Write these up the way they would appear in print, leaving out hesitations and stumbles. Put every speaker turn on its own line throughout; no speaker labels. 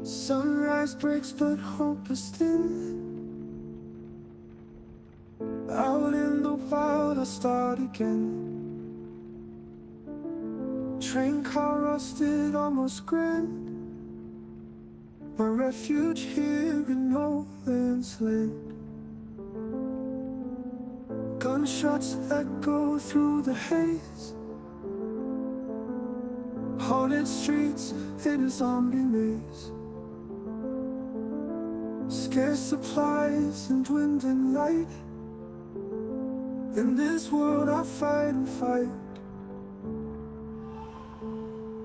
Sunrise breaks but hope is thin. Out in the wild I start again. Train car rusted, almost grand. My refuge here in no man's land. Gunshots echo through the haze. Haunted streets in a zombie maze. Scarce supplies and dwindling light. In this world I fight and fight.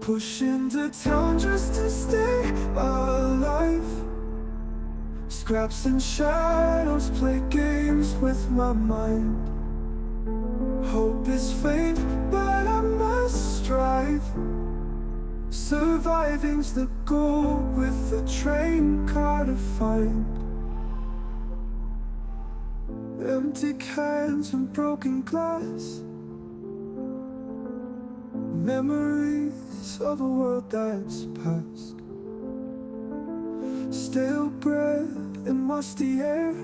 Push into town just to stay alive. Scraps and shadows play games with my mind. Hope is faint, but I must strive. Surviving's the goal, with the train car to find. Empty cans and broken glass, memories of a world that's past. Stale bread and musty air.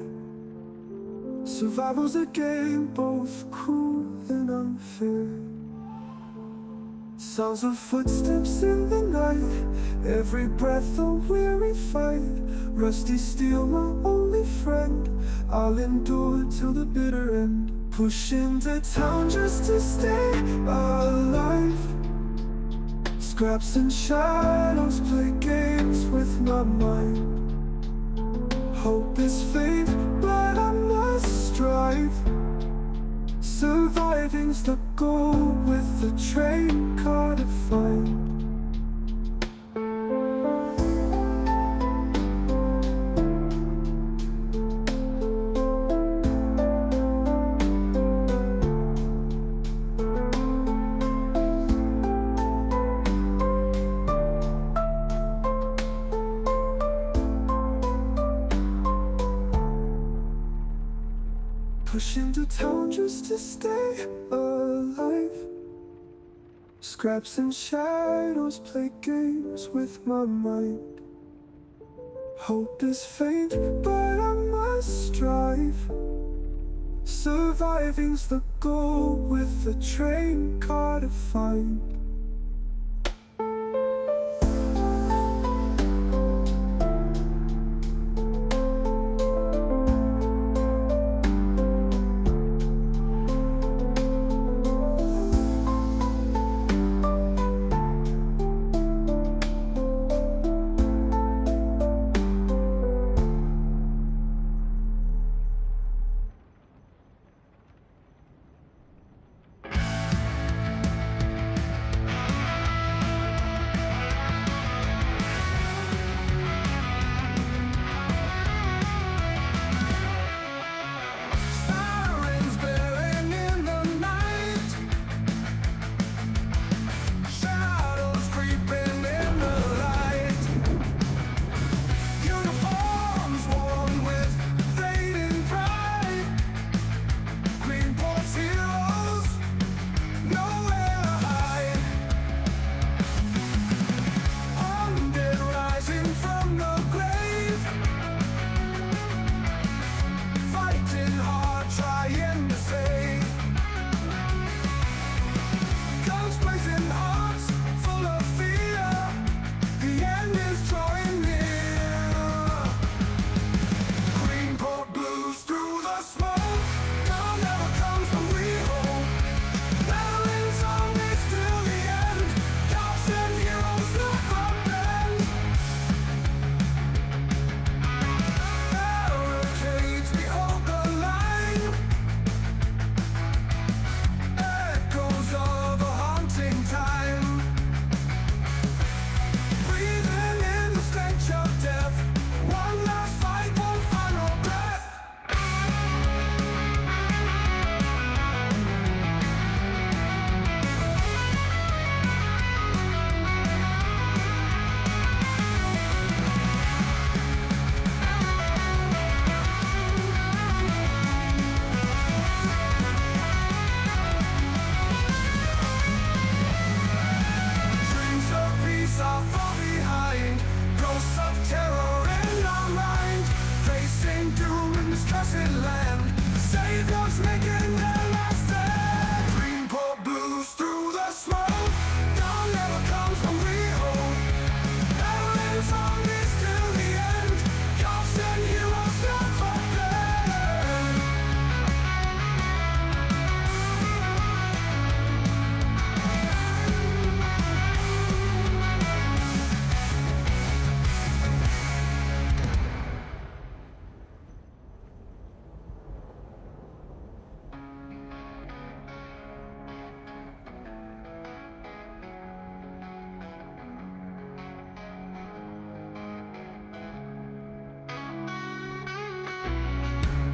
Survival's a game, both cruel and unfair. Sounds of footsteps in the night, every breath a weary fight. Rusty steel, my only friend, I'll endure till the bitter end. Push into town just to stay alive. Scraps and shadows play games with my mind. Hope is faint, but I must strive. Surviving's the goal, with the train car to find. Push into town just to stay alive. Scraps and shadows play games with my mind. Hope is faint, but I must strive. Surviving's the goal, with the train car to find.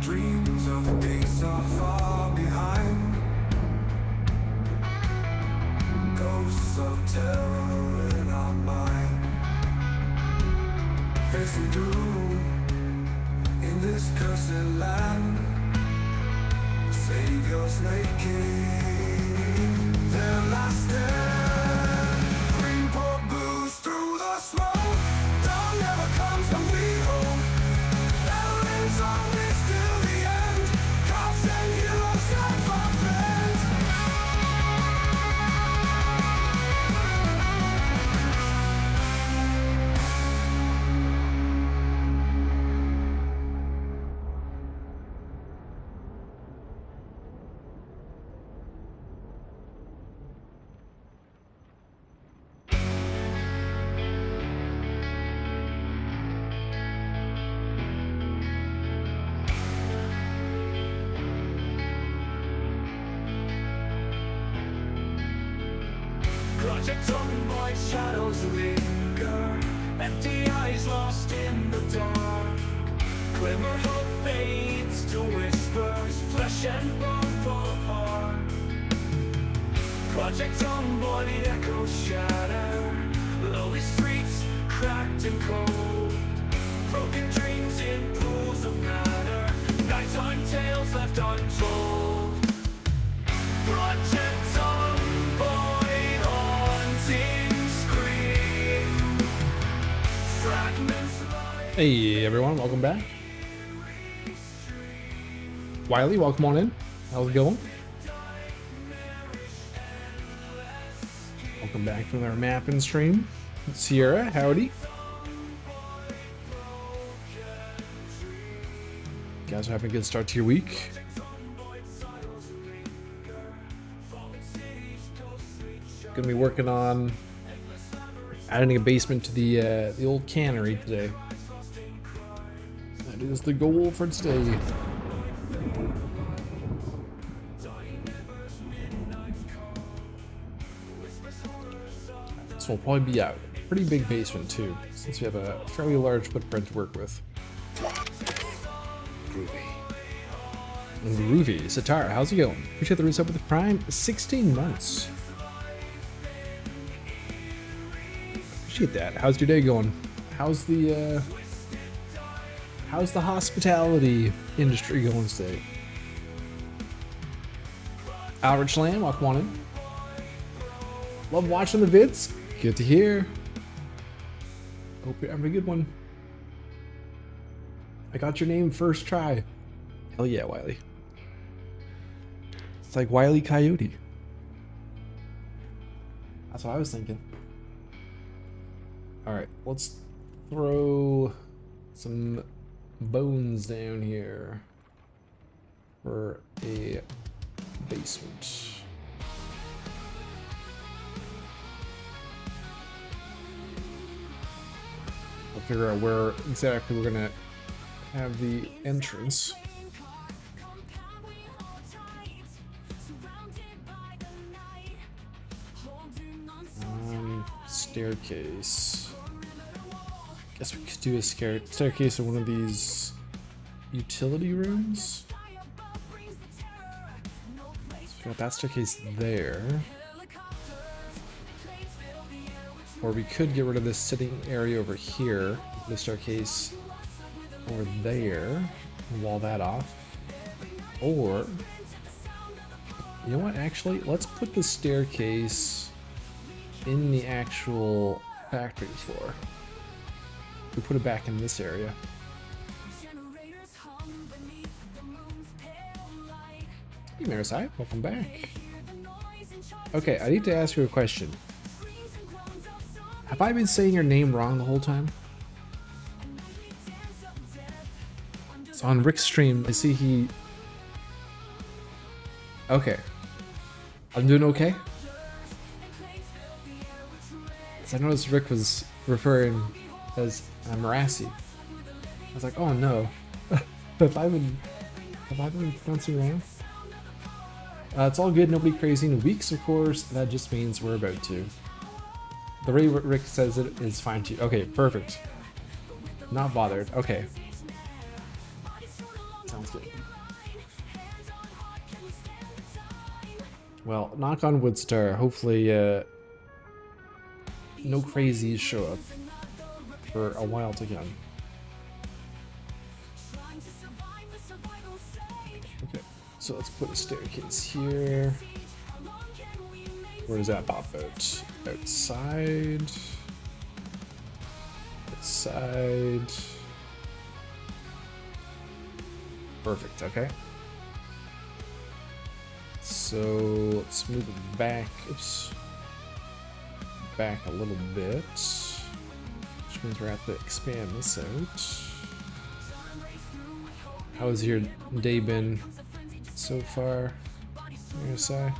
Dreams of days are far behind. Ghosts of terror in our mind. Facing doom in this cursed land. Saviors making their last stand. Greenport blues through the smoke. Dawn never comes when we hope. Battle is always till the end. Cops and heroes stand for friends. Project Zomboid shadows linger, empty eyes lost in the dark. Glimmer hope fades to whispers, flesh and bone fall apart. Project Zomboid echoes shatter, lonely streets cracked and cold. Broken dreams in pools of matter, nighttime tales left untold. Project Zomboid, haunting scream. Fragments lie.
Hey everyone, welcome back. Wiley, welcome on in. How's it going? Welcome back to another map and stream. Sierra, howdy. You guys are having a good start to your week. Gonna be working on adding a basement to the old cannery today. That is the goal for today. This will probably be a pretty big basement too, since we have a fairly large footprint to work with. Groovy. Sitar, how's it going? Appreciate the resub with the Prime. 16 months. Appreciate that. How's your day going? How's the hospitality industry going today? Albert Schlam, welcome on in. Love watching the vids. Good to hear. Hope you're having a good one. I got your name first try. Hell yeah, Wiley. It's like Wiley Coyote. That's what I was thinking. Alright, let's throw some bones down here for a basement. We'll figure out where exactly we're gonna have the entrance. Staircase. Guess we could do a staircase in one of these utility rooms. So we got that staircase there. Or we could get rid of this sitting area over here. The staircase over there. And wall that off. Or, you know what, actually, let's put the staircase in the actual factory floor. We put it back in this area. Hey Marisai, welcome back. Okay, I need to ask you a question. Have I been saying your name wrong the whole time? So on Rick's stream, I see he... Okay. I'm doing okay? I noticed Rick was referring as Marassi. I was like, oh no. Have I been pronouncing wrong? It's all good, nobody crazy in weeks, of course. That just means we're about to. The way Rick says it is fine too. Okay, perfect. Not bothered. Okay. sounds good. Well, knock on wood, Star. Hopefully, no crazies show up for a while to come. Okay, so let's put a staircase here. Where does that pop out? Outside. Outside. Perfect, okay. So let's move it back. Oops. Back a little bit. Which means we're going to have to expand this out. How has your day been so far? I'm gonna say.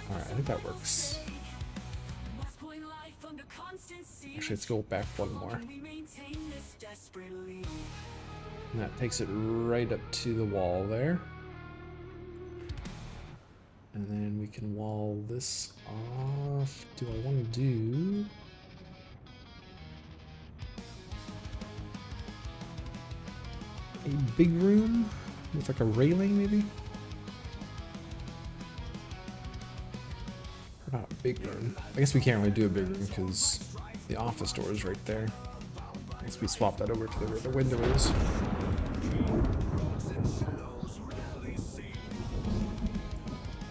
Alright, I think that works. Actually, let's go back one more. And that takes it right up to the wall there. And then we can wall this off. Do I want to do... a big room with like a railing maybe? Or not a big room. I guess we can't really do a big room because the office door is right there. I guess we swap that over to where the window is.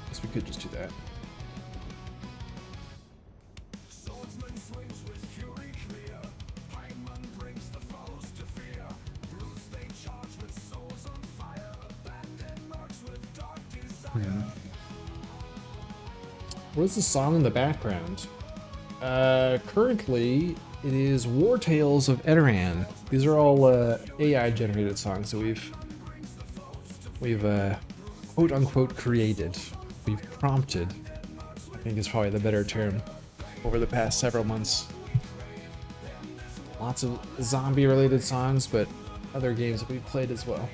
Guess we could just do that. What is the song in the background? Currently, it is War Tales of Edoran. These are all AI generated songs that we've quote unquote created. We've prompted, I think is probably the better term, over the past several months. Lots of zombie related songs, but other games that we've played as well.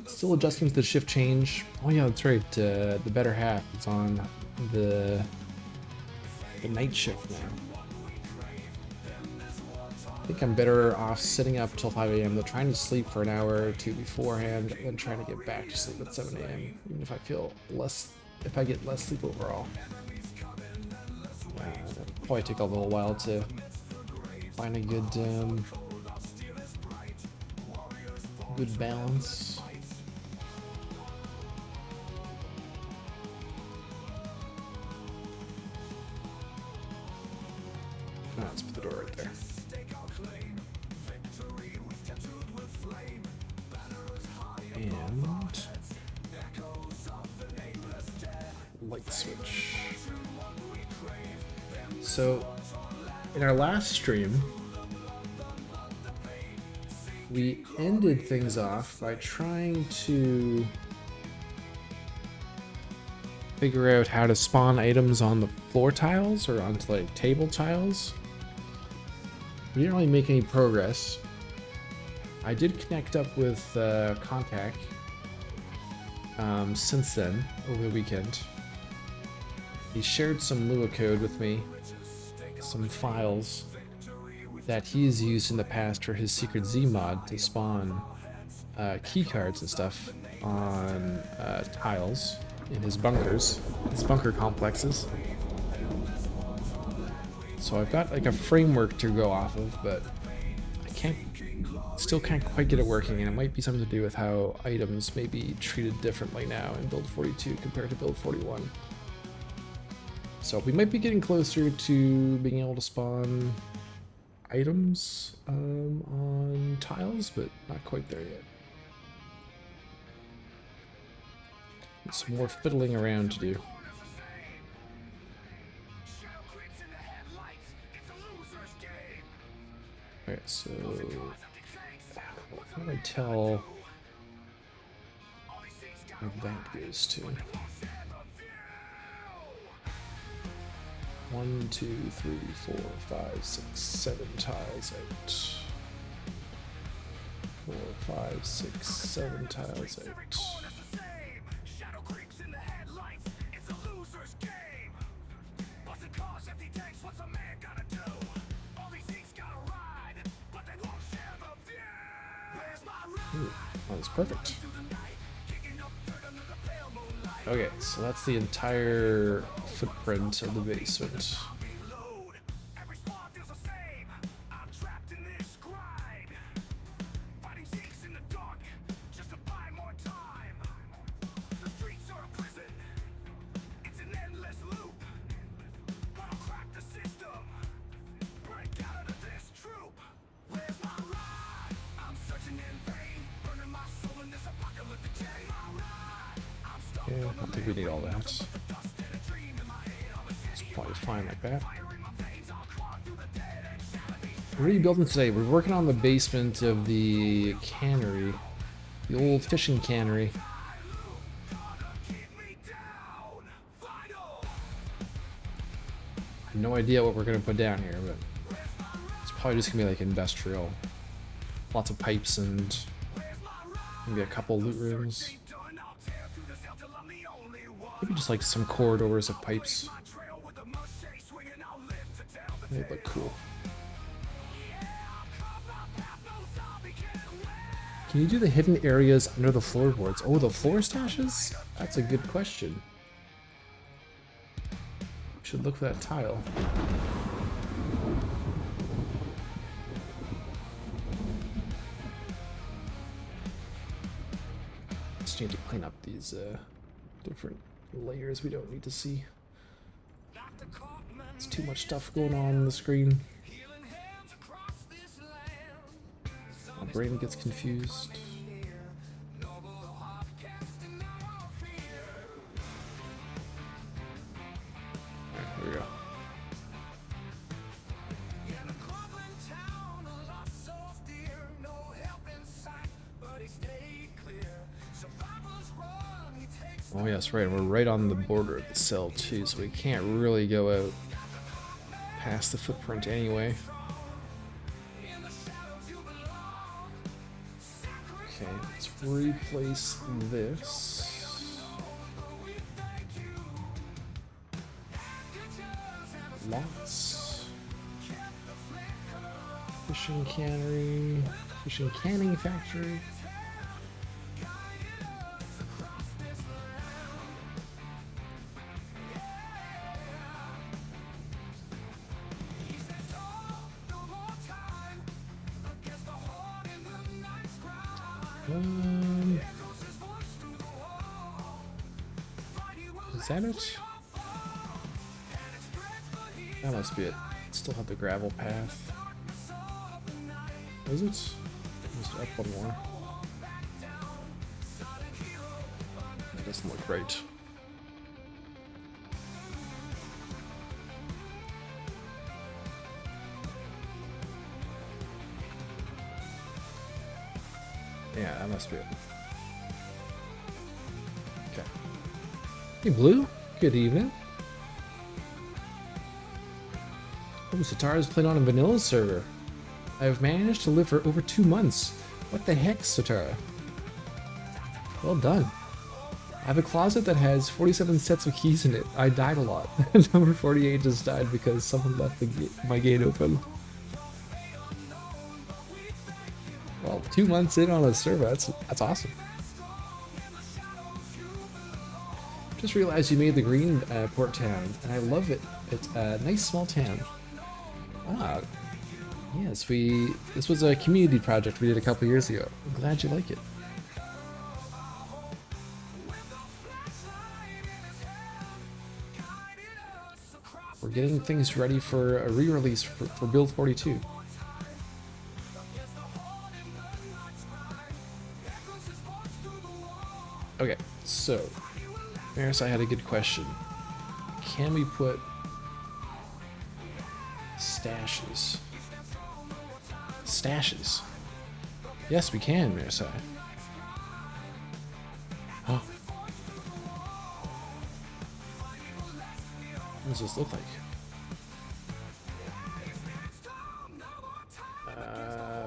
Still adjusting to the shift change. Oh yeah, that's right. The better half is on the night shift now. I think I'm better off sitting up till 5 a.m. than trying to sleep for an hour or two beforehand, and trying to get back to sleep at 7 a.m. Even if I feel less, if I get less sleep overall. It'll probably take a little while to find a good balance. Let's put the door right there. And light switch. So in our last stream, we ended things off by trying to figure out how to spawn items on the floor tiles or onto like table tiles. We didn't really make any progress. I did connect up with Contact since then, over the weekend. He shared some Lua code with me, some files that he's used in the past for his Secret Z mod to spawn key cards and stuff on tiles in his bunkers, his bunker complexes. So I've got like a framework to go off of, but I still can't quite get it working, and it might be something to do with how items may be treated differently now in build 42 compared to build 41. So we might be getting closer to being able to spawn items on tiles, but not quite there yet. Some more fiddling around to do. Alright, so how do I tell where that goes to? 1, 2, 3, 4, 5, 6, 7 tiles out. 4, 5, 6, 7 tiles out. is perfect. Okay, so that's the entire footprint of the basement. Yeah, I don't think we need all that. It's probably fine like that. What are you building today? We're working on the basement of the cannery. The old fishing cannery. No idea what we're gonna put down here, but it's probably just gonna be like industrial. Lots of pipes and maybe a couple loot rooms. Maybe just like some corridors of pipes. They look cool. Can you do the hidden areas under the floorboards? Oh, the floor stashes? That's a good question. Should look for that tile. Just need to clean up these different layers we don't need to see. It's too much stuff going on the screen. My brain gets confused. Alright, here we go. Oh yes, right, we're right on the border of the cell too, so we can't really go out past the footprint anyway. Okay, let's replace this. Lots. Fishing cannery. Fishing canning factory. Is that it? That must be it. Still have the gravel path. Is it? Just up one more. That doesn't look right. Yeah, that must be it. Okay. Hey, Blue. Good evening. Oh, Satara's playing on a vanilla server. I've managed to live for over 2 months. What the heck, Satara? Well done. I have a closet that has 47 sets of keys in it. I died a lot. Number 48 just died because someone left my gate open. Well, 2 months in on a server, that's awesome. Just realized you made the Greenport town, and I love it. It's a nice small town. Ah, yes, this was a community project we did a couple years ago. I'm glad you like it. We're getting things ready for a re-release for Build 42. Okay, so Maris, I had a good question. Can we put stashes? Stashes. Yes, we can, Marisai. Huh. What does this look like?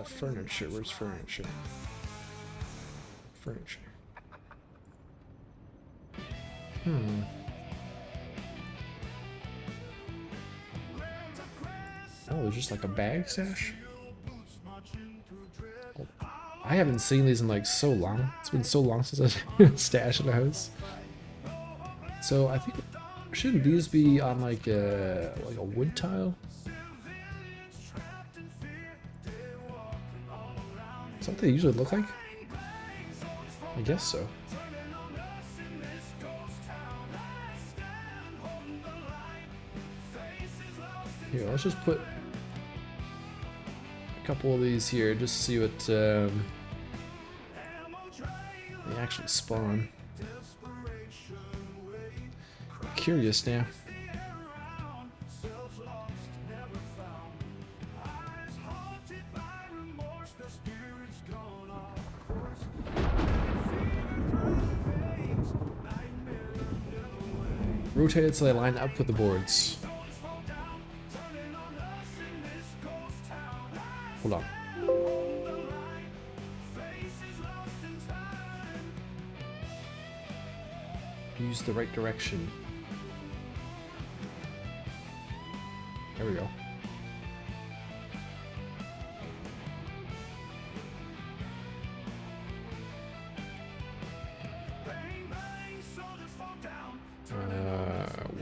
Furniture. Where's furniture? Furniture. Oh, there's just like a bag stash? I haven't seen these in like so long. It's been so long since I've stashed in a house. So I think, shouldn't these be on like a wood tile? Is that what they usually look like? I guess so. Here, let's just put a couple of these here, just to see what they actually spawn. I'm curious now. Rotate it so they line up with the boards. Hold on. Use the right direction. There we go.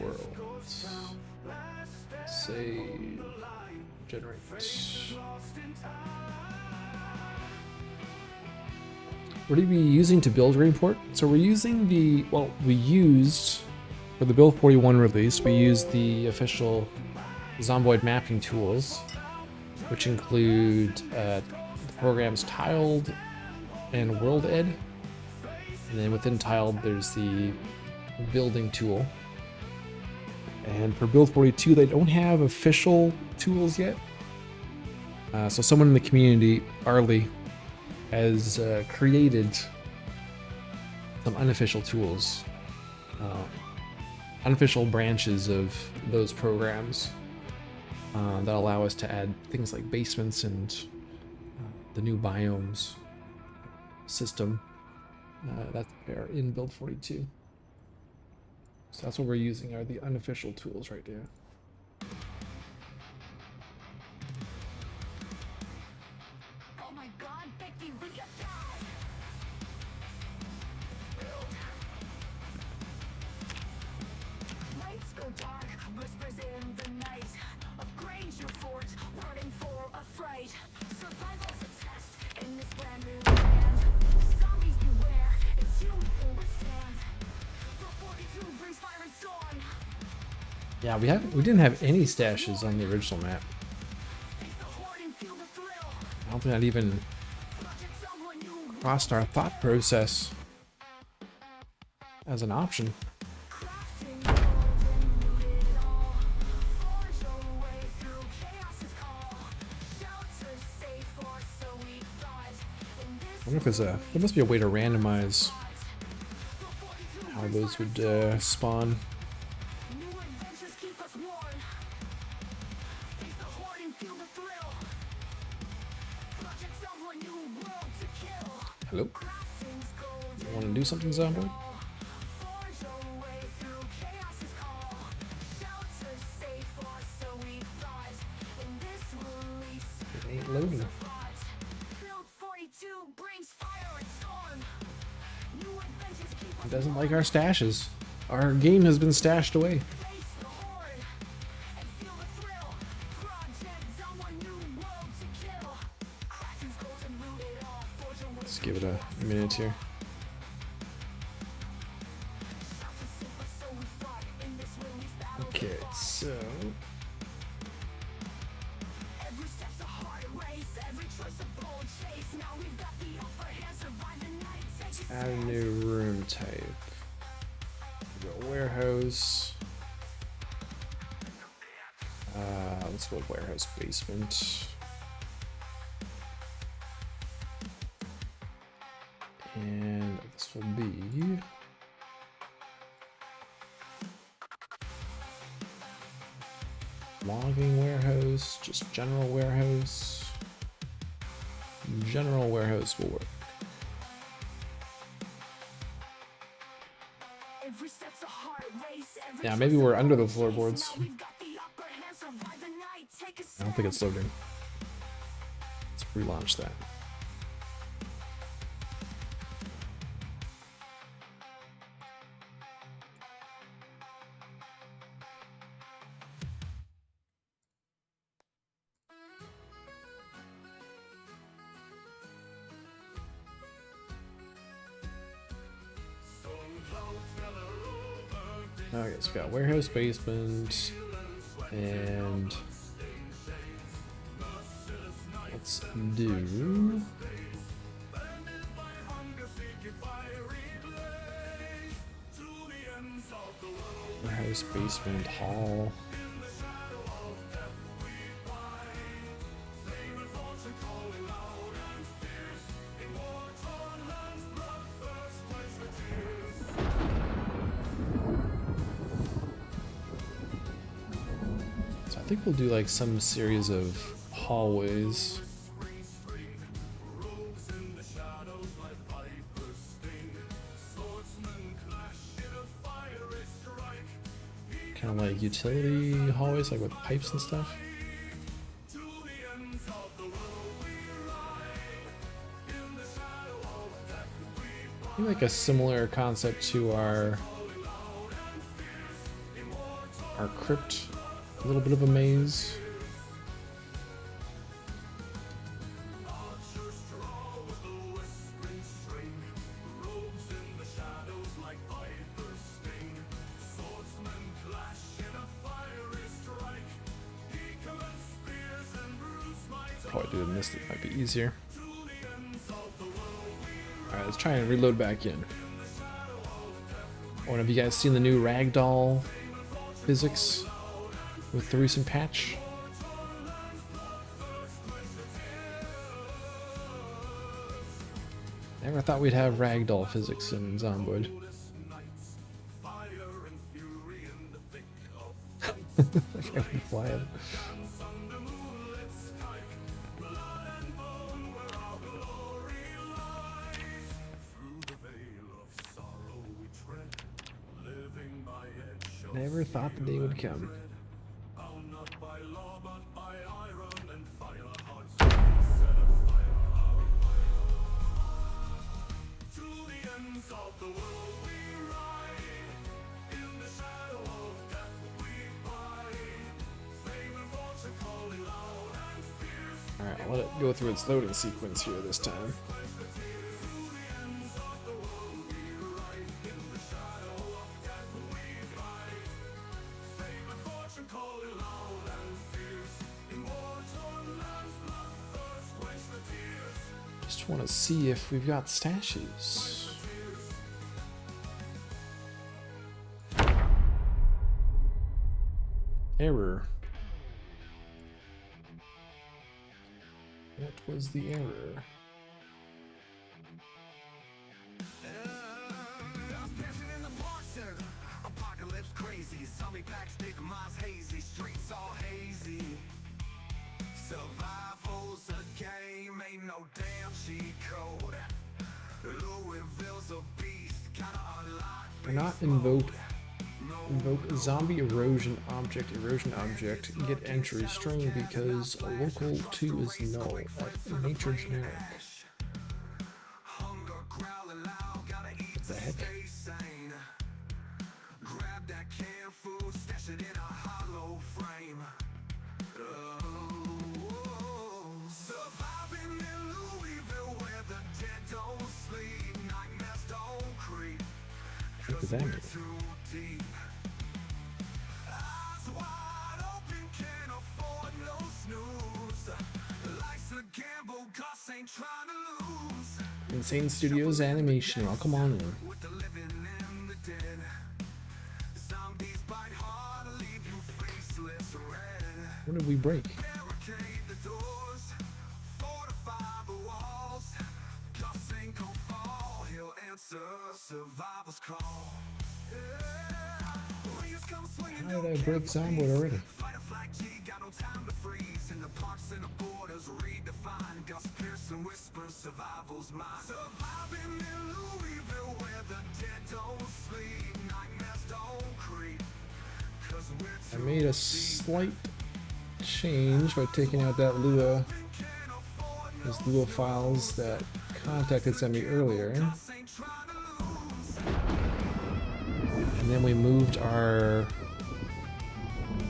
Worlds. Save. Generate. What are we using to build Greenport? So we're using the, well, we used, for the Build 41 release, we used the official Zomboid mapping tools, which include the programs Tiled and World Ed. And then within Tiled, there's the building tool. And for Build 42, they don't have official tools yet. So someone in the community, Arlie, has created some unofficial tools, unofficial branches of those programs that allow us to add things like basements and the new biomes system that are in Build 42. So that's what we're using, are the unofficial tools right there.
Oh my God, Becky, we got lights go dark, whispers in the night. Of Granger Fort, running for a fright. Survival's a test in this brand new land. Zombies beware, it's you who withstand. For 42 brings fire and storm.
Yeah, we didn't have any stashes on the original map.
Face the horde and feel the thrill.
I don't think that even
Project someone new.
crossed our thought process as an option.
Crafting world and root it all. Forge your way through chaos's call. Shelter safe or so we thought. In
I
this
wonder if there must be a way to randomize how those would spawn.
new adventures keep us warm. Face the horde and feel the thrill. Project someone new world to kill.
Hello?
Crafting's gold.
You want to do something, Zomboid?
Forge your way through chaos's call. Shelter safe or so we thought. In this release.
It ain't loading.
Build 42 brings fire and storm. New adventures keep
It
us
doesn't like our stashes. Our game has been stashed away.
face the horde and feel the thrill. Project someone new world to kill. Crashing's goals and root it all. Forge your way
Let's give it a minute here.
safer so we thought. In this release battle.
Okay, so
Every step's a hard race. Every choice a bold chase. Now we've got the upper hand. Survive the night. Take it.
add a new room type. Go warehouse. Let's go with warehouse basement. And this will be logging warehouse, just general warehouse. General warehouse will work.
Every step's a hard race. Every
Yeah, maybe
choice a
we're under the
bold chase.
floorboards.
Now we've got the upper hand. Survive the night. Take a
I don't think it's loading. Let's relaunch that. Okay, so we got warehouse basement, and let's do warehouse basement hall. So I think we'll do like some series of hallways. Kind of like utility hallways, like with pipes and stuff. I think like a similar concept to our crypt, a little bit of a maze. Probably do this, it might be easier. Alright, let's try and reload back in. Oh, and have you guys seen the new ragdoll physics with the recent patch? Never thought we'd have ragdoll physics in Zomboid. I can fly it. Never thought the day would come. Alright, I'll let it go through its loading sequence here this time. Just want to see if we've got stashes. Error. What was the error?
Apocalypse crazy, zombie packs, big miles hazy, streets all hazy. Survival's a game, ain't no damn cheat code. Louisville's a beast, kinda unlocked.
We're not invoke zombie erosion object, get entry string because local 2 is null at nature generic. What the heck?
Grab that canned food, stash it in a hollow frame. Surviving in Louisville where the dead don't sleep, nightmares don't creep.
What does that mean?
Eyes wide open, can't afford no snooze. Life's a gamble, Gus ain't trying to lose.
Insane Studios animation. Oh, come on in.
With the living and the dead, zombies bite hard, leave you faceless red.
What did we break?
Barricade the doors, fortify the walls. Gus ain't gon' fall, he'll answer survival's call.
How did I break Zomboid already?
Fight a flag G, got no time to freeze. In the parks and the borders redefined. Gus Pearson whispers survival's mine. Surviving in Louisville where the dead don't sleep, nightmares don't creep. 'Cause we're
I made a slight change by taking out that Lua, those Lua files that contacted sent me earlier. And then we moved our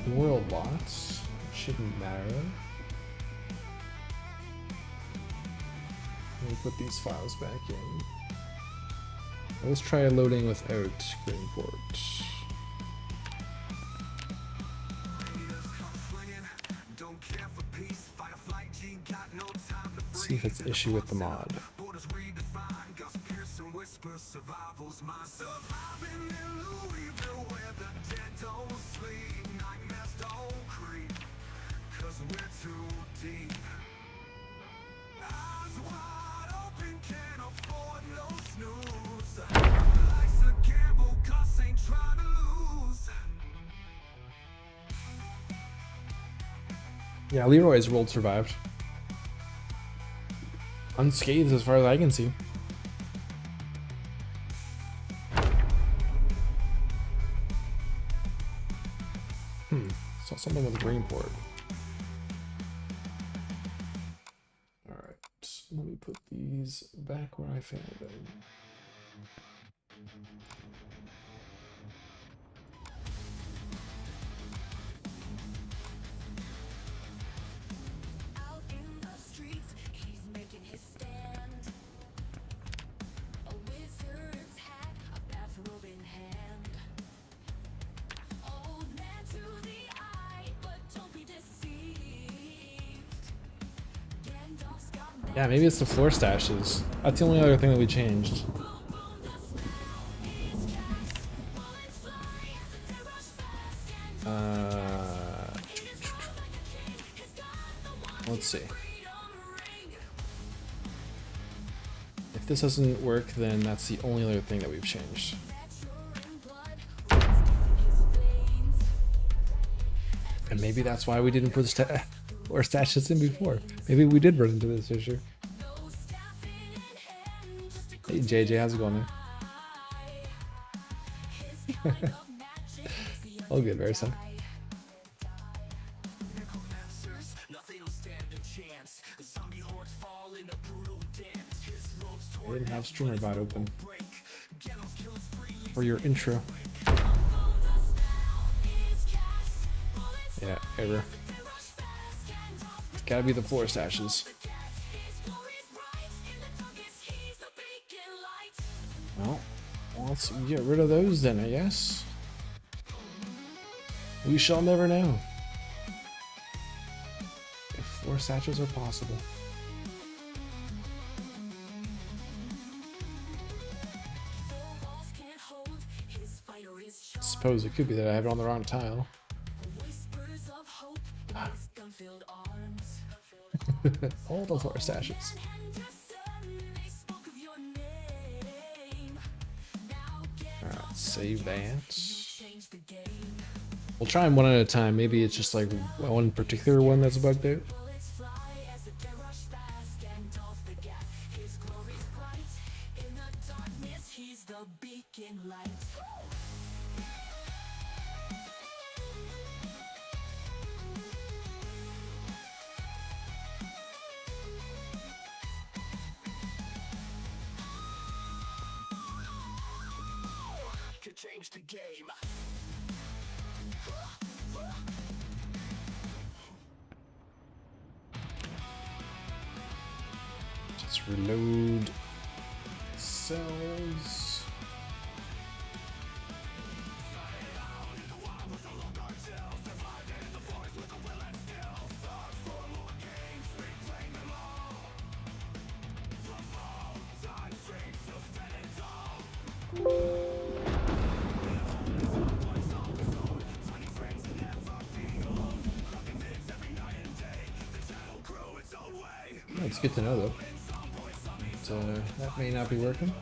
world bots. Shouldn't matter. Let me put these files back in. Let's try loading without Greenport. see if it's an issue with the mod.
Borders redefined, Gus Pearson whispers, survival's mine. Surviving in Louisville where the dead don't sleep, nightmares don't creep, 'cause we're too deep. Eyes wide open, can't afford no snooze. Life's a gamble, Gus ain't trying to lose.
Yeah, Leroy's world survived. Unscathed as far as I can see. Saw something with Greenport. Alright, let me put these back where I found them.
Out in the streets, he's making his stand. A wizard's hat, a bathrobe in hand. Old man to the eye, but don't be deceived. Gandalf's got
Yeah, maybe it's the floor stashes. That's the only other thing that we changed. Let's see. If this doesn't work, then that's the only other thing that we've changed. And maybe that's why we didn't put floor stashes in before. Maybe we did run into this issue. Hey JJ, how's it going, man? All good, very son. I didn't have Streamer Bot open for your intro. Yeah, ever. It's gotta be the floor stashes. Well, let's get rid of those then, I guess. We shall never know if floor stashes are possible. Suppose it could be that I have it on the wrong tile. All the floor stashes. Alright, save that. We'll try them one at a time. Maybe it's just like one particular one that's bugged out.
Change the game.
Let's reload cells. It's good to know though. But, that may not be working.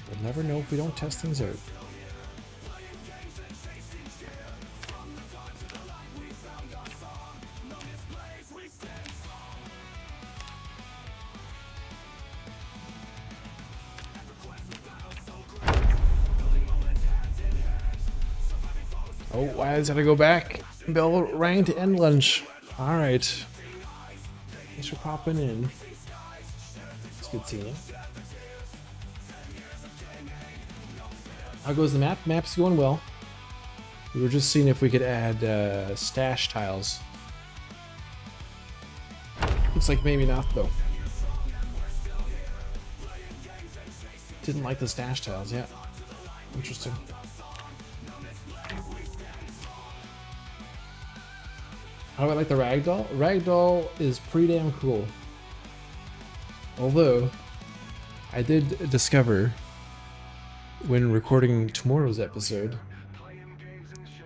We'll never know if we don't test things out. Oh, why does it gotta go back? Bell rang to end lunch. Alright. Thanks for popping in. It's good seeing you. How goes the map? Map's going well. We were just seeing if we could add stash tiles. Looks like maybe not though. Didn't like the stash tiles, yeah. Interesting. How do I like the ragdoll? Ragdoll is pretty damn cool. Although, I did discover when recording tomorrow's episode,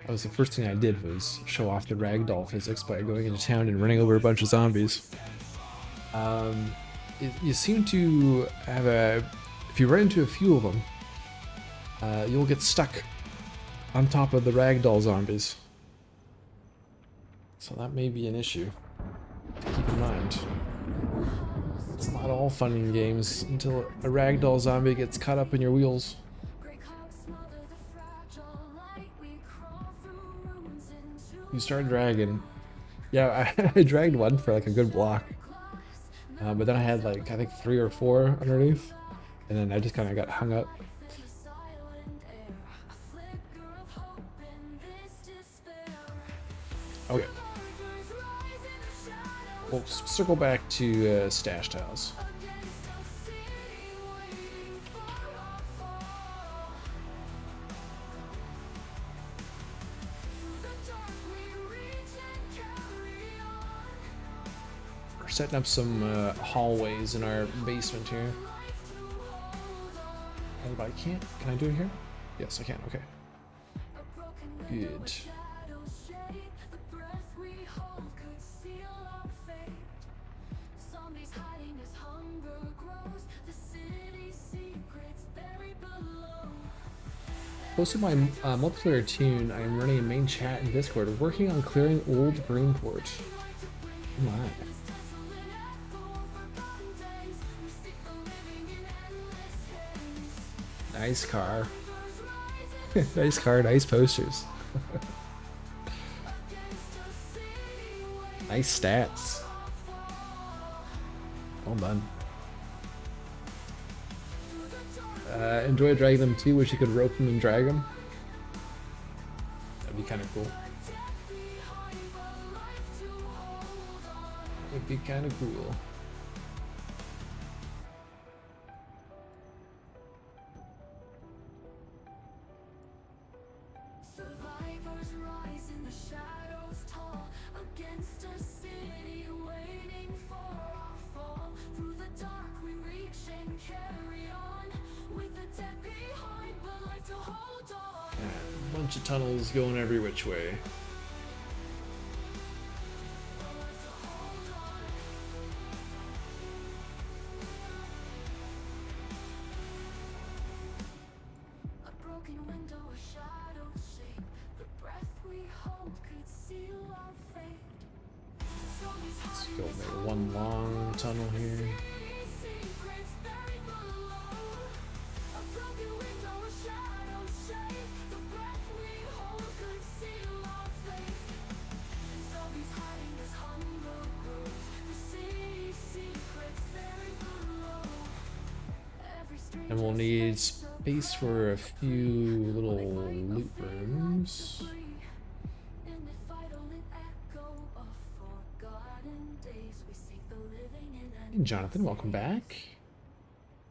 that was the first thing I did was show off the ragdoll physics by going into town and running over a bunch of zombies. You seem to have if you run into a few of them, you'll get stuck on top of the ragdoll zombies. So that may be an issue to keep in mind. It's not all fun and games until a ragdoll zombie gets caught up in your wheels. You start dragging. Yeah, I dragged one for like a good block. But then I had like, I think 3 or 4 underneath. And then I just kind of got hung up. Okay. We'll circle back to stash tiles. We're setting up some hallways in our basement here. Oh, but I can't. Can I do it here? Yes, I can. Okay. Good. Posted my multiplayer tune. I am running a main chat in Discord, working on clearing old Greenport. Oh my. Nice car. Nice car, nice posters. Nice stats. Well done. Enjoy dragging them too. Wish you could rope them and drag them. That'd be kind of cool. Would be kind of cool.
Survivors rise in the shadows tall against a city waiting for our fall. Through the dark we reach and carry on with the dead behind, but like to hold on.
Yeah, bunch of tunnels going every which way.
A broken window, a shadow shape. The breath we hold could seal our fate. Zombies
Let's
hiding
go
this
make one long tunnel here.
secrets buried below. A broken window, a shadow shape. The breath we hold could seal our fate. Zombies hiding as hunger grows. The city's secrets buried below. Every stranger
And we'll need space for a few little loot rooms.
and if I don't echo of forgotten days, we seek the living in
Hey, Jonathan, welcome back.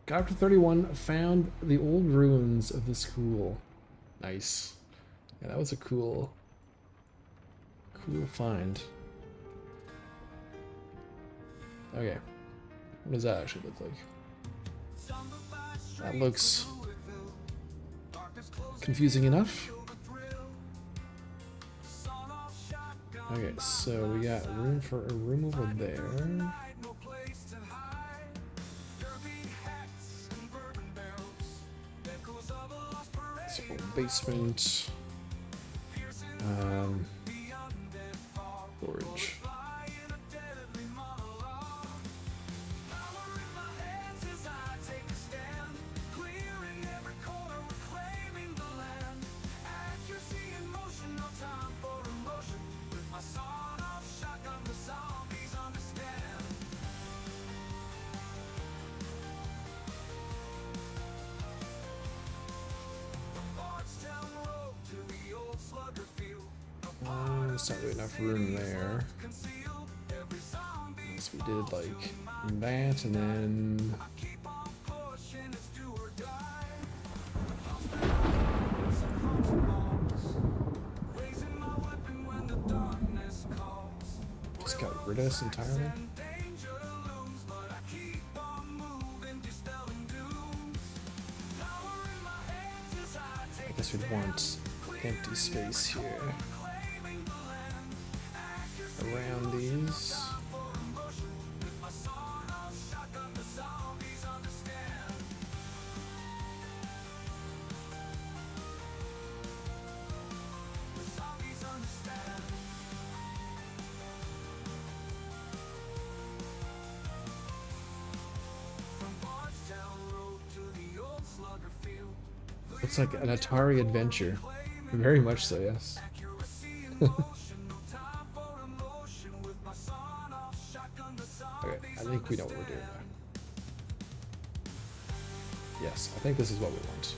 Got up to 31, found the old ruins of the school. Nice. Yeah, that was a cool find. Okay. What does that actually look like? That looks confusing enough. Okay, so we got room for a room over there. So basement. Storage. There's not really enough room there. So we did like that and then rid of this entirely? I guess we'd want empty space here around these. Looks like an Atari adventure. Very much so, yes. Okay, I think we know what we're doing now. Yes, I think this is what we want.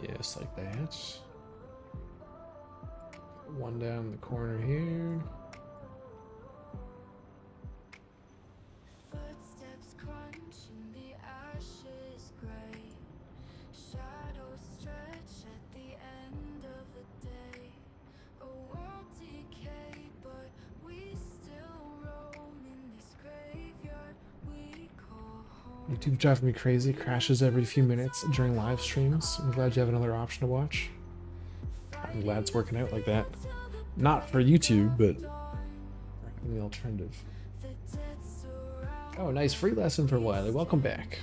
Yes, like that. One down the corner here.
Footsteps crunch in the ashes gray. Shadows stretch at the end of the day. A world decay, but we still roam in this graveyard we call home.
YouTube's driving me crazy. Crashes every few minutes during live streams. I'm glad you have another option to watch. I'm glad it's working out like that. Not for YouTube, but the alternative. Oh, nice free lesson for Wiley. Welcome back.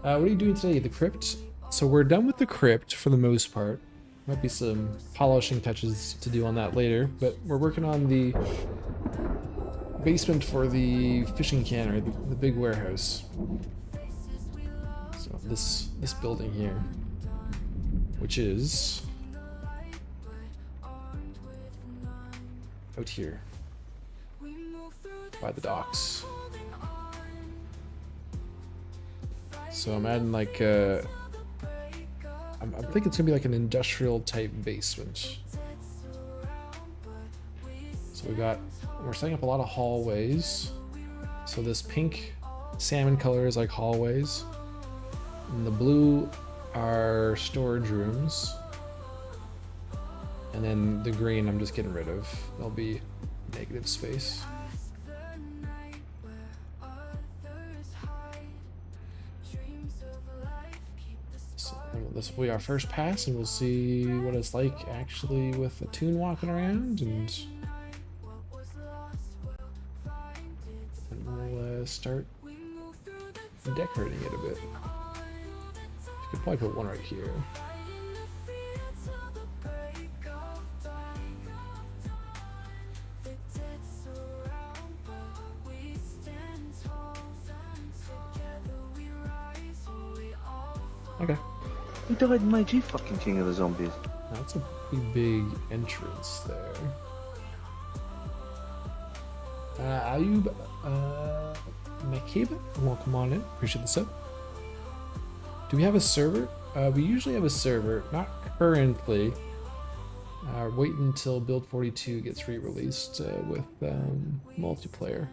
What are you doing today? The crypt? So we're done with the crypt for the most part. Might be some polishing touches to do on that later, but we're working on the basement for the fishing cannery, the big warehouse. So this building here, which is out here by the docks. So I'm adding like I think it's gonna be like an industrial type basement. So we're setting up a lot of hallways. So this pink salmon color is like hallways, and the blue are storage rooms, and then the green I'm just getting rid of. There'll be negative space. So this will be our first pass, and we'll see what it's like actually with a toon walking around, and we'll start decorating it a bit. You could probably put one right here. Okay.
Who died and made you fucking king of the zombies?
That's a pretty big entrance there. Ayub Makib, welcome on in. Appreciate the sub. Do we have a server? We usually have a server, not currently. Wait until Build 42 gets re-released with multiplayer.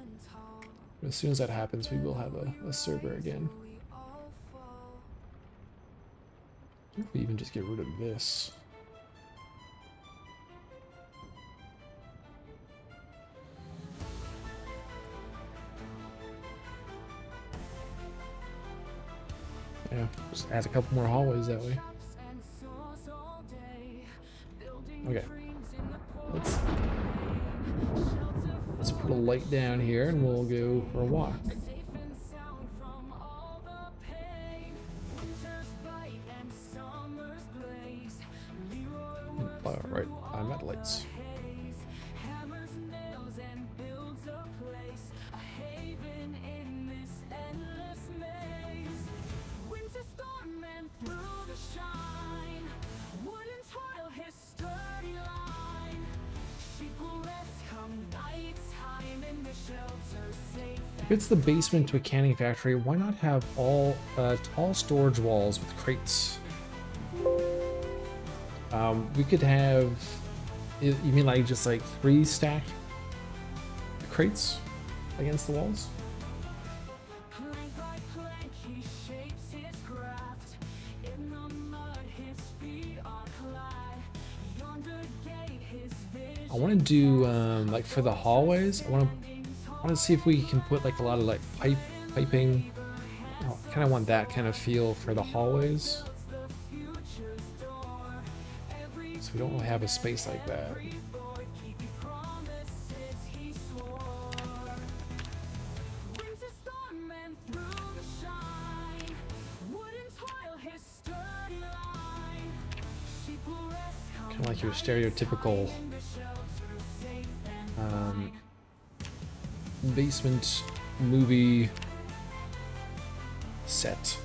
But as soon as that happens, we will have a server again. If we even just get rid of this. Yeah, just add a couple more hallways that way. Okay. Let's put a light down here and we'll go for a walk. Right, I'm at lights. If it's the basement to a canning factory, why not have all tall storage walls with crates? We could have. You mean like just like 3 stack crates against the walls?
Plank by plank, he shapes his craft. In the mud, his feet are clad. Yonder gate, his vision.
I want to do like for the hallways. I want to see if we can put like a lot of like piping. I kind of want that kind of feel for the hallways. So we don't really have a space like that.
Winter storm and through the shine. Wooden tile, his sturdy line. Sheep will rest
Kind of like your stereotypical basement movie set.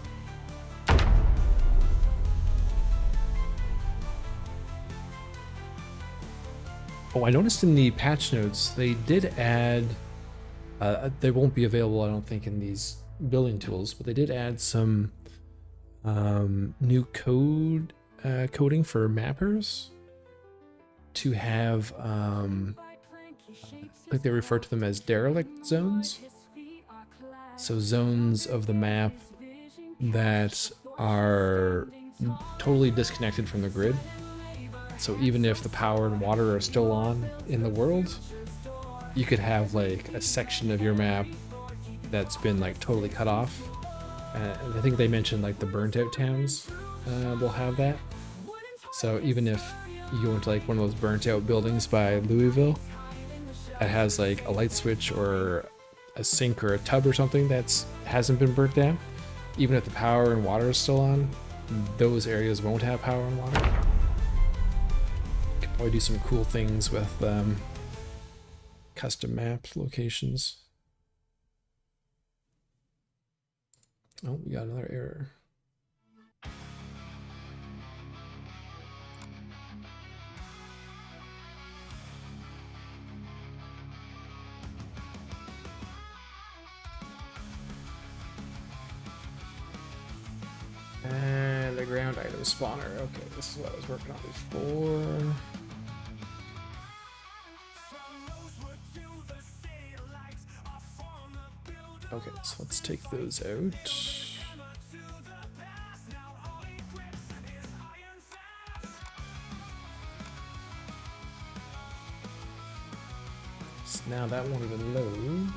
Oh, I noticed in the patch notes they did add. They won't be available, I don't think, in these building tools, but they did add some new coding for mappers to have like they refer to them as derelict zones. So zones of the map that are totally disconnected from the grid. So even if the power and water are still on in the world, you could have like a section of your map that's been like totally cut off. I think they mentioned like the burnt out towns will have that. So even if you go into like one of those burnt out buildings by Louisville that has like a light switch or a sink or a tub or something that's hasn't been burnt down, even if the power and water is still on, those areas won't have power and water. Could probably do some cool things with custom map locations. Oh, we got another error. And the ground item spawner. Okay, this is what I was working on before. Okay, so let's take those out. So now that won't even load.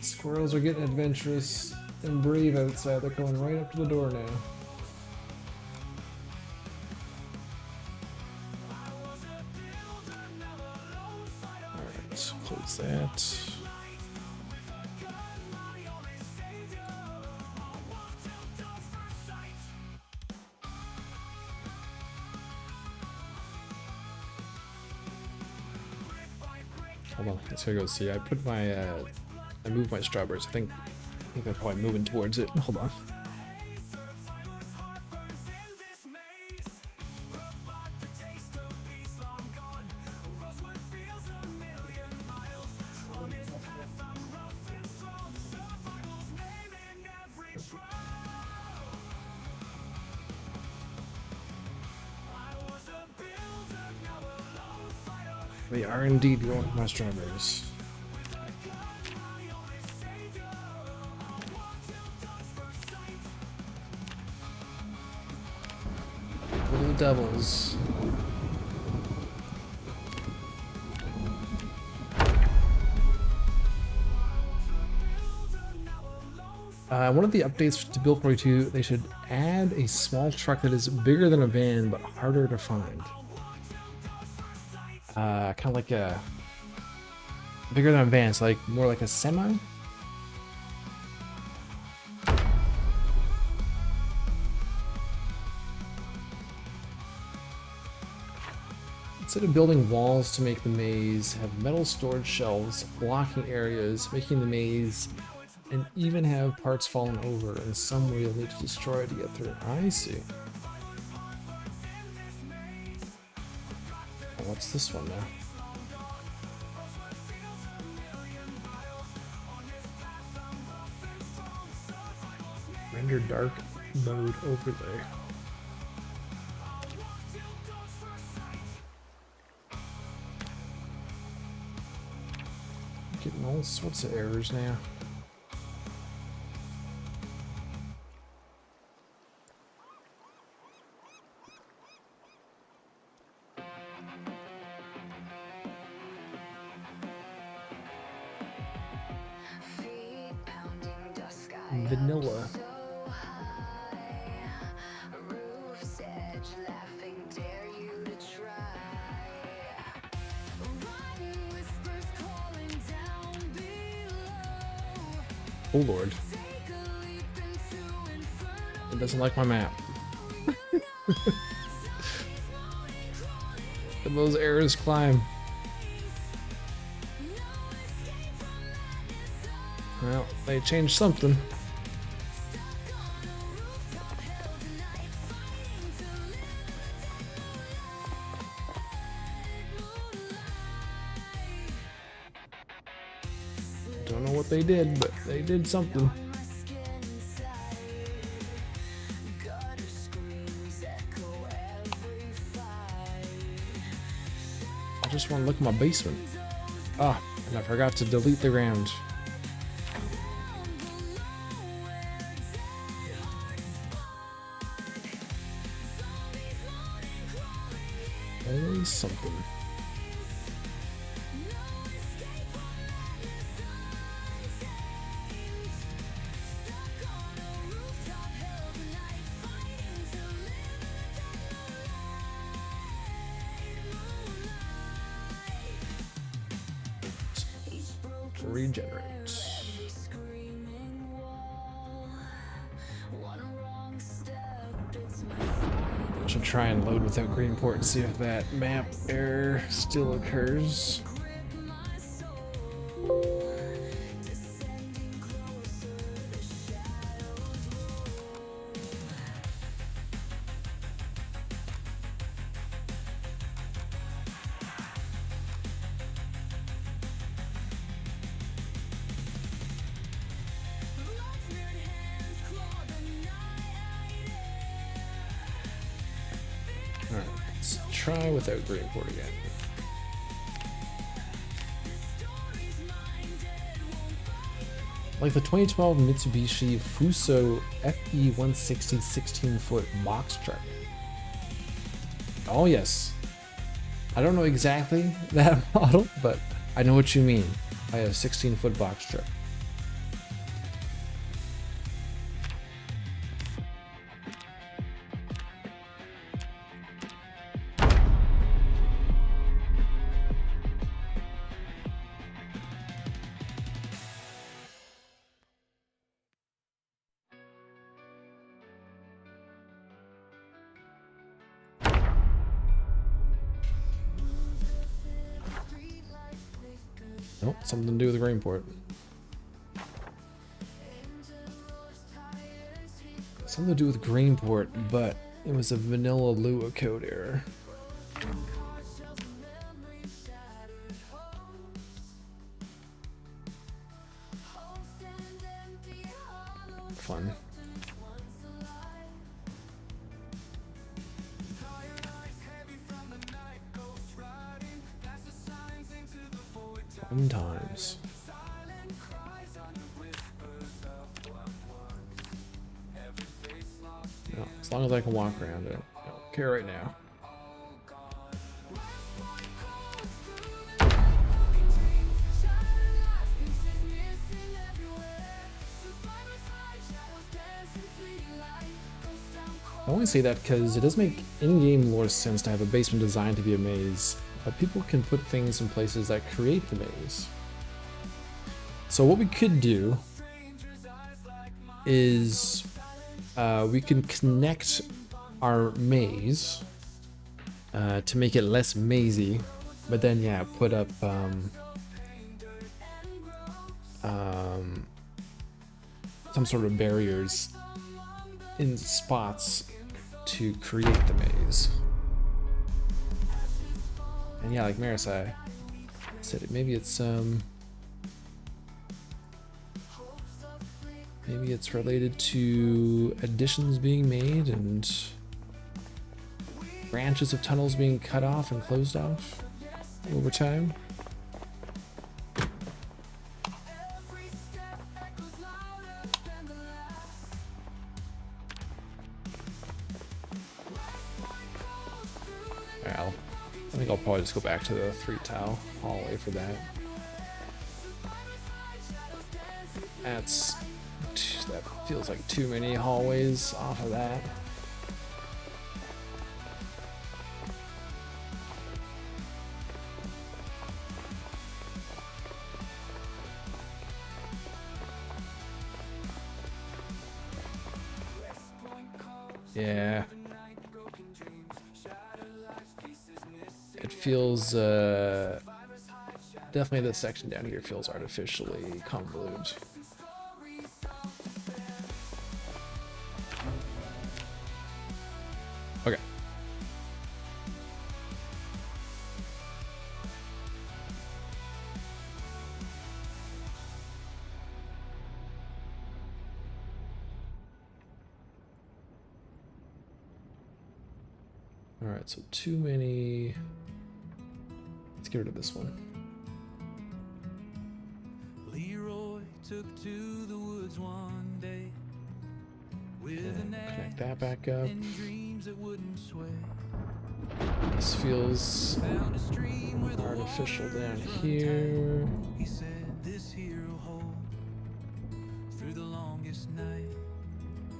Squirrels are getting adventurous and brave outside. They're coming right up to the door now. Alright, close that. Hold on, let's go see. I put my I moved my strawberries. I think they're probably moving towards it. Hold on. They are indeed growing my strawberries. Little devils. One of the updates to Build 42, they should add a small truck that is bigger than a van but harder to find. Kind of like a bigger than a van, so like more like a semi. Instead of building walls to make the maze, have metal storage shelves blocking areas, making the maze and even have parts fallen over in some way you'll need to destroy to get through. I see. What's this one now? Render dark mode overlay. Getting all sorts of errors now. Vanilla. Oh lord. It doesn't like my map. And those errors climb. Well, they changed something. Don't know what they did, but they did something. I just want to look at my basement. Ah, and I forgot to delete the ground. Always something. Regenerate. I should try and load without Greenport and see if that map error still occurs. Alright, let's try without Greenport again. Like the 2012 Mitsubishi Fuso FE160 16-foot box truck. Oh yes. I don't know exactly that model, but I know what you mean by a 16-foot box truck. Nope, something to do with Greenport. Something to do with Greenport, but it was a vanilla Lua code error. Fun. Times. No, as long as I can walk around it, I don't care right now. I only say that because it does make in-game lore sense to have a basement designed to be a maze, but people can put things in places that create the maze. So what we could do is we can connect our maze to make it less mazy, but then yeah, put up some sort of barriers in spots to create the maze. And yeah, like Marisai said, maybe it's maybe it's related to additions being made and branches of tunnels being cut off and closed off over time. Alright, I think I'll probably just go back to the 3-tile hallway for that. That feels like too many hallways off of that. Yeah. It feels, definitely this section down here feels artificially convoluted. Okay. All right, so too many. Let's get rid of this one.
Leroy took to the woods one day with an
Connect that back up.
and dreams that wouldn't sway.
This feels
Found a stream where the
artificial
water
down
run
here.
tight. He said this here will hold through the longest night.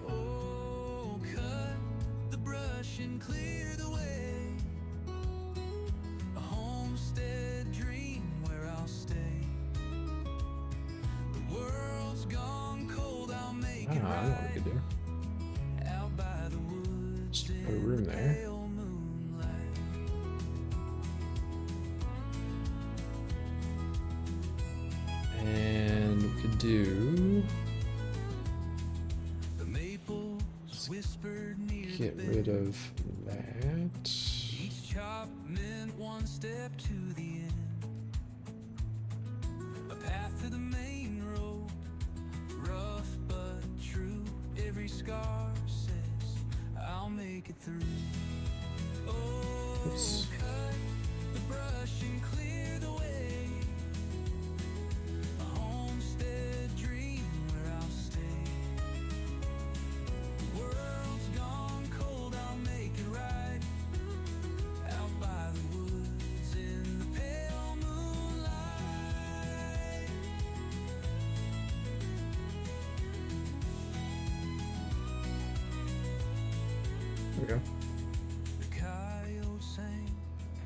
Oh, cut the brush and clear the way. A homestead dream where I'll stay. The world's gone cold, I'll make
I
it
don't know, I don't know what we
right.
could do.
Out by the woods,
Just put a room there.
pale moonlight.
And we could do
The maples whispered near
get
the
rid
bed.
of that.
Each chop meant one step to the end. A path to the main road, rough but true. Every scar says I'll make it through. Oh,
Oops.
cut the brush and clear the way. A homestead dream where I'll stay. The world's gone cold, I'll make it right. Out by the woods in the pale moonlight.
There we go.
The coyote sang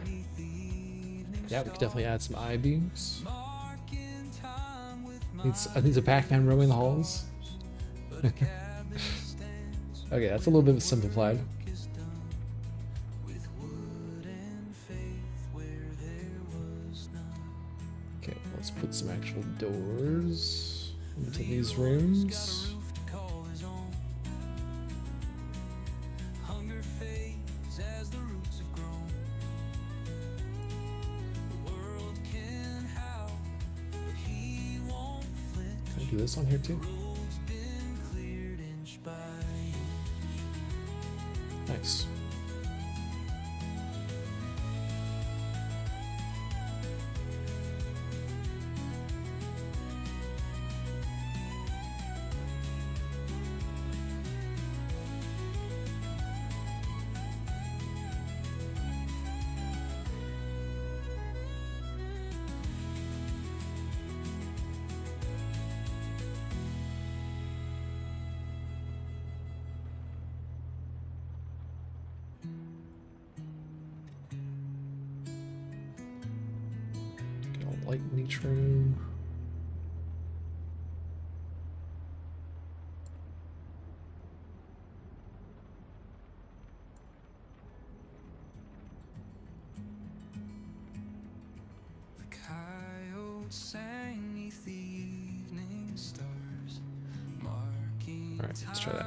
'neath the evening
Yeah, we could definitely add some I-beams.
marking time with my
Needs a Pac-Man roaming the halls.
but a cabin stands
Okay, that's a little bit simplified.
is done with wood and faith where there was none.
Okay, let's put some actual doors into these rooms.
Roof to call his own. Hunger fades as the roots have grown. The world can howl, but he won't flinch.
Can I do this on here too?
Road's been cleared inch by inch.
Nice. Get all light in each room.
The coyote sang 'neath the evening stars, marking
Alright, let's try that.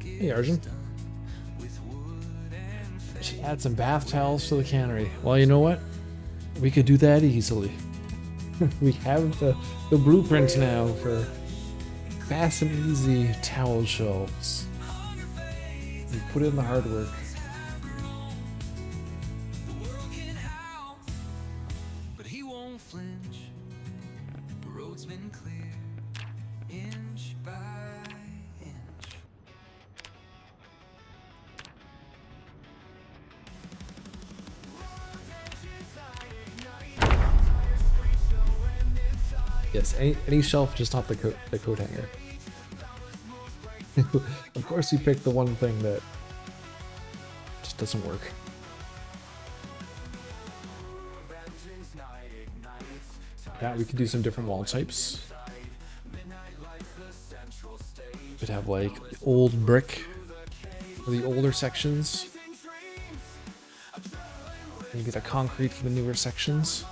Hey, Arjun. Should add some bath towels to the cannery. Well, you know what? We could do that easily. We have the blueprint now for fast and easy towel shelves. We put in the hard work.
But he won't flinch. The road's been clear, inch by inch.
Yes, any shelf, just not the coat hanger. Of course, you picked the one thing that just doesn't work. Yeah, we could do some different wall types. Could have like old brick for the older sections. Maybe the concrete for the newer sections.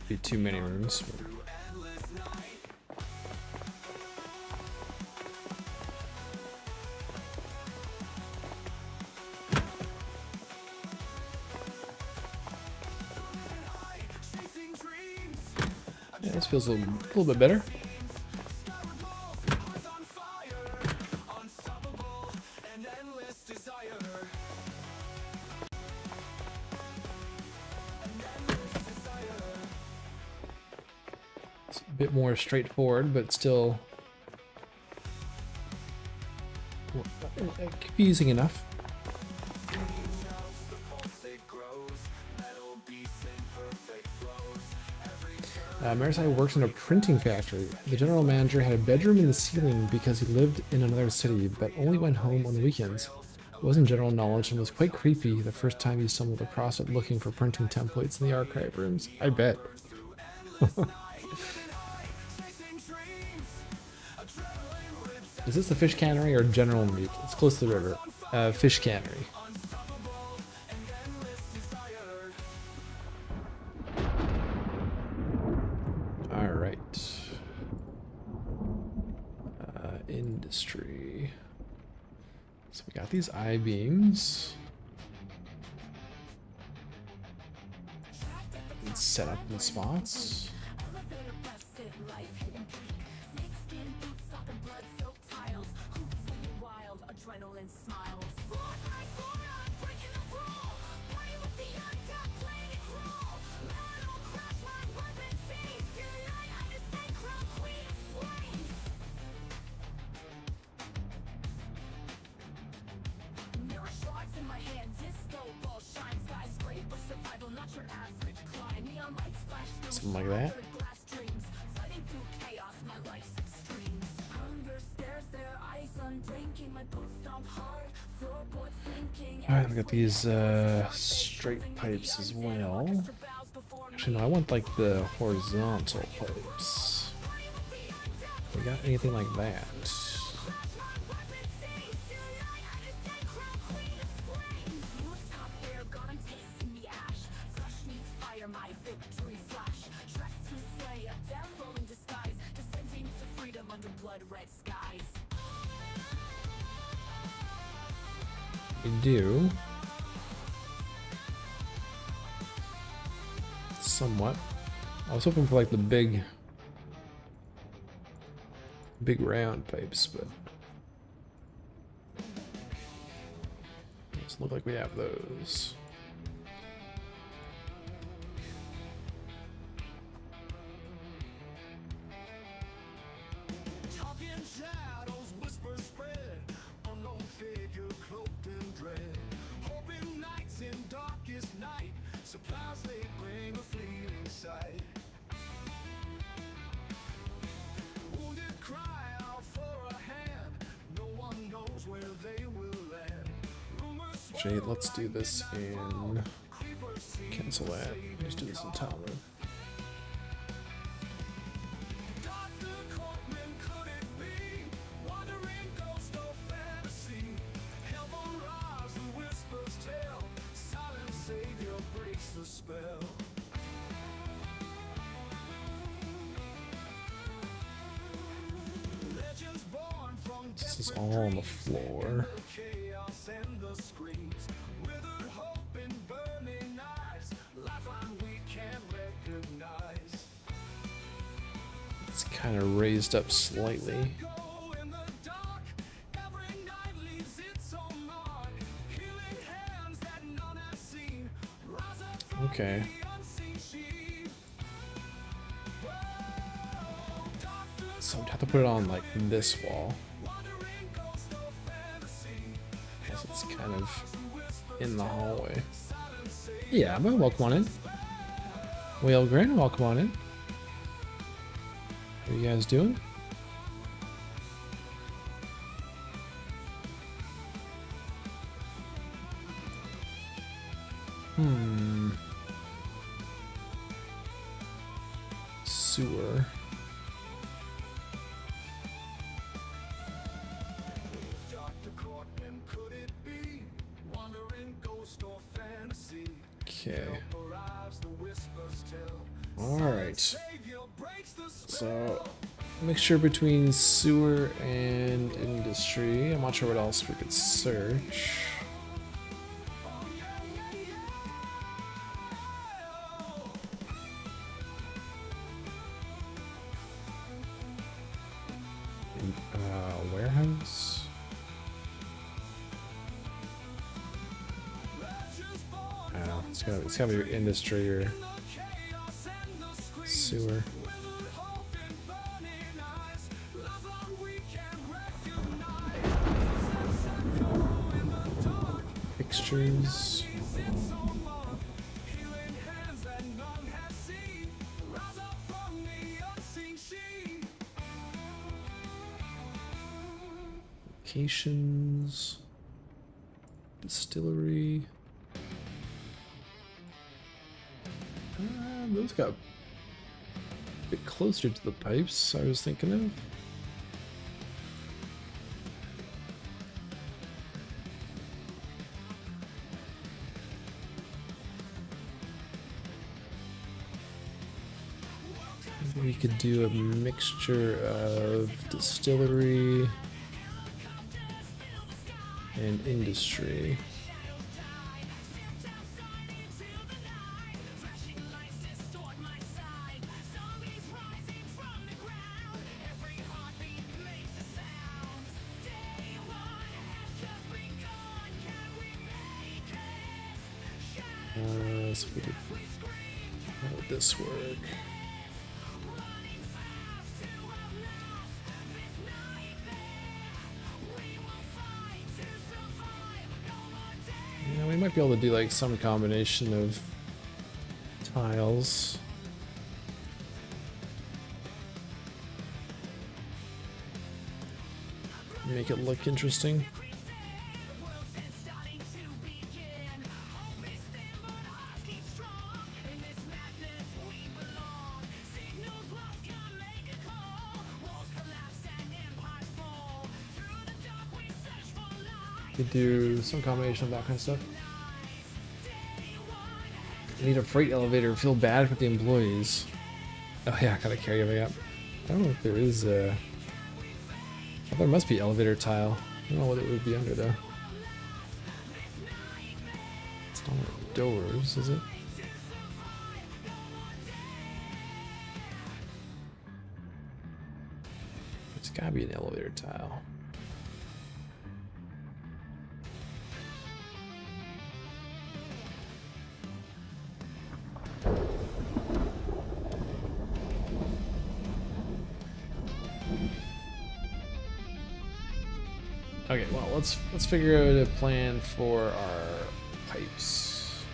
Be too many rooms. Yeah, this feels a little bit better. It's a bit more straightforward, but still confusing enough. Marisai works in a printing factory. The general manager had a bedroom in the ceiling because he lived in another city, but only went home on the weekends. It wasn't general knowledge and was quite creepy the first time he stumbled across it looking for printing templates in the archive rooms. I bet. Is this the fish cannery or general meat? It's close to the river. Fish cannery. Alright. Industry. So we got these I-beams. Set up in spots. Something like that. Alright, we got these straight pipes as well. Actually, no, I want like the horizontal pipes. We got anything like that? We do. Somewhat. I was hoping for like the big round pipes, but doesn't look like we have those. Actually, let's do this in. Cancel that. Just do this in tile mode. This is all on the floor. It's kind of raised up slightly. Okay. So I'd have to put it on like this wall. Because it's kind of in the hallway. Yeah, but welcome on in. Whale Grin, welcome on in. What are you guys doing? Sewer. Okay. Alright. So, mixture between sewer and industry. I'm not sure what else we could search. Warehouse. Oh, it's gotta be industry or sewer. Fixtures. Locations. Distillery. Those got a bit closer to the pipes I was thinking of. Maybe we could do a mixture of distillery and industry. So we could, how would this work? Yeah, we might be able to do like some combination of tiles. Make it look interesting. Could do some combination of that kind of stuff. I need a freight elevator. Feel bad for the employees. Oh yeah, gotta carry everything up. I don't know if there is a. Oh, there must be elevator tile. I don't know what it would be under though. It's not doors, is it? There's gotta be an elevator tile. Okay, well, let's figure out a plan for our pipes.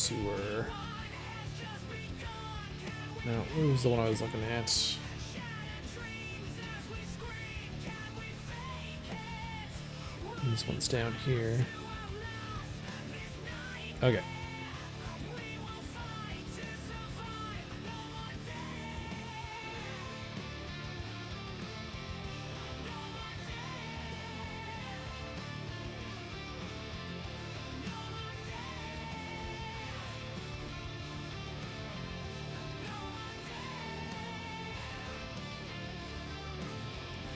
sewer. No, what was the one I was looking at? This one's down here. Okay.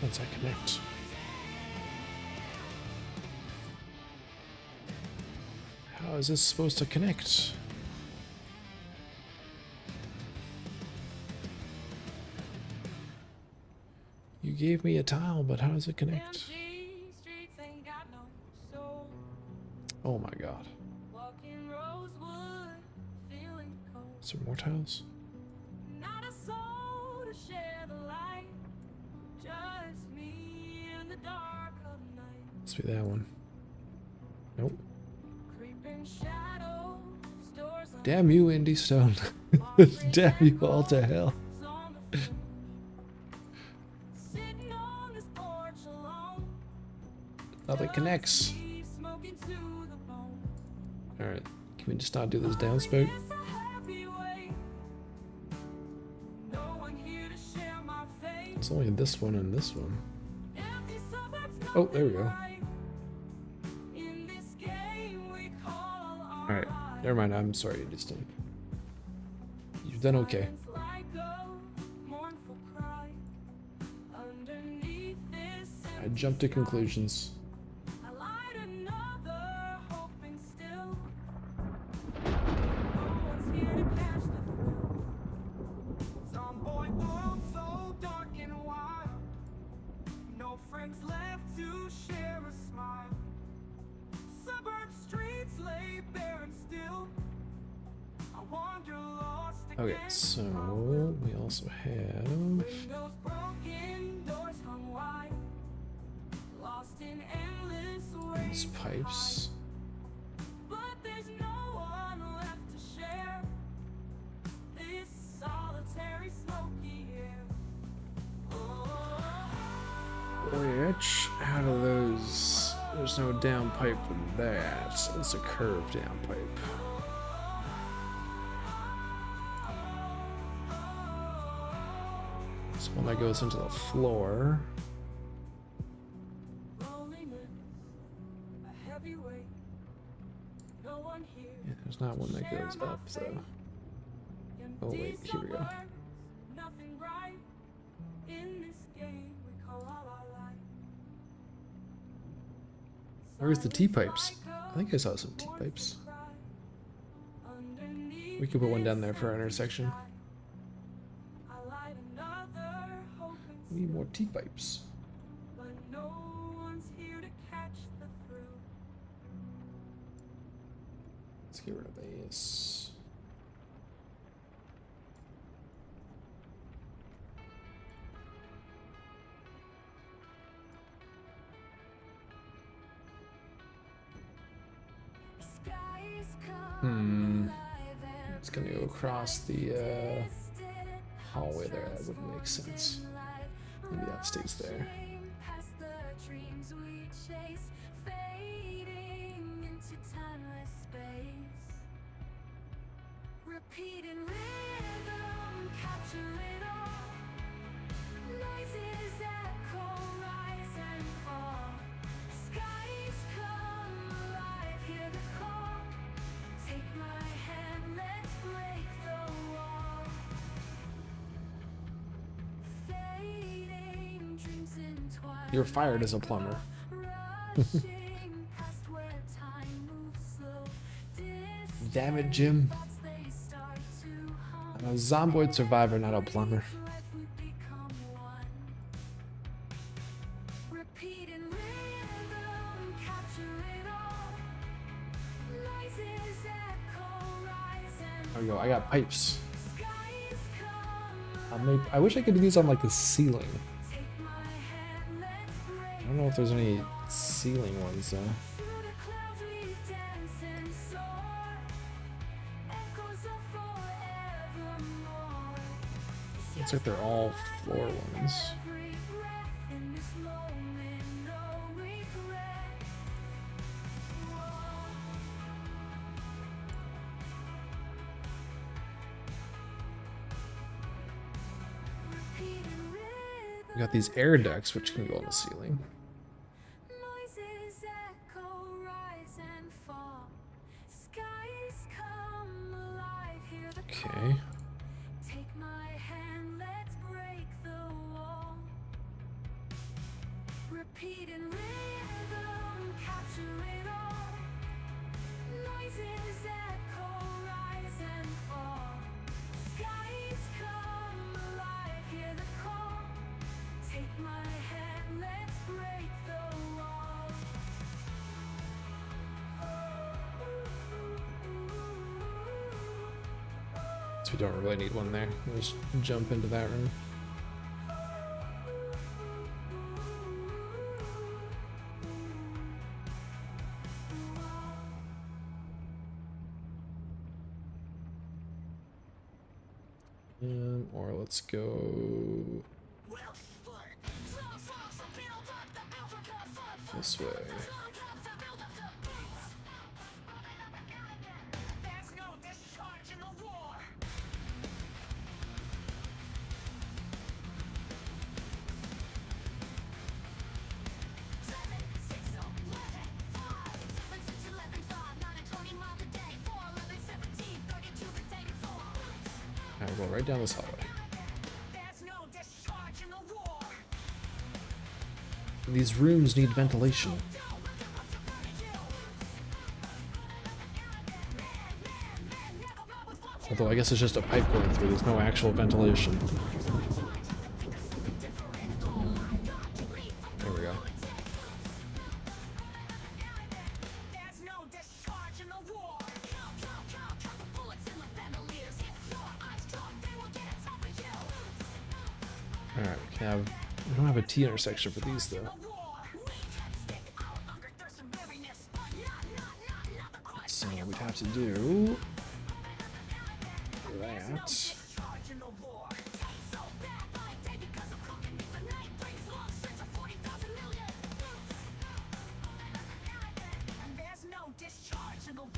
Once I connect. How is this supposed to connect? You gave me a tile, but how does it connect? Oh my god. Is there more tiles? Must be that one. Nope. Damn you, Indie Stone. Damn you all to hell. Nothing connects. Alright, can we just not do this downspout? It's only this one and this one. Oh, there we go. Alright, never mind, I'm sorry, Indie Stone. You've done okay. I jumped to conclusions.
Zomboid world so dark and wild. No friends left to share a smile. Suburb streets lay bare and still. I wander lost again.
Okay, so we also have
Windows broken, doors hung wide. Lost in endless
these
ways.
pipes.
But there's no one left to share this solitary smoky air.
Which, out of those, there's no down pipe with that. It's a curved down pipe. It's one that goes into the floor.
Loneliness, a heavy weight. No one here.
Yeah, there's not one that goes up, though. Oh wait, here we go.
Nothing right in this game we call our life.
Where's the T-pipes? I think I saw some T-pipes. We could put one down there for our intersection. We need more T-pipes.
But no one's here to catch the thrill.
Let's get rid of these. It's gonna go across the hallway there. That wouldn't make sense. Maybe that stays there.
Repeating rhythm, capture it all. Noises echo, rise and fall. Skies come alive, hear the call. Take my hand, let's break the wall. Fading dreams entwine.
You're fired as a plumber.
Rushing past where time moves slow.
Damn it, Jim.
Thoughts they start to hum.
I'm a Zomboid survivor, not a plumber.
Life would become one. Repeating rhythm, capture it all. Noises echo, rise and
There we go. I got pipes.
skies come.
I wish I could do these on like the ceiling.
Take my hand, let's break
I don't know if there's any ceiling ones though.
through the clouds we dance and soar.
Looks like they're all floor ones.
every breath in this moment, no regret. Repeating rhythm,
We got these air ducts which can go on the ceiling.
noises echo, rise and fall. Skies come alive, hear the
Okay.
take my hand, let's break the wall. Repeating rhythm, capture it all. Noises echo, rise and fall. Skies come alive, hear the call. Take my hand, let's break the wall.
So we don't really need one there. We'll just jump into that room. Or let's go this way.
There's no discharge in the war.
Now we'll go right down this hallway.
There's no discharge in the war.
These rooms need ventilation. Although I guess it's just a pipe going through, there's no actual ventilation. There we go.
There's no discharge in the war.
Alright, we don't have a T intersection for these though. So we'd have to do that.
There's no discharge in the war.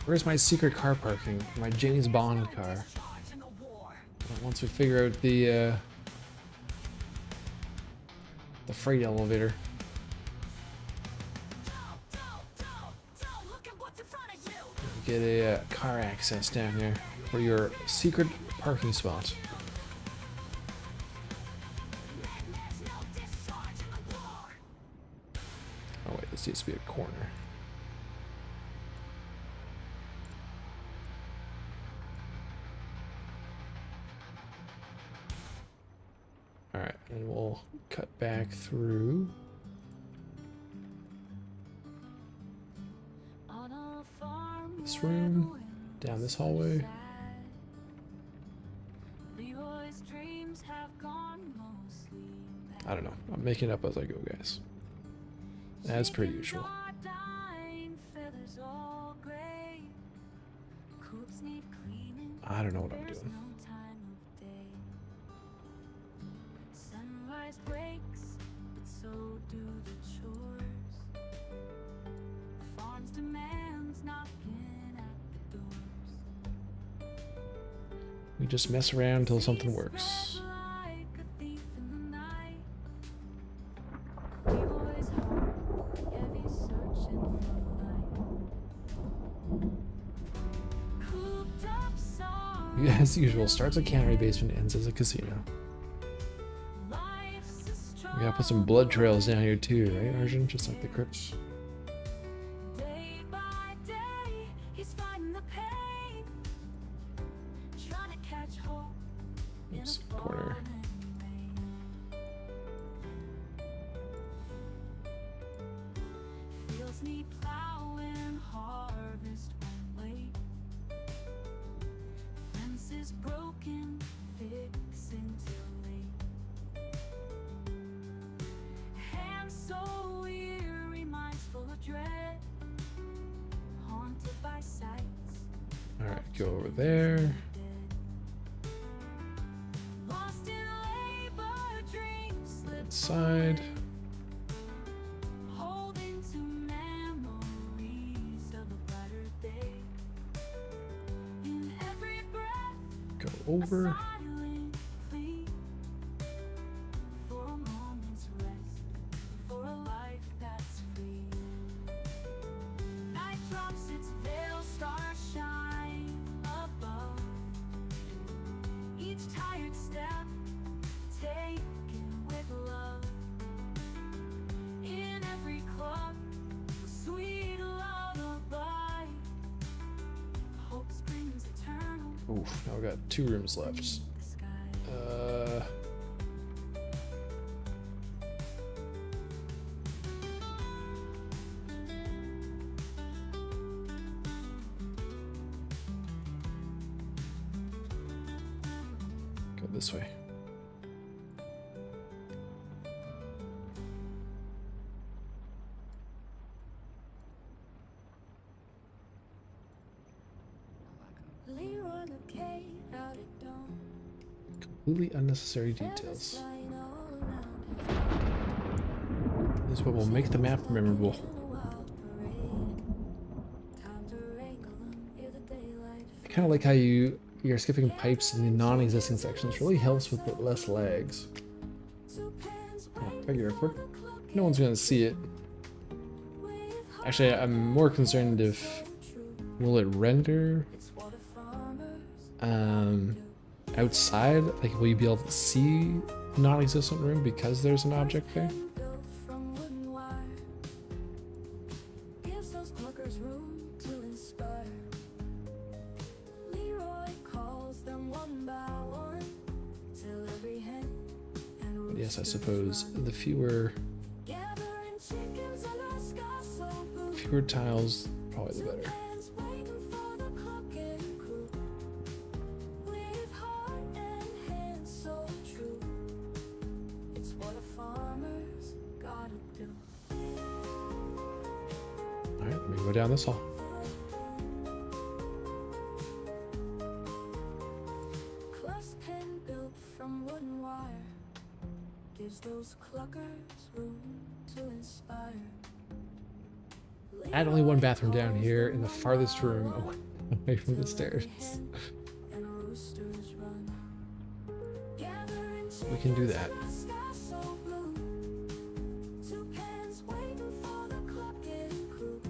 Where's my secret car parking? My James Bond car. Well, once we figure out the freight elevator. Get a car access down here for your secret parking spot. Oh wait, this needs to be a corner. Alright, and we'll cut back through. This room, down this hallway. I don't know. I'm making it up as I go, guys. As per usual. I don't know what I'm doing.
Sunrise breaks, but so do the chores. The farm's demands knocking at the doors.
We just mess around until something works.
Like a thief in the night. We boys heart heavy searching for light. Cooped up sorrow.
As usual, starts a Canery basement, ends as a casino.
Life's a
We gotta put some blood trails down here too, right, Arjun? Just like the crypts.
day by day, he's fighting the pain, trying to catch hope in
Oops,
a
corner.
falling rain. Fields need plowing, harvest won't wait. Fences broken, fixed
Go over there.
Lost in labor, dreams slip
Side.
holding to memories of a brighter day. In every breath,
Go over.
silent plea for a moment's rest, for a life that's free. Night drops its veil, stars shine above. Each tired step taken with love. In every club, a sweet lullaby. Hope springs eternal.
Oof, now we got 2 rooms left.
The sky.
Go this way.
Leroy McKay out at dawn.
Completely unnecessary details.
Flying all around
This is what will make the map memorable.
in a wild parade. Time to wrangle 'em, hear the daylight.
I kind of like how you're skipping pipes in the non-existing sections. Really helps with the less lags.
Two pens
Figure no one's gonna see it. Actually, I'm more concerned if will it render
It's what a farmer's
outside. Like, will you be able to see non-existent room because there's an object there?
built from wooden wire. Gives those cluckers room to inspire. Leroy calls them one by one till every hen and
But yes, I
rooster
suppose
run.
the fewer
Gathering chickens and a sky so blue.
fewer tiles, probably the better.
Hands waiting for the clucking crew. With heart and hands so true. It's what a farmer's gotta do.
All right, let me go down this hall.
Clothespin built from wooden wire gives those cluckers room to inspire.
I had only one bathroom down here in the farthest room away from the stairs.
And roosters run.
We can do that.
Two pens waiting for the clucking crew.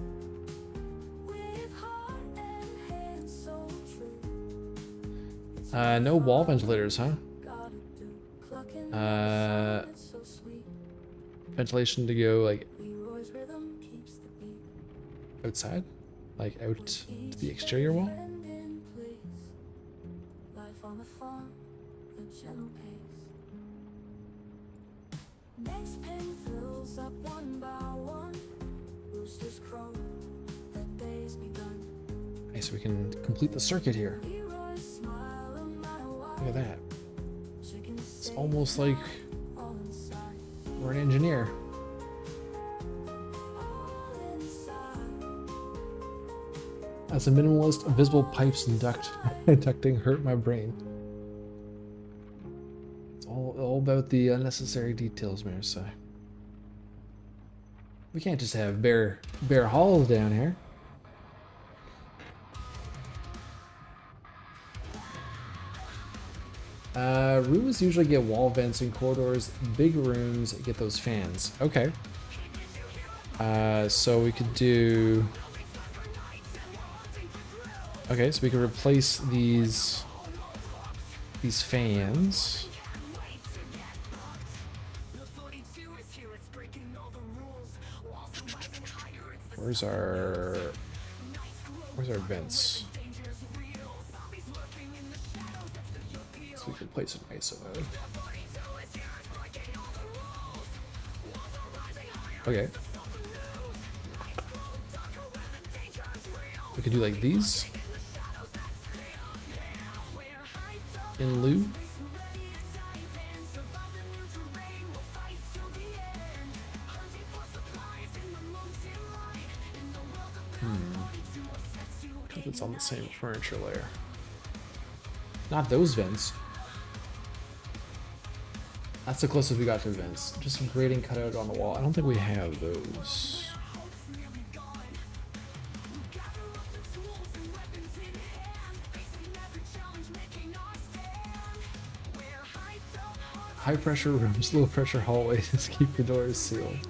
With heart and hands so true.
No wall ventilators, huh?
Gotta do clucking
Uh,
it's so sweet.
Ventilation to go like
Leroy's rhythm keeps the beat.
outside, like out to the exterior wall.
Friend in place. Life on the farm, a gentle pace. Next pen fills up one by one. Roosters crow, that day's begun.
Okay, so we can complete the circuit here.
Leroy's smile a mile
Look
wide.
at that.
Chickens
It's
stay
almost like
all inside,
we're an engineer.
all inside.
As a minimalist, visible pipes and ducting hurt my brain. It's all about the unnecessary details, Marissa. We can't just have bare halls down here. Rooms usually get wall vents in corridors. Big rooms get those fans. Okay. So we could do. Okay, so we can replace these fans. Where's our vents? So we can place an ISO mode. Okay. We could do like these. In lieu. if it's on the same furniture layer. Not those vents. That's the closest we got to vents. Just some grating cut out on the wall. I don't think we have those. High pressure rooms, low pressure hallways. Keep your doors sealed.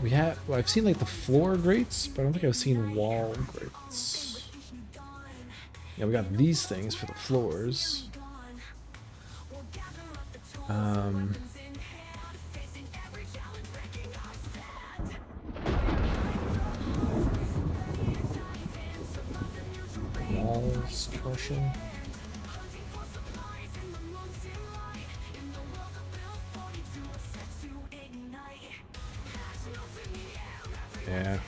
We have. Well, I've seen like the floor grates, but I don't think I've seen wall grates. Yeah, we got these things for the floors. Walls crushing. Yeah.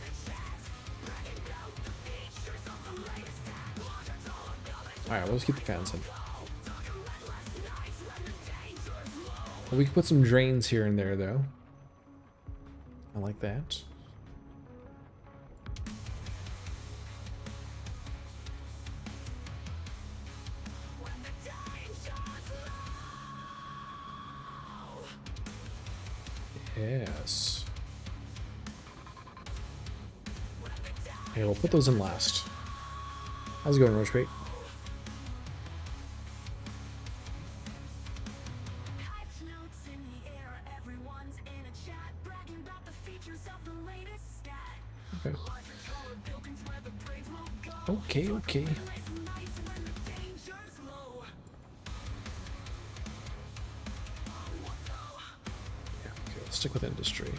Alright, let's keep the fans in. Well, we can put some drains here and there, though. I like that. Yes. Okay, we'll put those in last. How's it going, Roachbait? Okay. Okay. Yeah, okay, let's stick with industry.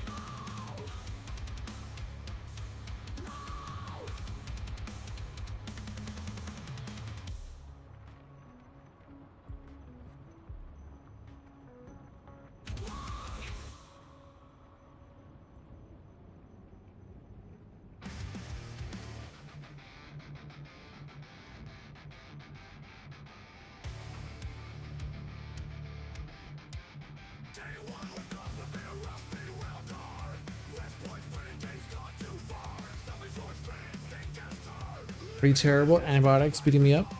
Pretty terrible. Antibiotics beating me up.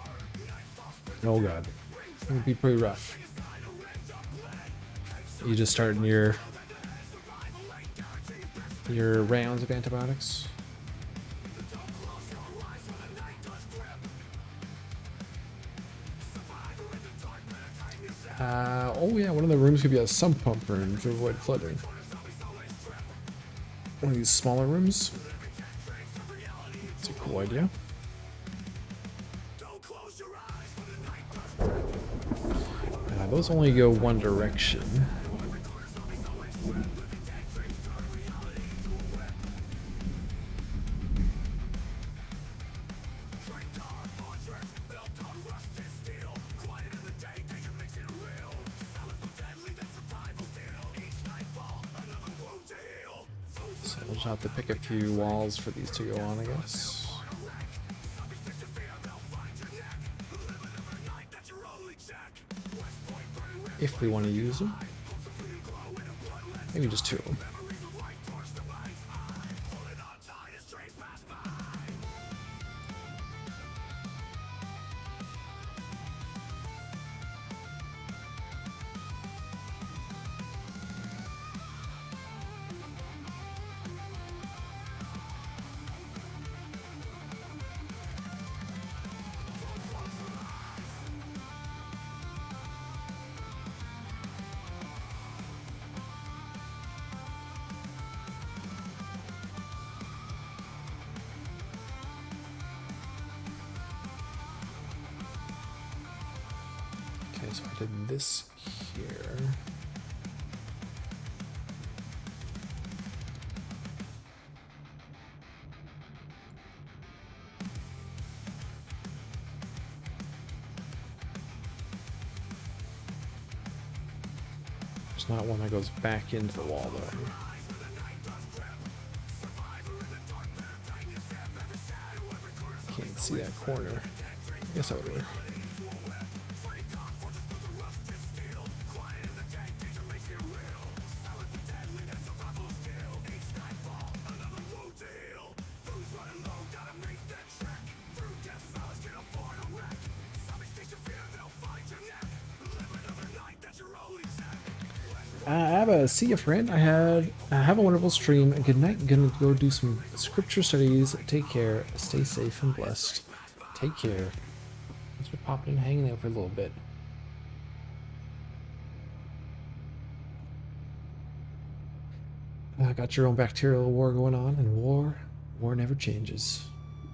Oh god, it would be pretty rough. You just starting your rounds of antibiotics. Oh yeah, one of the rooms could be a sump pump room to avoid flooding. One of these smaller rooms. It's a cool idea. Those only go one direction. So we'll just have to pick a few walls for these to go on, I guess. If we want to use them. Maybe just two of them. So I did this here. There's not one that goes back into the wall though. Can't see that corner. I guess that would work. Abba, see you, friend. Have a wonderful stream. Good night. Gonna go do some scripture studies. Take care. Stay safe and blessed. Take care. Thanks for popping and hanging out for a little bit. Got your own bacterial war going on, and war never changes.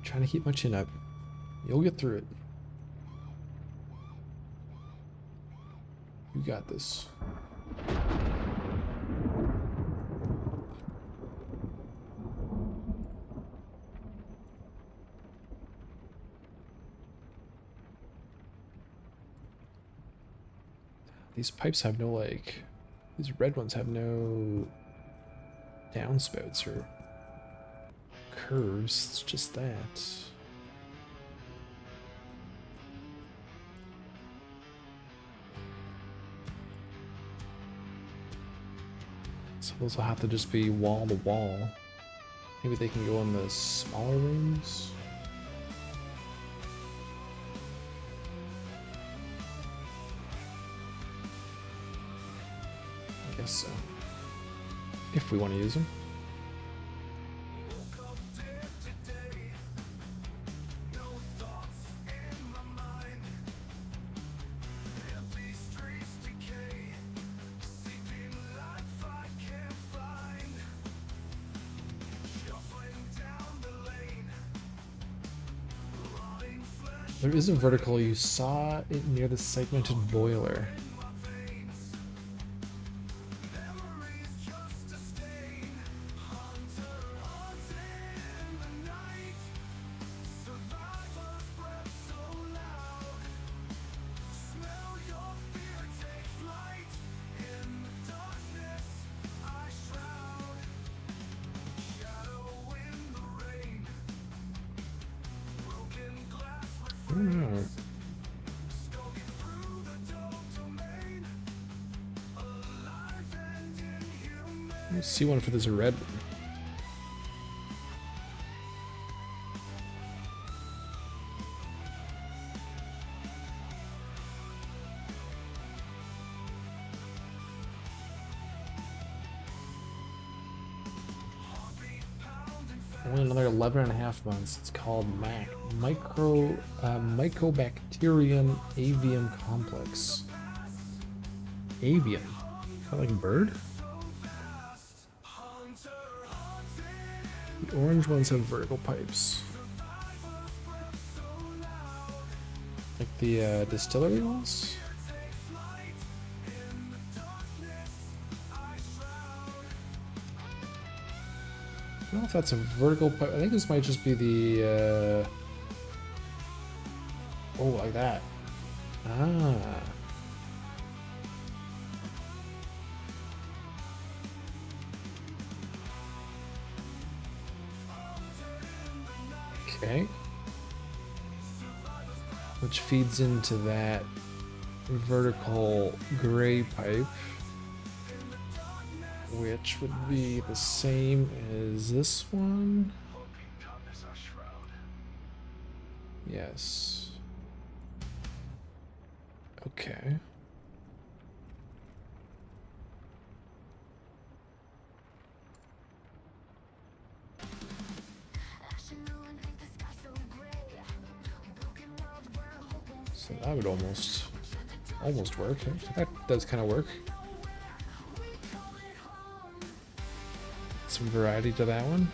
Trying to keep my chin up. You'll get through it. You got this. These pipes have no, like, these red ones have no downspouts or curves. It's just that. So those will have to just be wall to wall. Maybe they can go in the smaller rooms. I guess so. If we want to use them. There is a vertical. You saw it near the segmented boiler. Let's see one for this red one. Only another 11.5 months. It's called Mycobacterium avium complex. Avium? Is that like a bird? The orange ones have vertical pipes. Like the distillery ones? I don't know if that's a vertical pipe. I think this might just be the oh, like that. Ah. Okay. Which feeds into that vertical gray pipe, which would be the same as this one. Yes. Okay. So that would almost work. That does kind of work. Some variety to that one.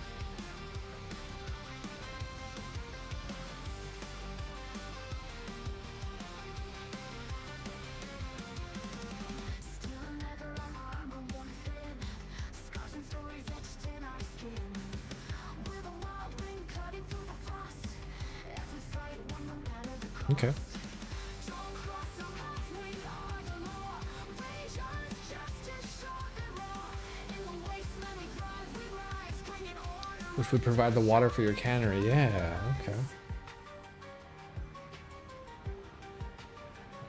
Okay. Which would provide the water for your cannery. Yeah, okay.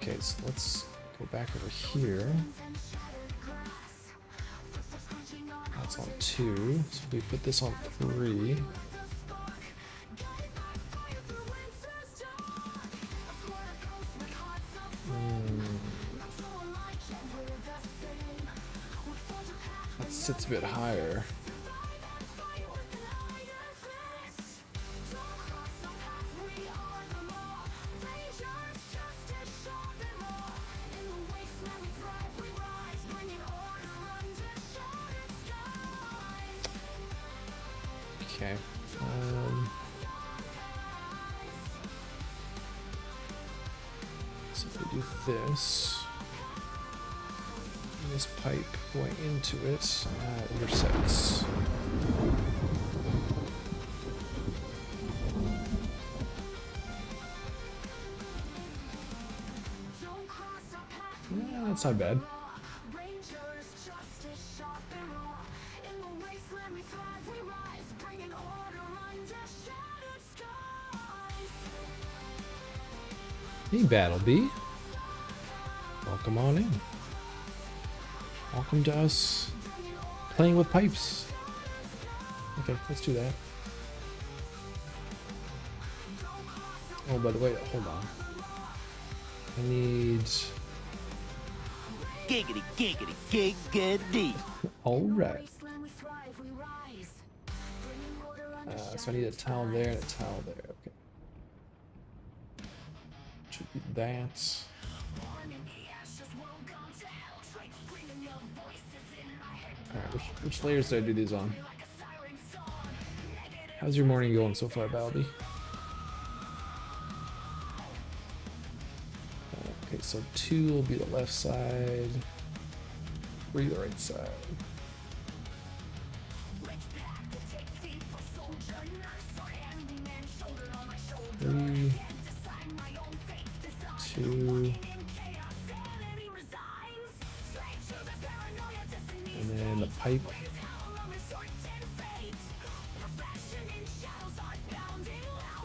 Okay, so let's go back over here. That's on 2. So we put this on 3. sits a bit higher. Okay. So if we do this, and this pipe going into it intersects. Yeah, that's not bad. Hey, Battlebee. Welcome on in. Welcome to us playing with pipes. Okay, let's do that. Oh, by the way, hold on. I need...
Giggity, giggity, giggity.
Alright. So I need a towel there and a towel there. Okay. Should be that. Alright, which layers did I do these on? How's your morning going so far, Balby? Okay, so 2 will be the left side, 3 the right side. 3, 2, and then the pipe.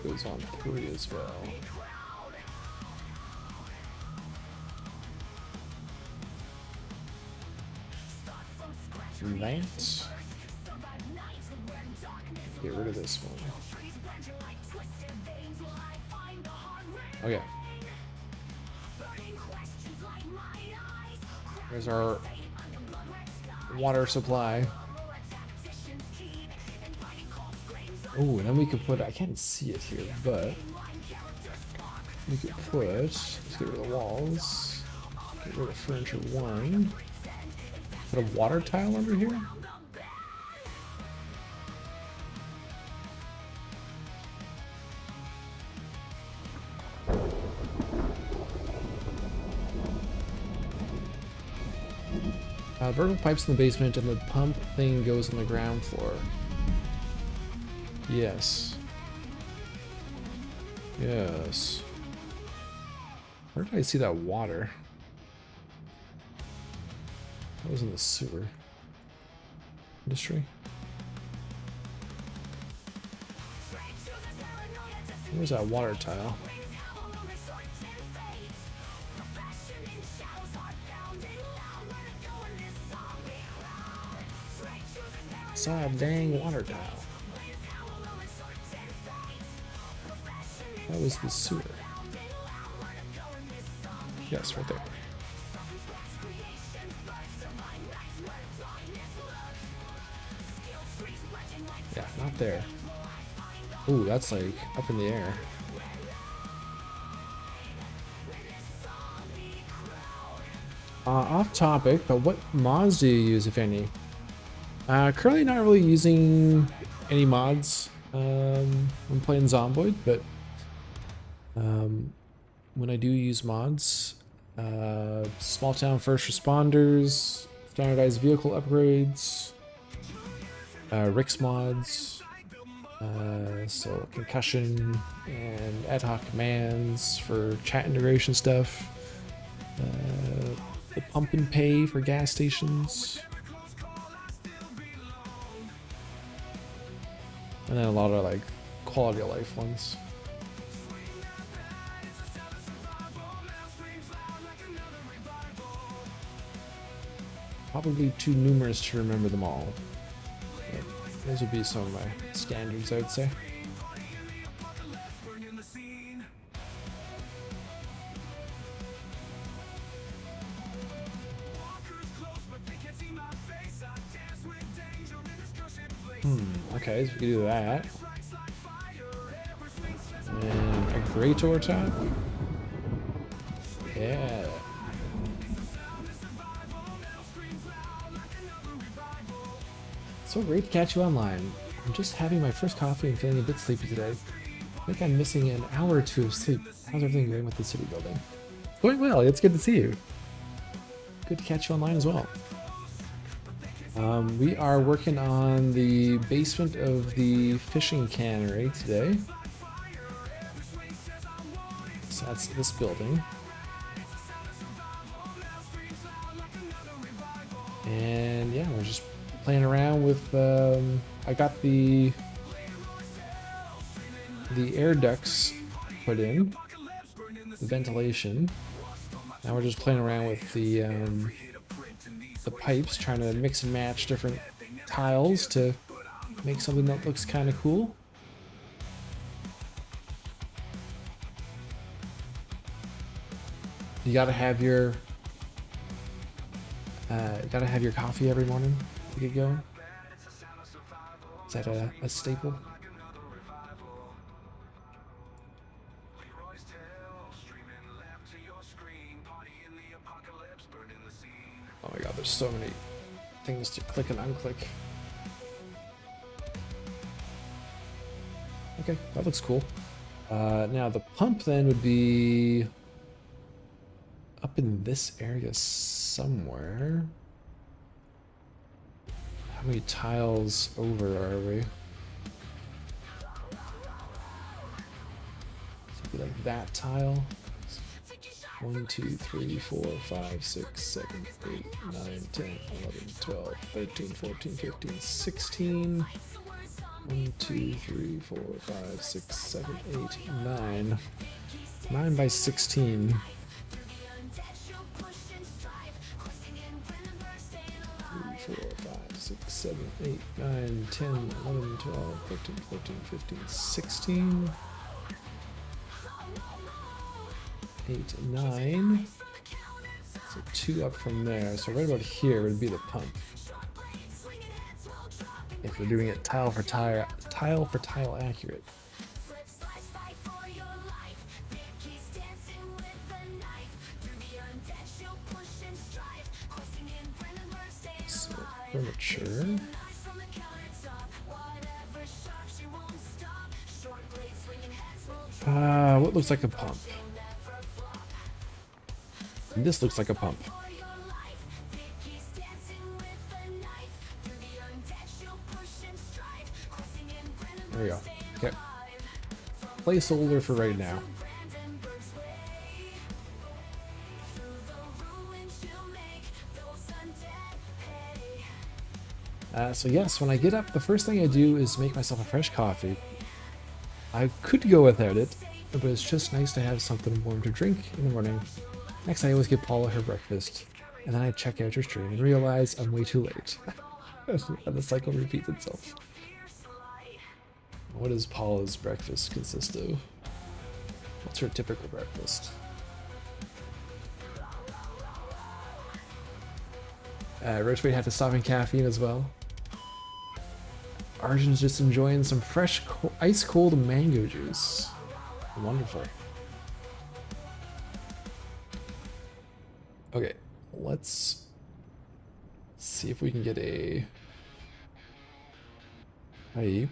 Goes on 3 as well. That. Get rid of this one. Okay. There's our water supply. Oh, and then we could put, I can't see it here, but we could put, let's get rid of the walls, get rid of furniture 1, put a water tile under here. Vertical pipes in the basement, and the pump thing goes on the ground floor. Yes. Yes. Where did I see that water? That was in the sewer. Industry? Where's that water tile? Saw a dang water tile. That was the sewer. Yes, right there. Yeah, not there. Ooh, that's like up in the air. Off topic, but what mods do you use, if any? Currently not really using any mods. I'm playing Zomboid, but when I do use mods, small town first responders, standardized vehicle upgrades, Rick's mods, so concussion and ad hoc commands for chat integration stuff, the pump and pay for gas stations, and then a lot of like quality of life ones. Probably too numerous to remember them all. But those would be some of my standards, I would say.
Walkers close, but they can't see my face. I dance with
Okay, so we can do that. And a Greator top. Yeah. So great to catch you online. I'm just having my first coffee and feeling a bit sleepy today. I think I'm missing an hour or two of sleep. How's everything going with the city building? Going well, it's good to see you. Good to catch you online as well. We are working on the basement of the fishing cannery today. So that's this building. And yeah, we're just playing around with, I got the air ducts put in, the ventilation. Now we're just playing around with the pipes, trying to mix and match different tiles to make something that looks kind of cool. You gotta have your coffee every morning to get going. Is that a staple? Oh my god, there's so many things to click and unclick. Okay, that looks cool. Now the pump then would be up in this area somewhere. How many tiles over are we? So like that tile. 1, 2, 3, 4, 5, 6, 7, 8, 9, 10, 11, 12, 13, 14, 15, 16. 1, 2, 3, 4, 5, 6, 7, 8, 9. 9 by 16. 3, 4, 5, 6, 7, 8, 9, 10, 11, 12, 13, 14, 15, 16. 8, 9. So 2 up from there. So right about here would be the pump. If we're doing it tile for tile accurate. So furniture. What looks like a pump? This looks like a pump. There we go. Okay. Placeholder for right now. So yes, when I get up, the first thing I do is make myself a fresh coffee. I could go without it, but it's just nice to have something warm to drink in the morning. Next, I always give Paula her breakfast, and then I check out her stream and realize I'm way too late. And the cycle repeats itself. What does Paula's breakfast consist of? What's her typical breakfast? Roach might have to stop in caffeine as well. Arjun's just enjoying some fresh, ice-cold mango juice. Wonderful. Okay, let's see if we can get a pipe.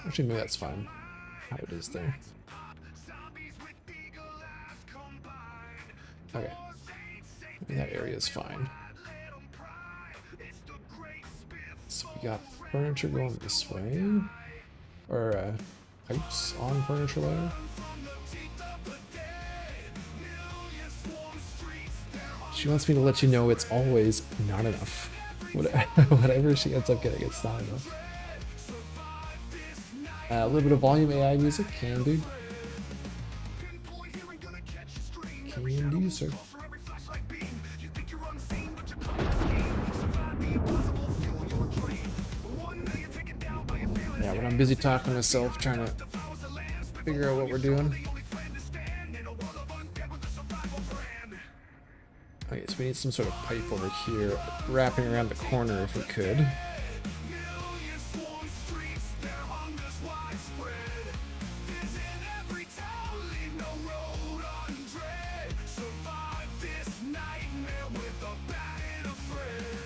Actually, maybe that's fine. How it is there. Okay. Maybe that area is fine. So we got furniture going this way. Or, pipes on furniture layer. She wants me to let you know it's always not enough. Whatever she ends up getting, it's not enough. A little bit of volume AI music, can do. Can do, sir. Yeah, when I'm busy talking to myself, trying to figure out what we're doing. Okay, so we We need some sort of pipe over here, wrapping around the corner if we could.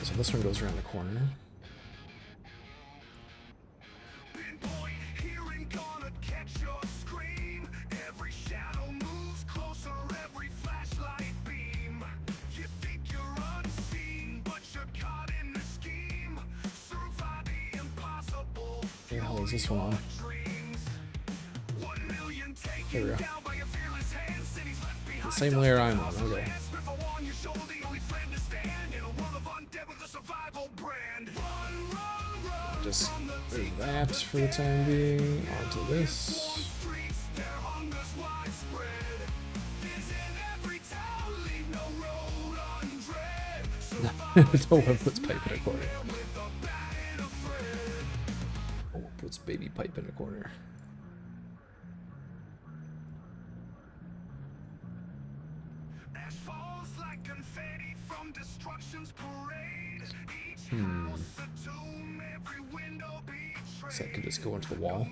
So this one goes around the corner. Where the hell is this one on? There we go. The same layer I'm on, okay. Just move that for the time being onto this. No one puts pipe in a corner. No one puts baby pipe in a corner. So I could just go into the wall.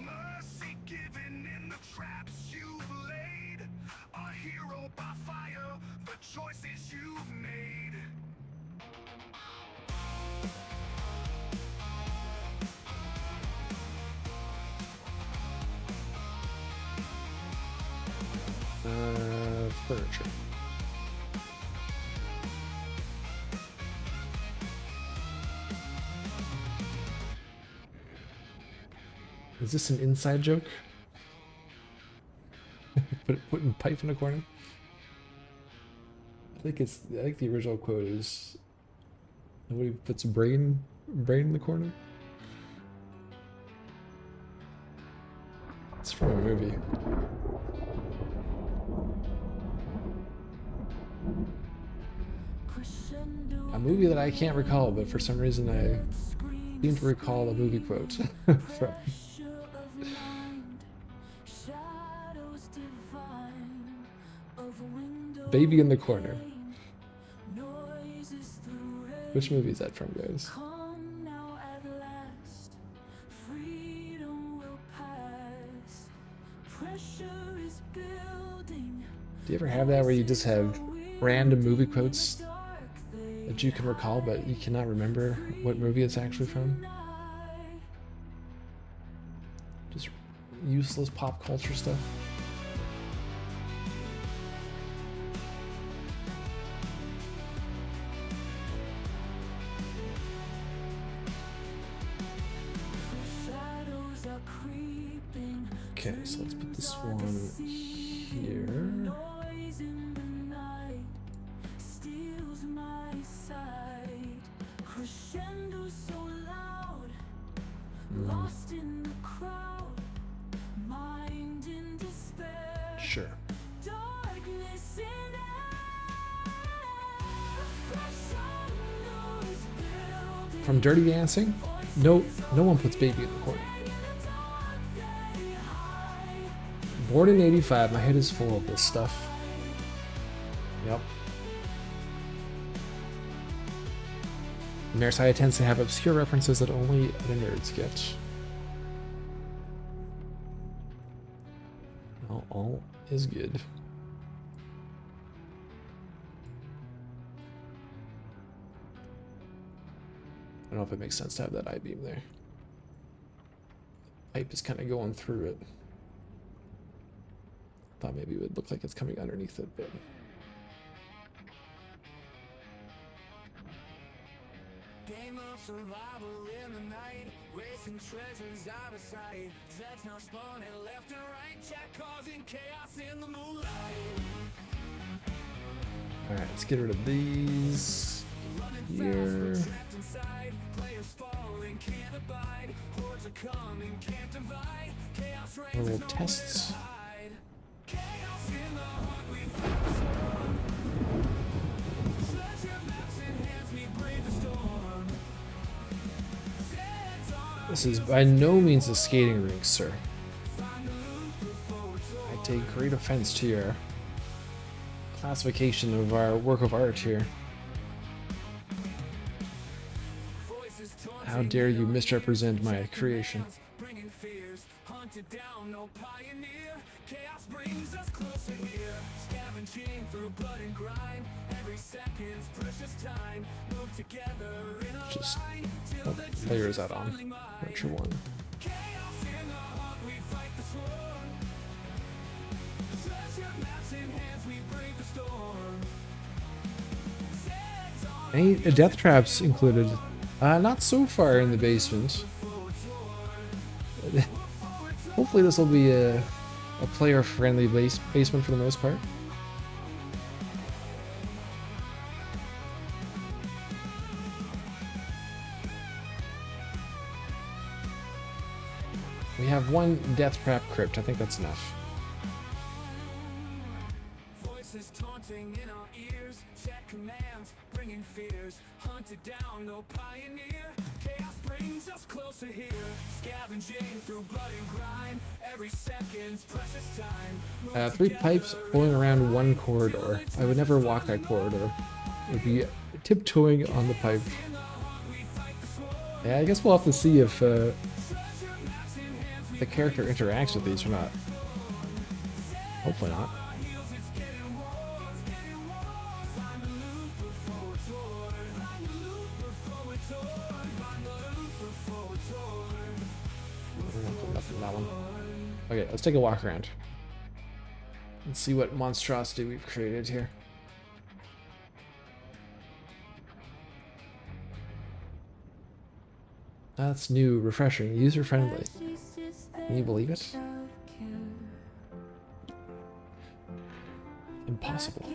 Furniture. Is this an inside joke? Putting pipe in the corner? I think the original quote is nobody puts brain in the corner. It's from a movie. A movie that I can't recall, but for some reason I seem to recall a movie quote from. Baby in the corner. Which movie is that from, guys? Do you ever have that where you just have random movie quotes that you can recall, but you cannot remember what movie it's actually from? Just useless pop culture stuff. Okay, so let's put this one here. Sure. From Dirty Dancing? No one puts baby in the corner. Born in 85, my head is full of this stuff. Yep. Nearsighted tends to have obscure references that only the nerds get. Well, all is good. I don't know if it makes sense to have that I-beam there. The pipe is kind of going through it. Thought maybe it would look like it's coming underneath it, but
Game of survival in the night, racing treasures out of sight. Zed's now spawning left and right, Jack causing chaos in the moonlight.
alright, let's get rid of these here. Little tests. This is by no means a skating rink, sir. I take great offense to your classification of our work of art here. How dare you misrepresent my creation?
Bringing fears, hunted down, no pioneer. Chaos brings us closer here. Scavenging through blood and grime. Every second's precious time. Move together in a
Just
line. Till
what
the
layer is
truth
that on?
finally mine.
Nurture 1.
Chaos in the heart, we fight the swarm. Treasure maps in hands, we brave the storm. Zeds on
Any death traps included? Not so far in the basement. Hopefully this will be a player-friendly basement for the most part. We have one death trap crypt. I think that's enough.
voices taunting in our ears. Check commands, bringing fears. Hunted down, no pioneer. Chaos brings us closer here. Scavenging through blood and grime. Every second's precious time.
3 pipes going around 1 corridor. I would never walk that corridor. It would be tiptoeing on the pipe. Yeah, I guess we'll have to see if the character interacts with these or not. Hopefully not. Nothing in that one. Okay, let's take a walk around. Let's see what monstrosity we've created here. That's new, refreshing, user-friendly. Can you believe it? Impossible.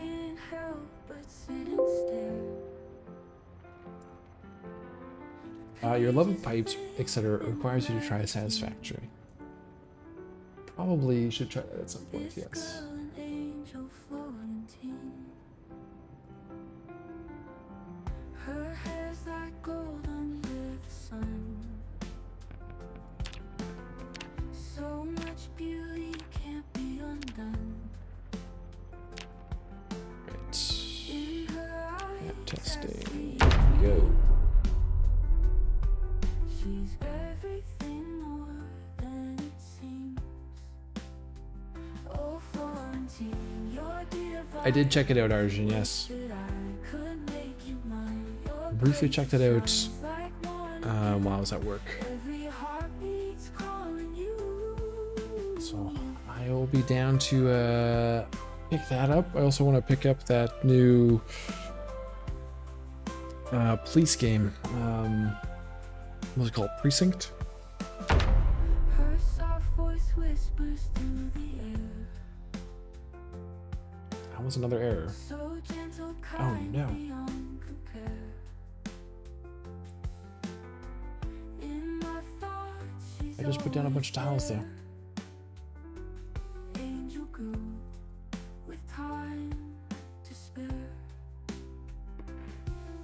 Your love of pipes, etc. requires you to try Satisfactory. Probably should try that at some point, yes.
Her hair's like gold under the sun. So much beauty can't be undone.
Right.
In her eyes,
Yeah, testing.
I see
Go.
she's everything more than it seems. Oh, Florentine, you're divine.
I did check it out, Arjun, yes.
That I could make you mine. Your
Briefly checked it out
grace like one.
while I was at work.
Every heartbeat's calling you.
So I will be down to pick that up. I also want to pick up that new police game. What's it called? Precinct?
Her soft voice whispers through the air.
That was another error.
So gentle, kind,
no.
beyond compare. In my thoughts, she's
I just put down a bunch of tiles there.
angel grew with time to spare.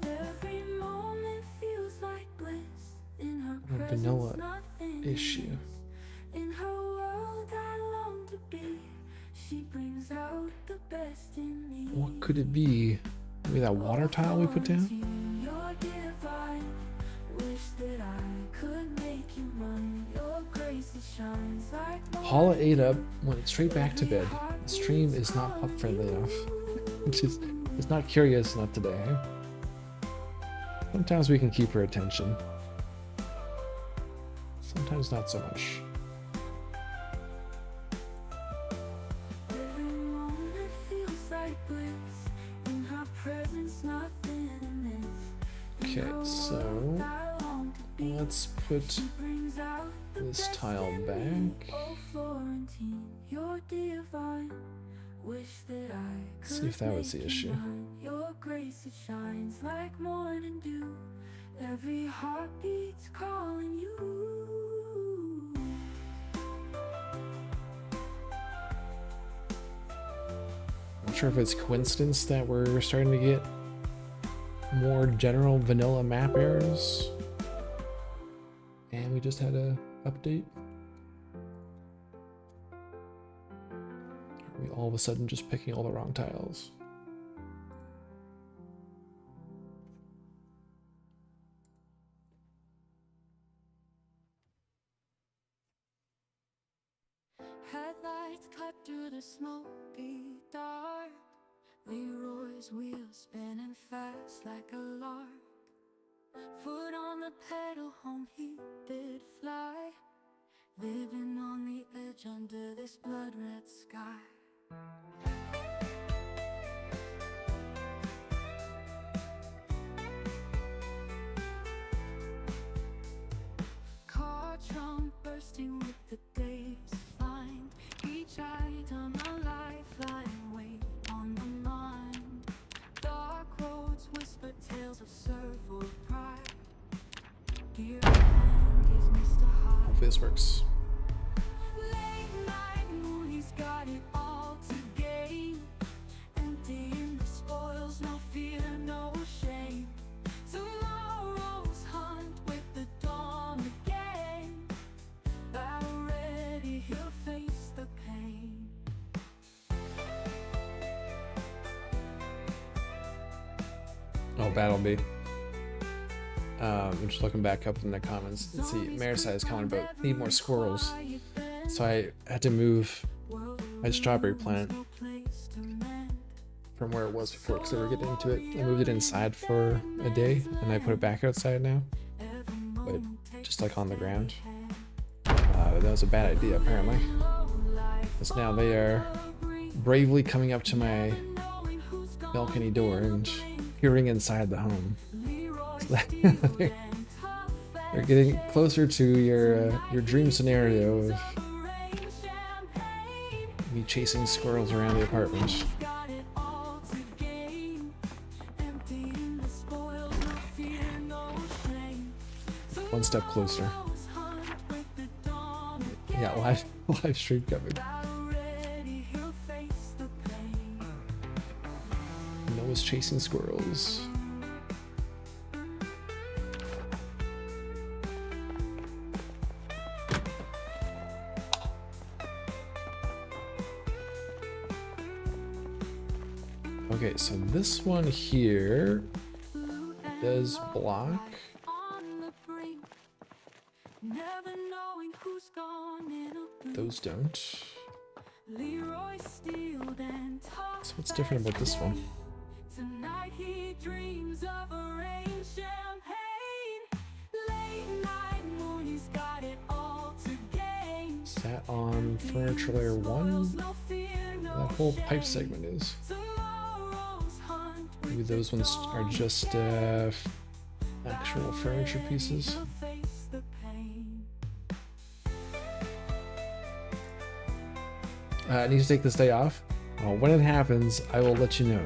Every moment feels like bliss. In her
A
presence,
vanilla
nothing
issue.
in her world I long to be. She brings out the best in me.
What could it be? Maybe that water tile we put down?
You're divine. Wish that I could make you mine. Your grace it shines like
Paula ate up, went straight back to bed. The stream is not pup friendly enough. It's not curious enough today. Sometimes we can keep her attention. Sometimes not so much.
every moment feels like bliss. In her presence, nothing is.
Okay, so
I long to be.
let's put
Brings out the
this
best
tile
in
back.
me. Oh, Florentine, you're divine. Wish that I could
See if that was the
make you
issue.
mine. Your grace it shines like morning dew. Every heartbeat's calling you.
Not sure if it's coincidence that we're starting to get more general vanilla map errors. And we just had a update. Are we all of a sudden just picking all the wrong tiles?
lights cut through the smoky dark. Leroy's wheels spinning fast like a lark. Foot on the pedal, home he did fly. Living on the edge under this blood-red sky. Car trunk bursting with the days find. Each item a lifeline, weight on the mind. Dark roads whisper tales of servo pride. Gear in hand, he's Mr. High.
Hopefully this works.
Late night moon, he's got it all to gain. Emptying the spoils, no fear, no shame. Tomorrow's hunt with the dawn again. Battle ready, he'll face the pain.
Oh, Battle B. I'm just looking back up in the comments. Let's see, Marisai is commenting about need more squirrels. So I had to move my strawberry plant from where it was before because they were getting into it. I moved it inside for a day and I put it back outside now, but just like on the ground. That was a bad idea apparently, because now they are bravely coming up to my balcony door and peering inside the home. They're getting closer to your dream scenario of me chasing squirrels around the apartment. One step closer. Yeah, live stream coming. Noah's chasing squirrels. Okay, so this one here does block. Those don't. So what's different about this one?
Tonight he dreams of a rain champagne. Late night moon, he's got it all to gain.
Is that on furniture layer 1? That whole pipe segment is. Maybe those ones are just actual furniture pieces. I need to take this day off. When it happens, I will let you know.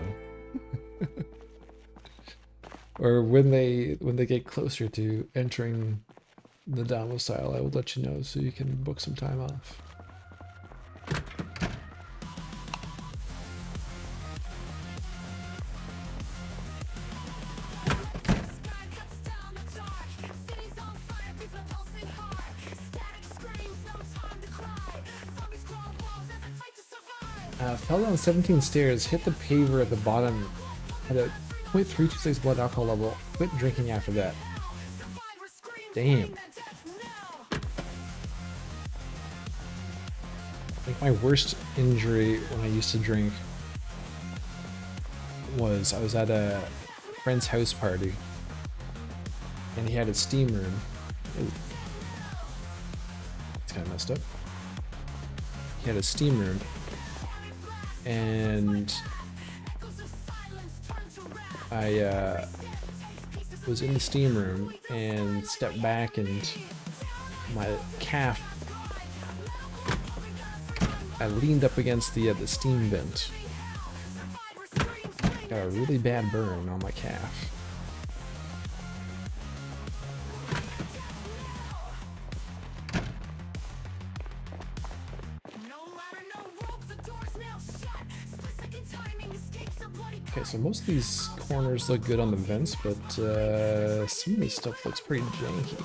Or when they get closer to entering the domicile, I will let you know so you can book some time off. Fell down 17 stairs, hit the paver at the bottom, had a 0.326 blood alcohol level, quit drinking after that. Damn. Like my worst injury when I used to drink was I was at a friend's house party and he had a steam room. It's kind of messed up. He had a steam room. And I was in the steam room and stepped back and my calf, I leaned up against the steam vent. Got a really bad burn on my calf. Okay, so most of these corners look good on the vents, but some of this stuff looks pretty janky.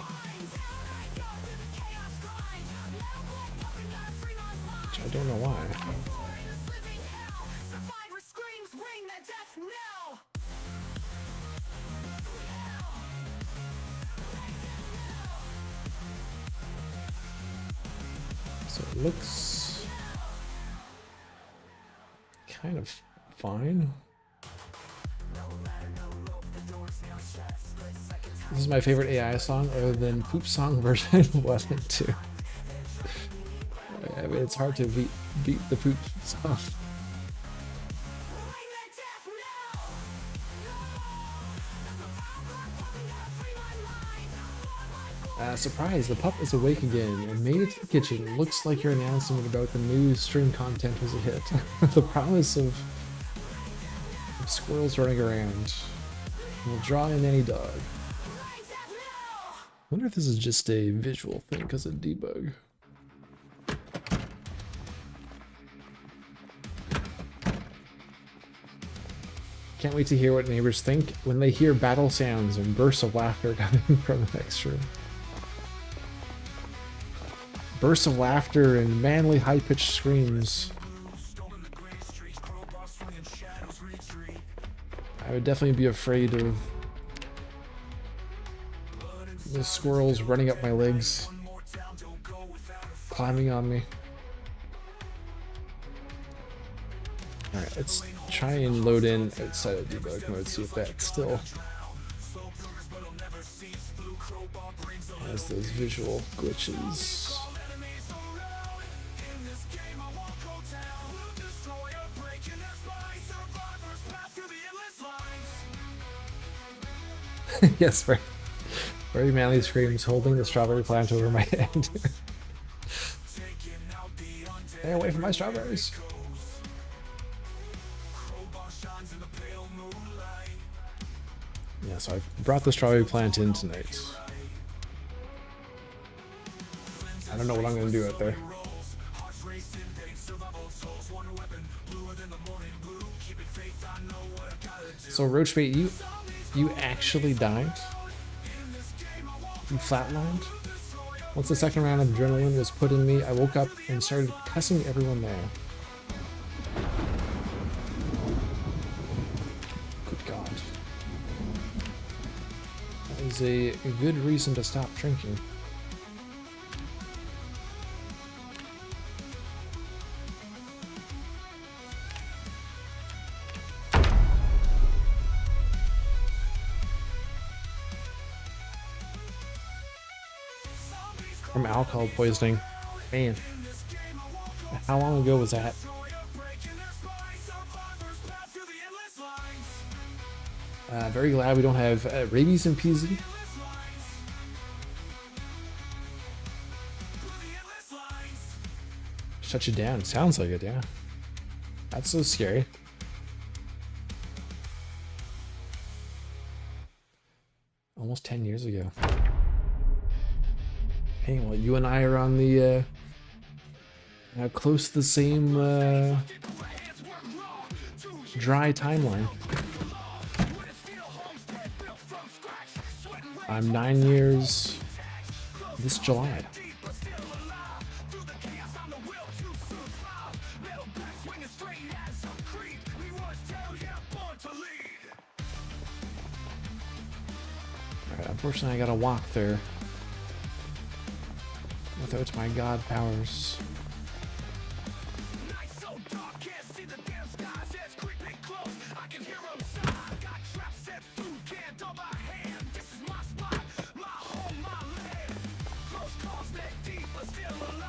Which I don't know why. So it looks kind of fine. This is my favorite AI song other than Poop Song version 1 and 2. I mean, it's hard to beat the Poop song. Surprise, the pup is awake again and made it to the kitchen. Looks like your announcement about the new stream content was a hit. The promise of squirrels running around will draw in any dog. I wonder if this is just a visual thing because of debug. Can't wait to hear what neighbors think when they hear battle sounds and bursts of laughter coming from the next room. Bursts of laughter and manly high-pitched screams. I would definitely be afraid of the squirrels running up my legs, climbing on me. Alright, let's try and load in outside of debug mode, see if that still has those visual glitches. Yes, very manly screams, holding the strawberry plant over my head. Stay away from my strawberries. Yeah, so I've brought the strawberry plant in tonight. I don't know what I'm going to do out there. So Roachbait, you actually died? You flatlined? Once the second round of adrenaline was put in me, I woke up and started cussing everyone there. Good God. That is a good reason to stop drinking. From alcohol poisoning. Man. How long ago was that? Very glad we don't have rabies in PZ. Shut you down. Sounds like it, yeah. That's so scary. Almost 10 years ago. Hey, well, you and I are on the, close to the same, dry timeline. I'm 9 years this July. Alright, unfortunately I gotta walk there. Without my god powers.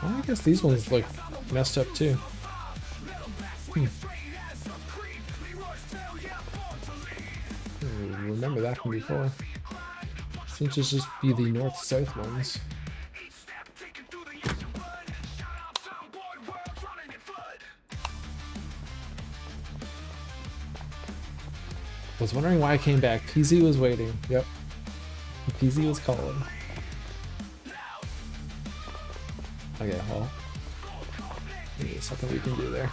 Well, I guess these ones look messed up too. Remember that from before. Seems to just be the north-south ones. Was wondering why I came back. PZ was waiting. Yep. PZ was calling. Okay, well. Maybe something we can do there.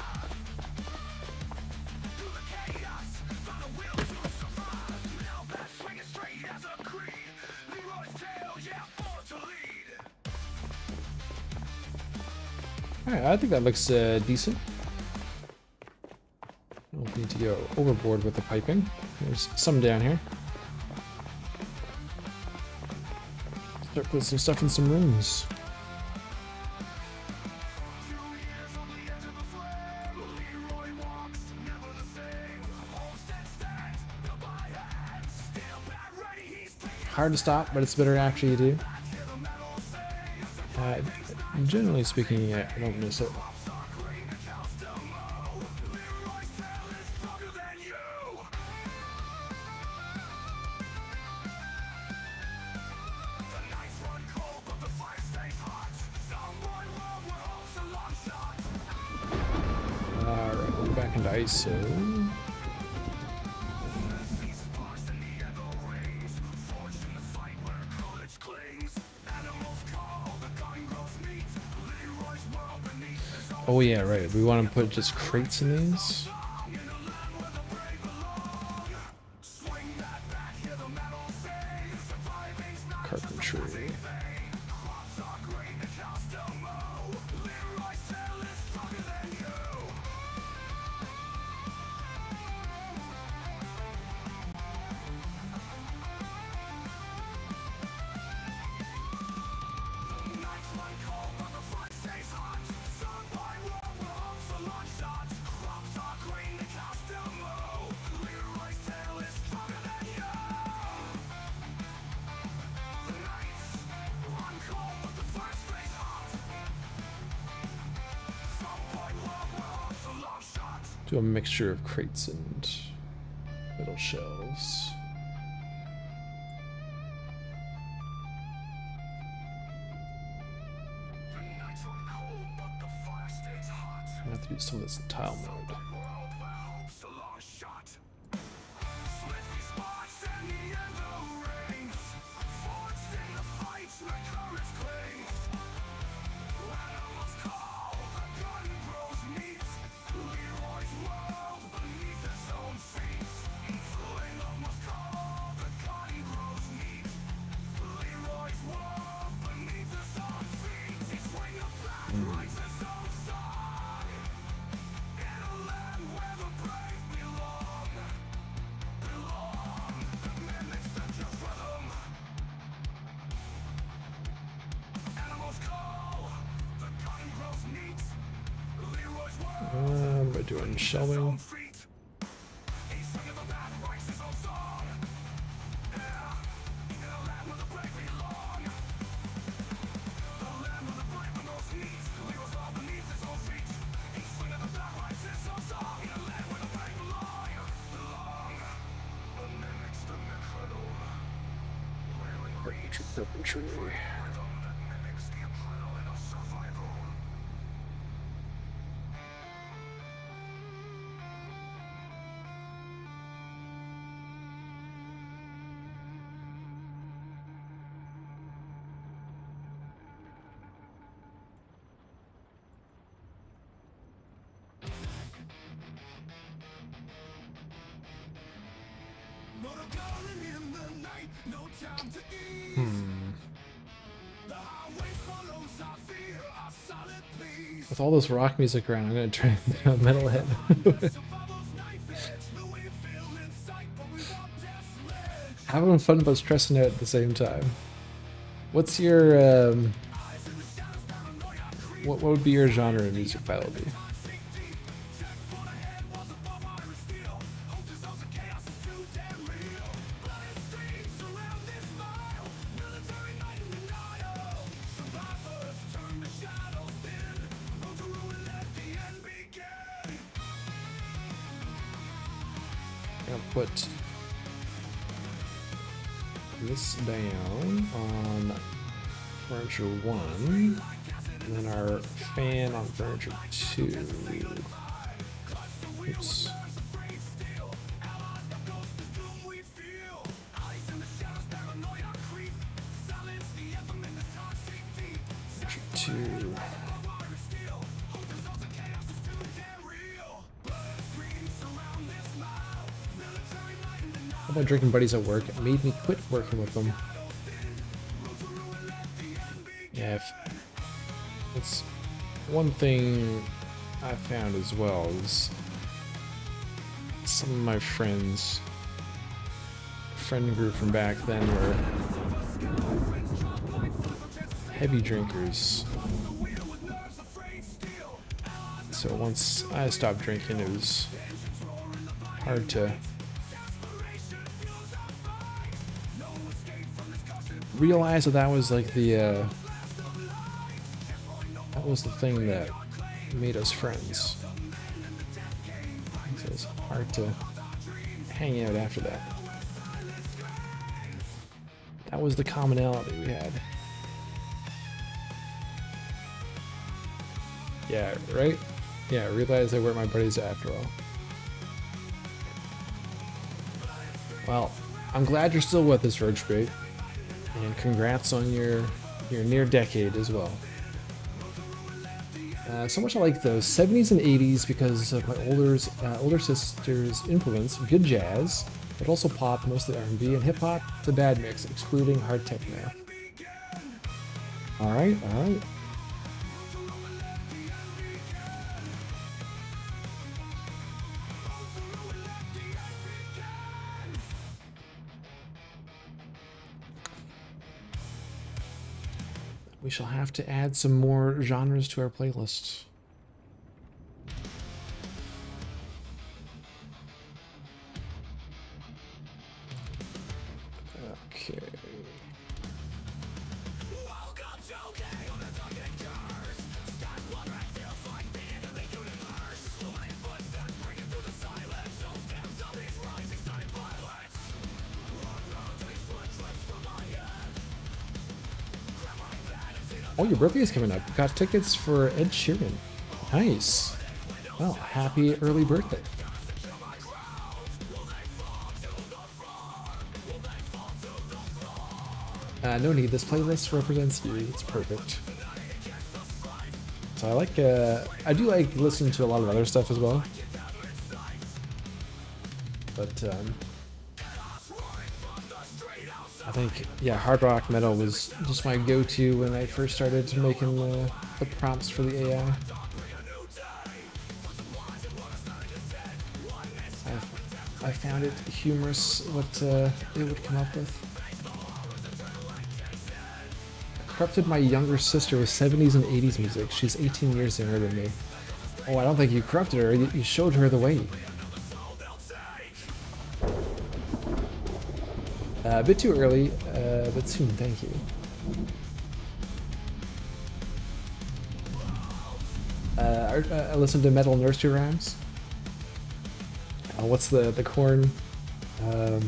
Alright, I think that looks decent. Don't need to go overboard with the piping. There's some down here. Start putting some stuff in some rooms. hard to stop, but it's better after you do. Generally speaking, I don't miss it. Alright, we're back into ISO. Oh yeah, right. We want to put just crates in these. Carpentry. Do a mixture of crates and metal shelves. I have to do some of this in tile mode. What am I doing? Shelving. Carpentry. With all this rock music around, I'm gonna try and metalhead. Having fun but stressing out at the same time. What's your what would be your genre of music that would be? Put this down on furniture 1, and then our fan on furniture 2. Oops. Furniture 2. My drinking buddies at work made me quit working with them. Yeah, it's one thing I found as well is some of my friends, friend group from back then, were heavy drinkers. So once I stopped drinking, it was hard to realize that that was like the thing that made us friends. So it's hard to hang out after that. That was the commonality we had. Yeah, right? Yeah, I realized they weren't my buddies after all. Well, I'm glad you're still with us, Roachbait. And congrats on your near decade as well. So much I like those 70s and 80s because of my older sister's influence. Good jazz, but also pop, mostly R&B, and hip-hop. It's a bad mix, excluding hard techno. Alright, alright. We shall have to add some more genres to our playlist. Okay. Oh, your birthday is coming up. Got tickets for Ed Sheeran. Nice. Well, happy early birthday. No need. This playlist represents you. It's perfect. So I do like listening to a lot of other stuff as well. But I think, yeah, hard rock metal was just my go-to when I first started making the prompts for the AI. I found it humorous what it would come up with. I corrupted my younger sister with 70s and 80s music. She's 18 years younger than me. Oh, I don't think you corrupted her. You showed her the way. A bit too early, but soon, thank you. I listened to metal nursery rhymes. What's the corn?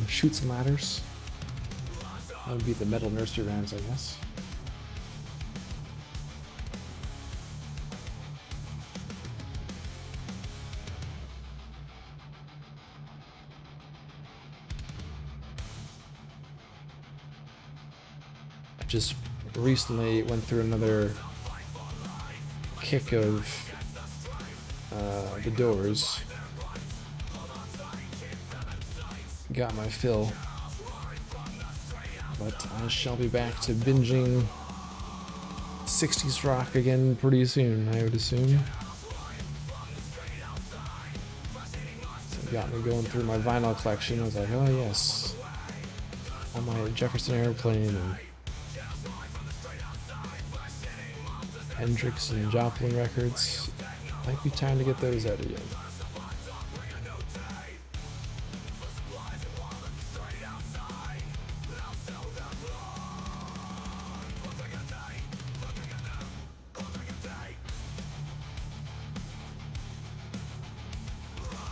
Shoots and ladders. That would be the metal nursery rhymes, I guess. Just recently went through another kick of The Doors. Got my fill. But I shall be back to binging 60s rock again pretty soon, I would assume. So it got me going through my vinyl collection. I was like, oh yes. On my Jefferson Airplane and Hendrix and Joplin records. Might be time to get those out again.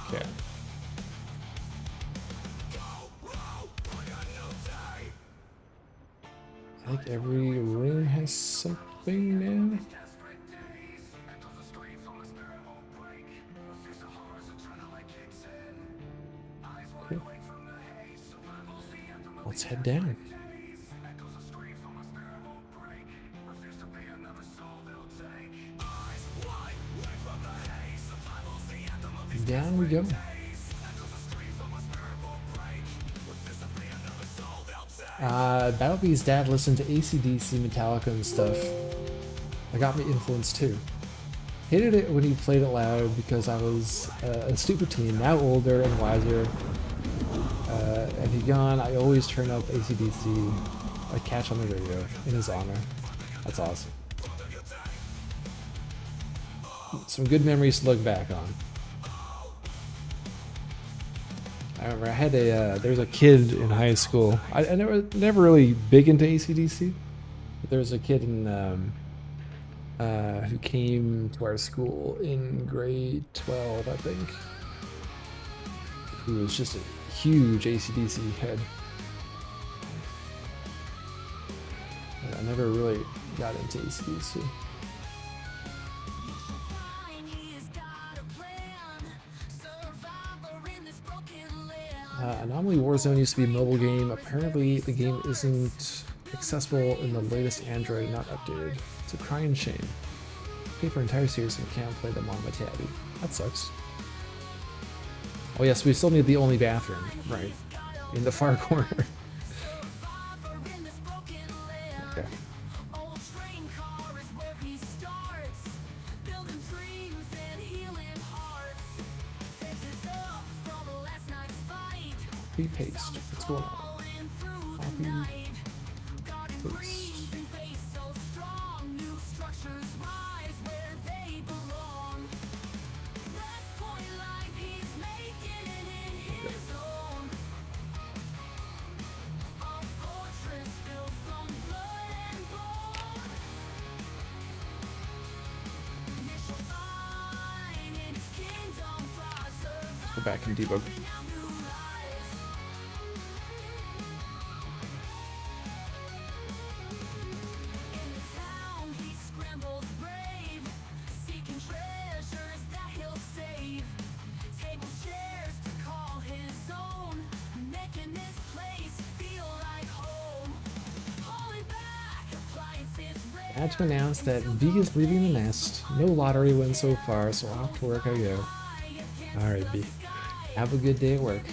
Okay. I think every room has something now. Cool. Let's head down. Down we go. Battlebee's dad listened to AC/DC, Metallica, and stuff. That got me influenced too. Hated it when he played it loud because I was a stupid teen, now older and wiser. And he gone, I always turn up AC/DC, I catch on the radio, in his honor. That's awesome. Some good memories to look back on. I remember I had a there was a kid in high school. I never really big into AC/DC. But there was a kid in who came to our school in grade 12, I think, who was just a huge AC/DC head. I never really got into AC/DC. Anomaly Warzone used to be a mobile game. Apparently, the game isn't accessible in the latest Android, not updated. It's a crying shame. Pay for entire series and can't play them on my tabby. That sucks. Oh yes, we still need the only bathroom, right? In the far corner. Okay. Paste. What's going on? Copy. Paste. Go back and debug. Had to announce that V is leaving the nest. No lottery wins so far, so off to work I go. Alright, V. Have a good day at work.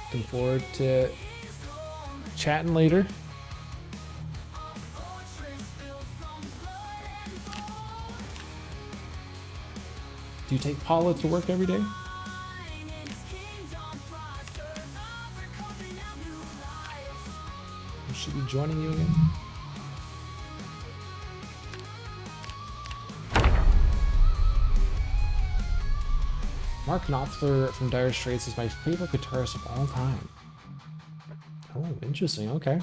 Looking forward to chatting later. Do you take Paula to work every day? Should be joining you again. Mark Knopfler from Dire Straits is my favorite guitarist of all time. Oh, interesting. Okay.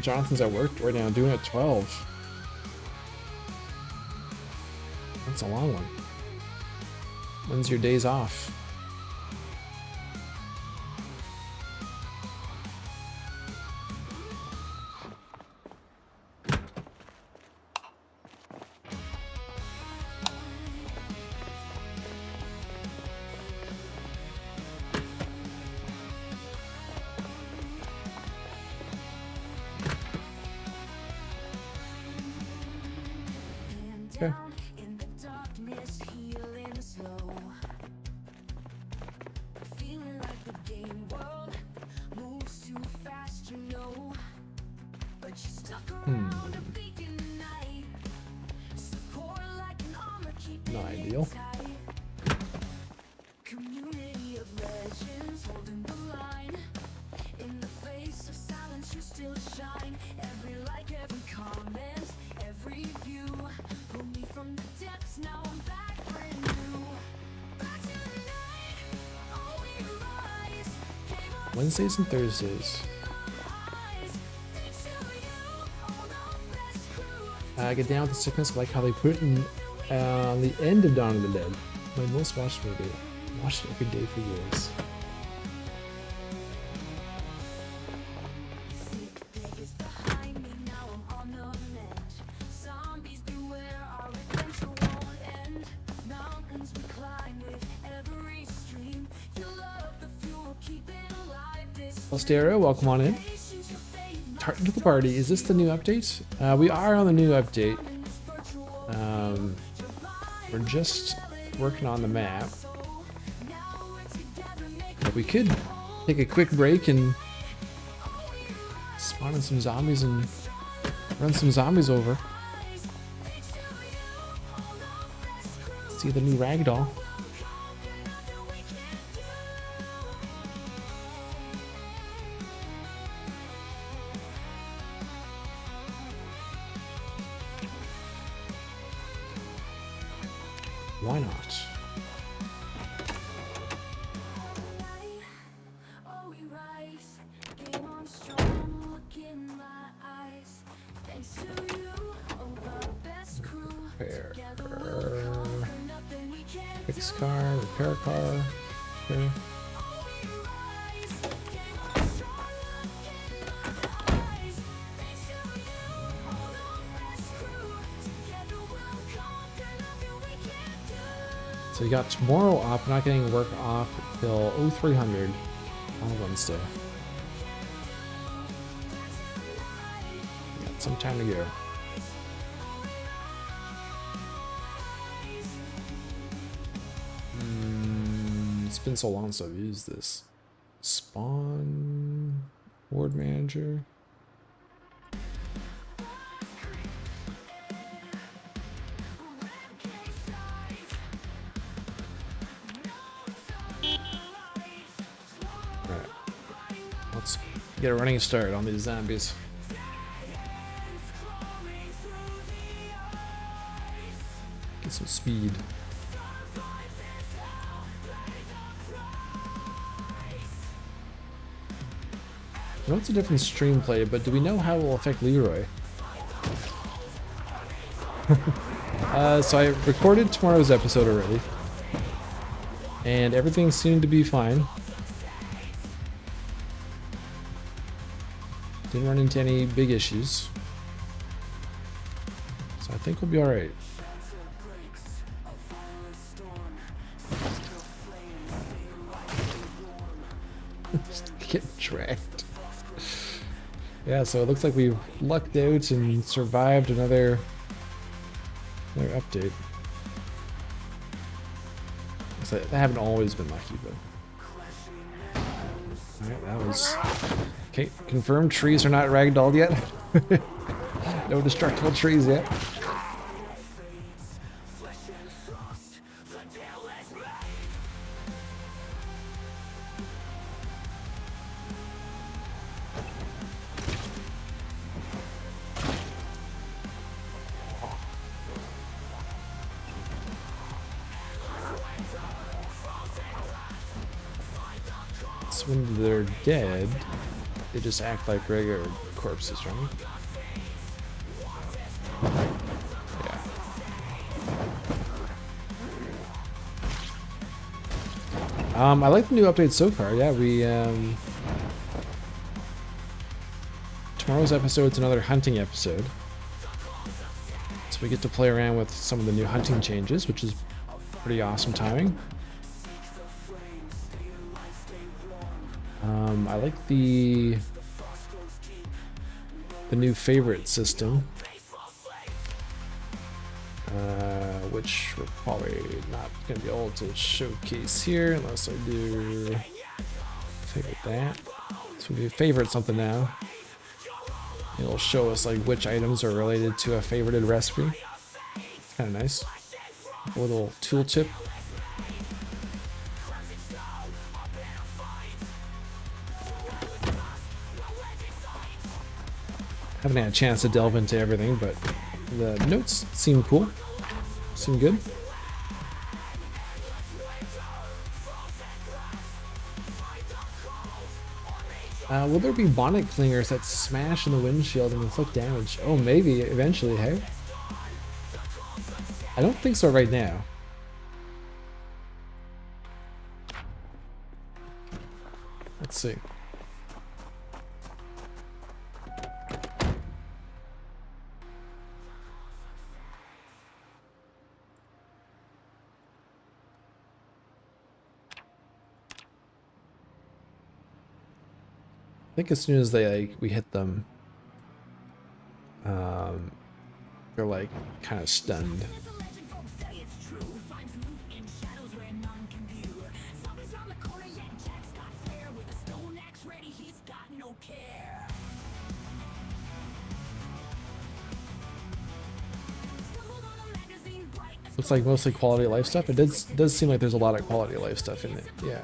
Jonathan's at work right now, doing it at 12. That's a long one. When's your days off? Okay. Not ideal.
Community of legends holding the line. In the face of silence, you still shine. Every like, every comment, every view. Pull me from the depths, now I'm back brand new. Back to the night, oh we rise.
Wednesdays and Thursdays. Get down with the sickness, like how they put it in the end of Dawn of the Dead. My most watched movie. Watched it every day for years. Stereo, welcome on in. Tartan to the party. Is this the new update? We are on the new update. We're just working on the map. But we could take a quick break and spawn in some zombies and run some zombies over. See the new ragdoll. Why not? Repair car. Fix car, repair car. Okay. So you got tomorrow off, not getting work off till 0300 on Wednesday. Got some time to go. It's been so long since I've used this. Spawn ward manager. Alright. Let's get a running start on these zombies. Get some speed. I know it's a different stream play, but do we know how it will affect Leroy? So I recorded tomorrow's episode already, and everything seemed to be fine. Didn't run into any big issues, so I think we'll be alright. Get tracked. Yeah, so it looks like we've lucked out and survived another update. So they haven't always been lucky, but alright, that was okay. Confirmed trees are not ragdolled yet. No destructible trees yet. When they're dead, they just act like regular corpses, right? Yeah. I like the new update so far. Yeah, we tomorrow's episode's another hunting episode, so we get to play around with some of the new hunting changes, which is pretty awesome timing. I like the new favorite system, which we're probably not going to be able to showcase here unless I do favorite that. So we favorite something now. It'll show us like which items are related to a favorited recipe. It's kind of nice. A little tooltip. Haven't had a chance to delve into everything, but the notes seem cool. Seem good. Will there be bonnet clingers that smash in the windshield and inflict damage? Oh, maybe eventually, hey? I don't think so right now. Let's see. I think as soon as they we hit them, they're like kind of stunned. Looks like mostly quality of life stuff. It does seem like there's a lot of quality of life stuff in it. Yeah.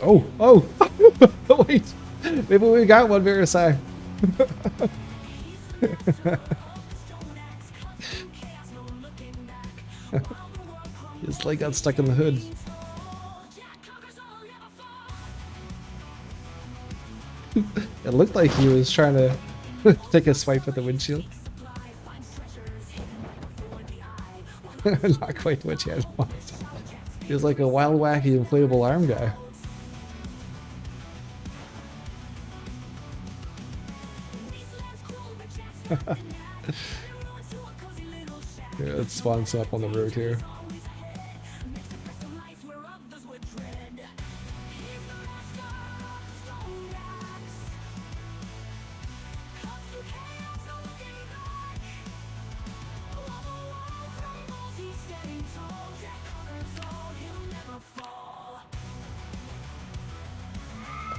Oh, oh, wait. Maybe we got one Versailles. His leg got stuck in the hood. It looked like he was trying to take a swipe at the windshield. Not quite what you had in mind. He was like a wild, wacky, inflatable arm guy. Yeah, let's spawn some up on the road here.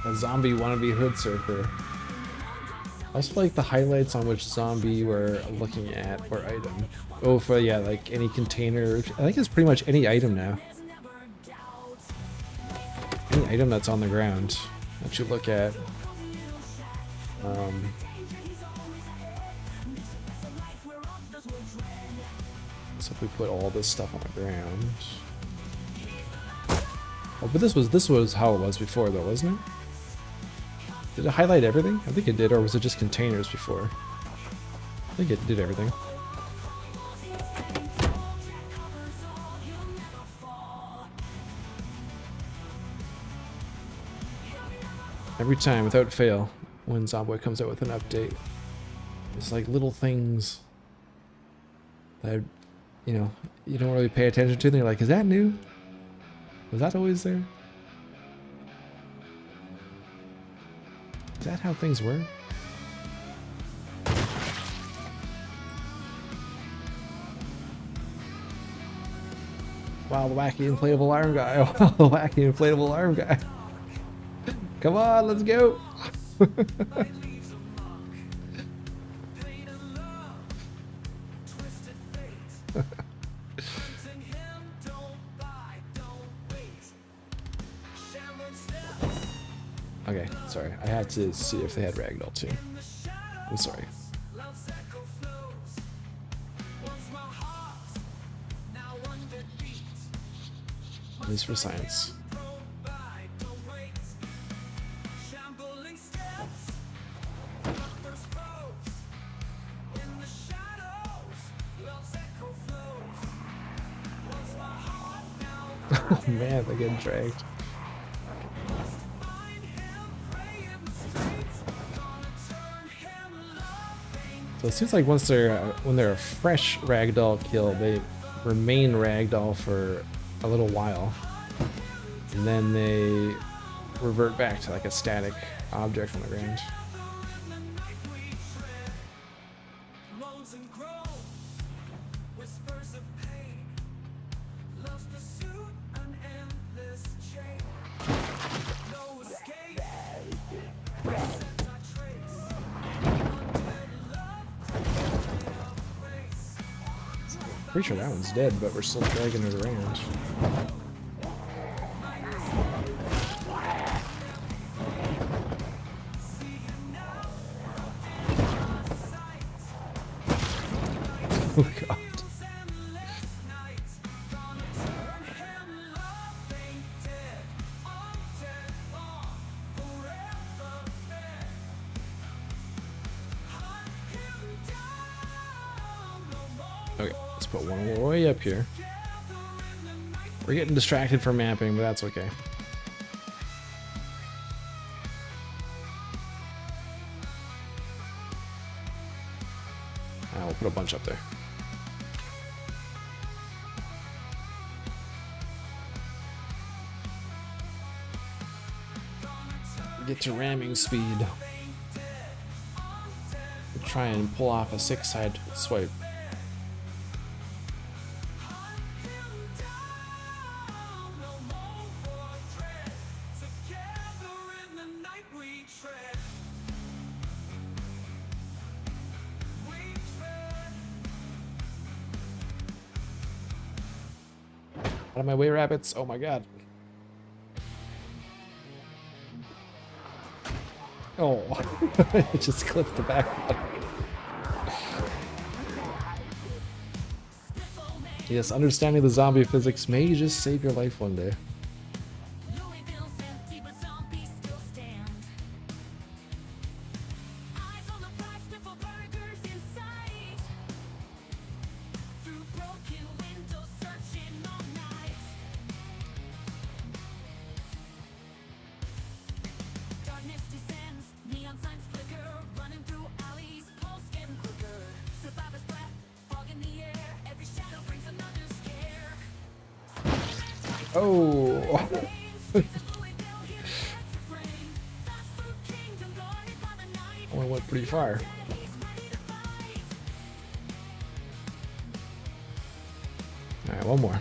A zombie wannabe hood surfer. I also like the highlights on which zombie we're looking at or item. Oh, for yeah, like any container. I think it's pretty much any item now. Any item that's on the ground that you look at. So if we put all this stuff on the ground. Oh, but this was how it was before, though, wasn't it? Did it highlight everything? I think it did, or was it just containers before? I think it did everything. Every time, without fail, when Zomboid comes out with an update, it's like little things that, you know, you don't really pay attention to. And you're like, is that new? Was that always there? Is that how things work? Wow, the wacky inflatable arm guy. Wow, the wacky inflatable arm guy. Come on, let's go. Okay, sorry. I had to see if they had ragdoll too. I'm sorry. At least for science. Oh man, they're getting dragged. So it seems like once they're when they're a fresh ragdoll kill, they remain ragdoll for a little while, and then they revert back to like a static object on the ground. Pretty sure that one's dead, but we're still dragging it around. Oh god. Okay, let's put one more way up here. We're getting distracted from mapping, but that's okay. We'll put a bunch up there. Get to ramming speed. We'll try and pull off a 6-side swipe. of my way, rabbits. Oh my god. Oh, it just clipped the back one. Yes, understanding the zombie physics may just save your life one day.
Louisville's empty, but zombies still stand. Eyes on the prize, triple burgers in sight. Through broken windows, searching all night. Darkness descends, neon signs flicker, running through alleys, pulse getting quicker. Survivor's breath, fog in the air, every shadow brings another scare.
Oh, oh, I went pretty far. All right, one more.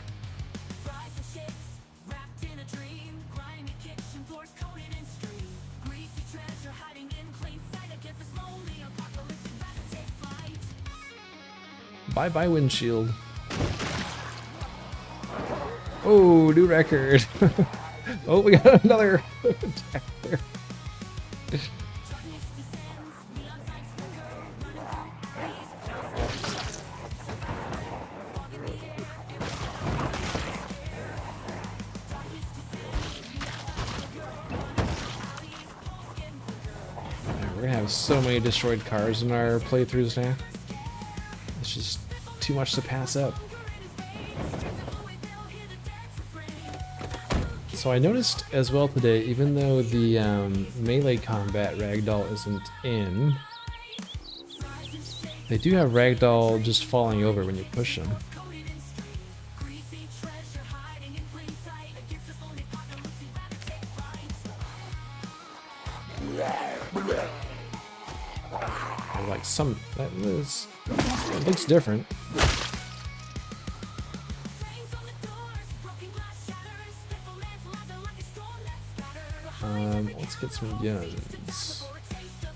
Bye bye windshield. Oh, new record. Oh, we got another attack there. We're gonna have so many destroyed cars in our playthroughs now. It's just too much to pass up. So I noticed as well today, even though the melee combat ragdoll isn't in, they do have ragdoll just falling over when you push them. Like some, that is, it looks different. Let's get some guns.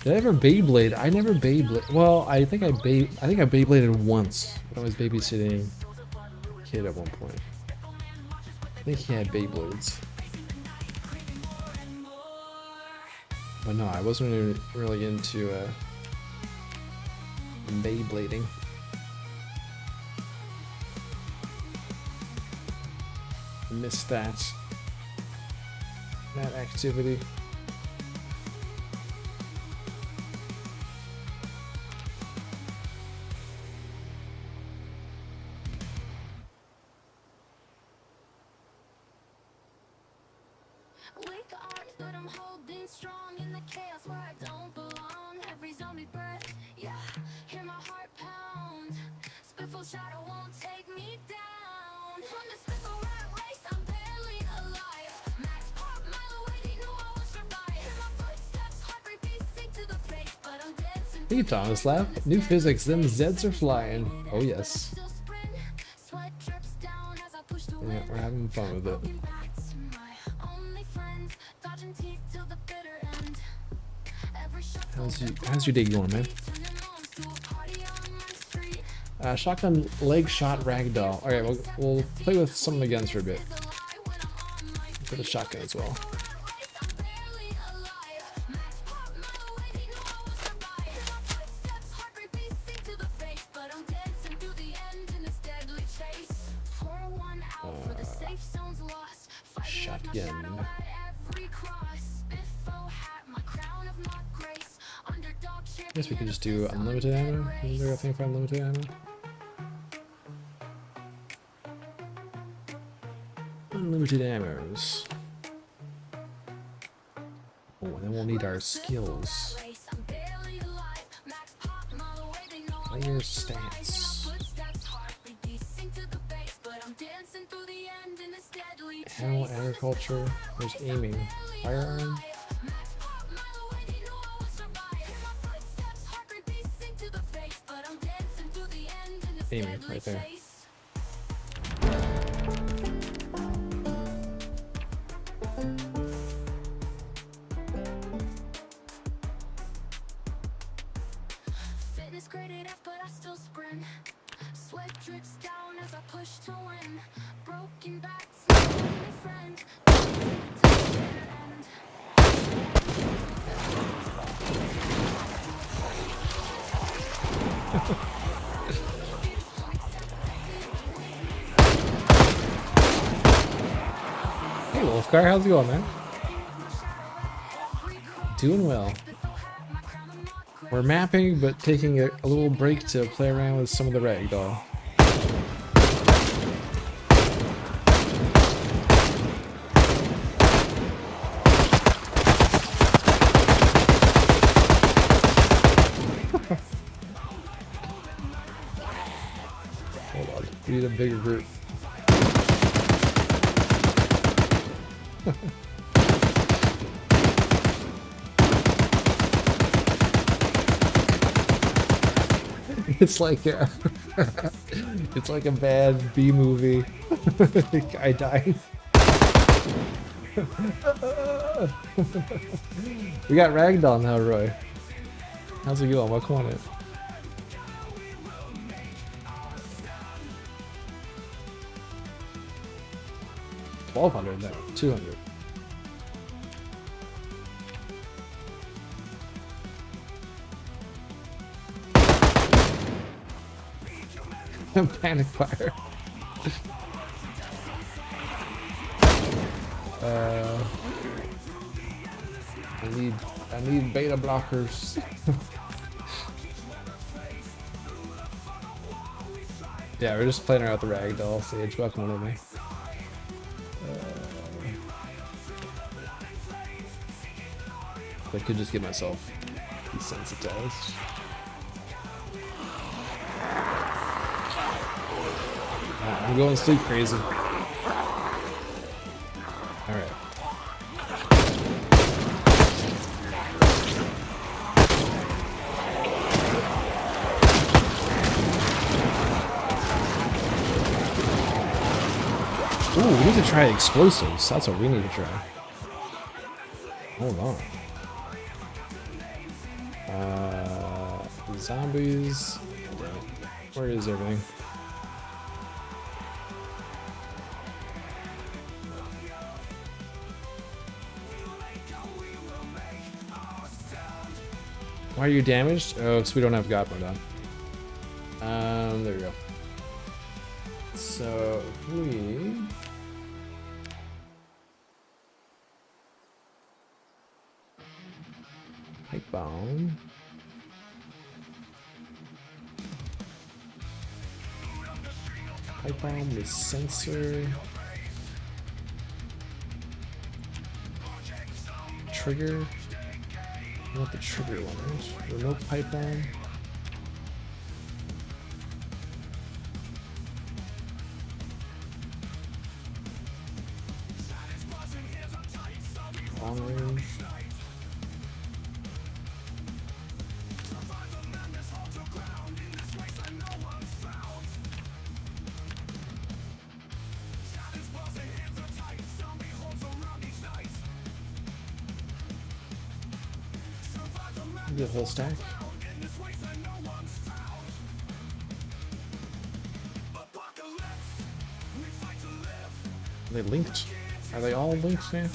Did I ever Beyblade? I never Beyblade. Well, I think I Beybladed once when I was babysitting a kid at one point. I think he had Beyblades. But no, I wasn't really into Beyblading. Missed that activity.
Wake up, but I'm holding strong in the chaos where I don't belong. Every zombie breath, yeah, hear my heart pound. Spitful shadow won't take me down. From the spitful rat race, I'm barely alive. Max pop, mile away, they knew I would survive. Hear my footsteps, heartbreak beating to the face, but I'm dancing.
Hey Thomas Laugh, new physics, them Zeds are flying. Oh yes.
Still sprint, sweat drips down as I push the
Yeah,
wind.
we're having fun with it.
Walking back to my only friend, dodging teeth till the bitter end. Every shuffle
How's your day going, man?
turning moms to a party on my street.
Shotgun leg shot ragdoll. Alright, we'll play with some of the guns for a bit.
There's a lie when I'm on my
For the shotgun as well.
race, I'm barely alive. Max pop, mile away, they knew I would survive. Hear my footsteps, heartbreak beating to the face, but I'm dancing through the end in this deadly chase. Pour one out for the safe zone's lost. Fighting with my
Shotgun.
shadow at every cross. Spiffo hat, my crown of not grace. Underdog
I guess we could
champion
just
of
do
this
unlimited ammo.
undead
Is there a
race.
thing for unlimited ammo? Unlimited ammos. Oh, and then we'll need our skills.
Race, I'm barely alive. Max pop, mile away, they know I
Player
won't survive. Hear my
stats.
footsteps, heartbeat beating to the base, but I'm dancing through the end in this deadly
Ammo,
chase.
agriculture. There's aiming. Firearm.
Max pop, mile away, they know I would survive. Hear my footsteps, heartbeat beating to the base, but I'm dancing through the end in this
Aiming,
deadly
right there.
chase. Fitness graded F, but I still sprint. Sweat drips down as I push to win. Broken backs, my only friend. To the bitter end.
Hey Wolfgar, how's it going, man? Doing well. We're mapping, but taking a little break to play around with some of the ragdoll. Hold on, we need a bigger group. It's like a, it's like a bad B movie. Guy dying. We got ragdoll now, Roy. How's it going? Welcome on in. $1,200 now. 200. Panic fire. I need beta blockers. Yeah, we're just playing around with the ragdoll. Sage, welcome to me. I could just get myself desensitized. I'm going sleep crazy. Alright. Ooh, we need to try explosives. That's what we need to try. Hold on. Zombies. Where is everything? Why are you damaged? Oh, because we don't have God mode on. There we go. So we pipe bomb. Pipe bomb with sensor. Trigger. I want the trigger one, right? Remote pipe bomb. Long range. The whole stack. Are they linked? Are they all linked, man?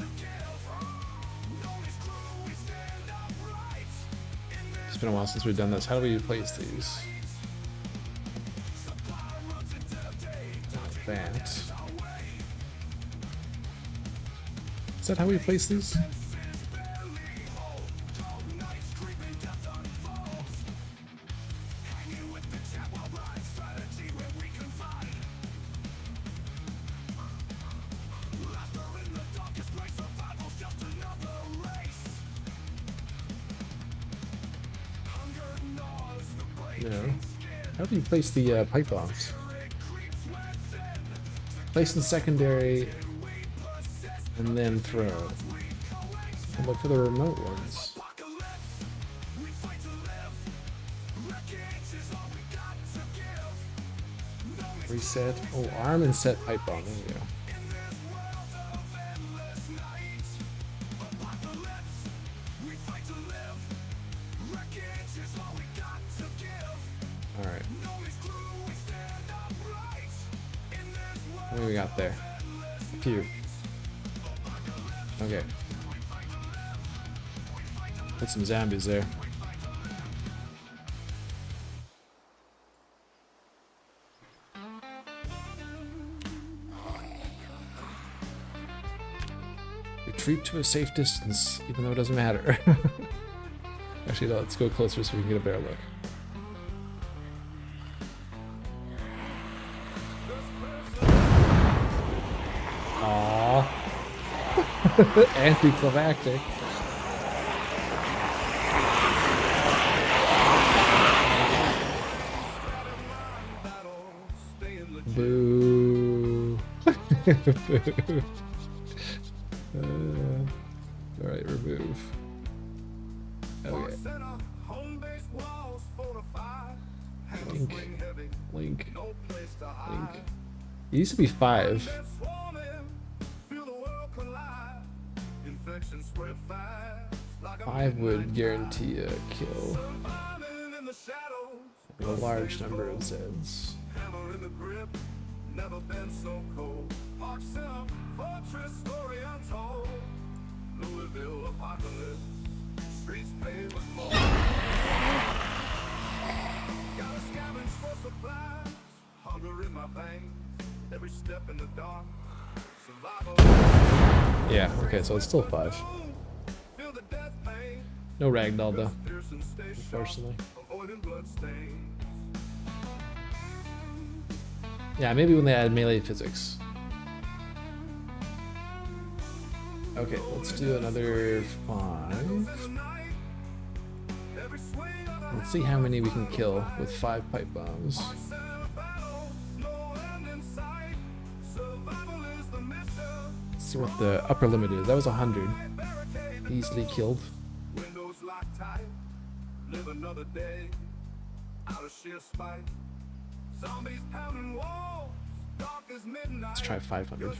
It's been a while since we've done this. How do we place these? Like that. Is that how we place these? How do you place the pipe bombs? Place in secondary and then throw. And look for the remote ones. Reset. Oh, arm and set pipe bomb. There we go. What do we got there? A few. Okay. Put some zombies there. Retreat to a safe distance, even though it doesn't matter. Actually, no, let's go closer so we can get a better look. Aww. Anticlimactic. Boo. Boo. Alright, remove. Okay. Link. Link. Link. It used to be 5. 5 would guarantee a kill. A large number of Zeds. Never been so cold. Fortress story untold. Louisville apocalypse. Streets paved with mold. Gotta scavenge for supplies. Hunger in my veins. Every step in the dark. Survival. Yeah, okay, so it's still 5. Feel the death pain. No ragdoll though. Unfortunately. Avoiding blood stains. Yeah, maybe when they add melee physics. Okay, let's do another 5. Let's see how many we can kill with 5 pipe bombs. Let's see what the upper limit is. That was 100. Easily killed. Let's try 500.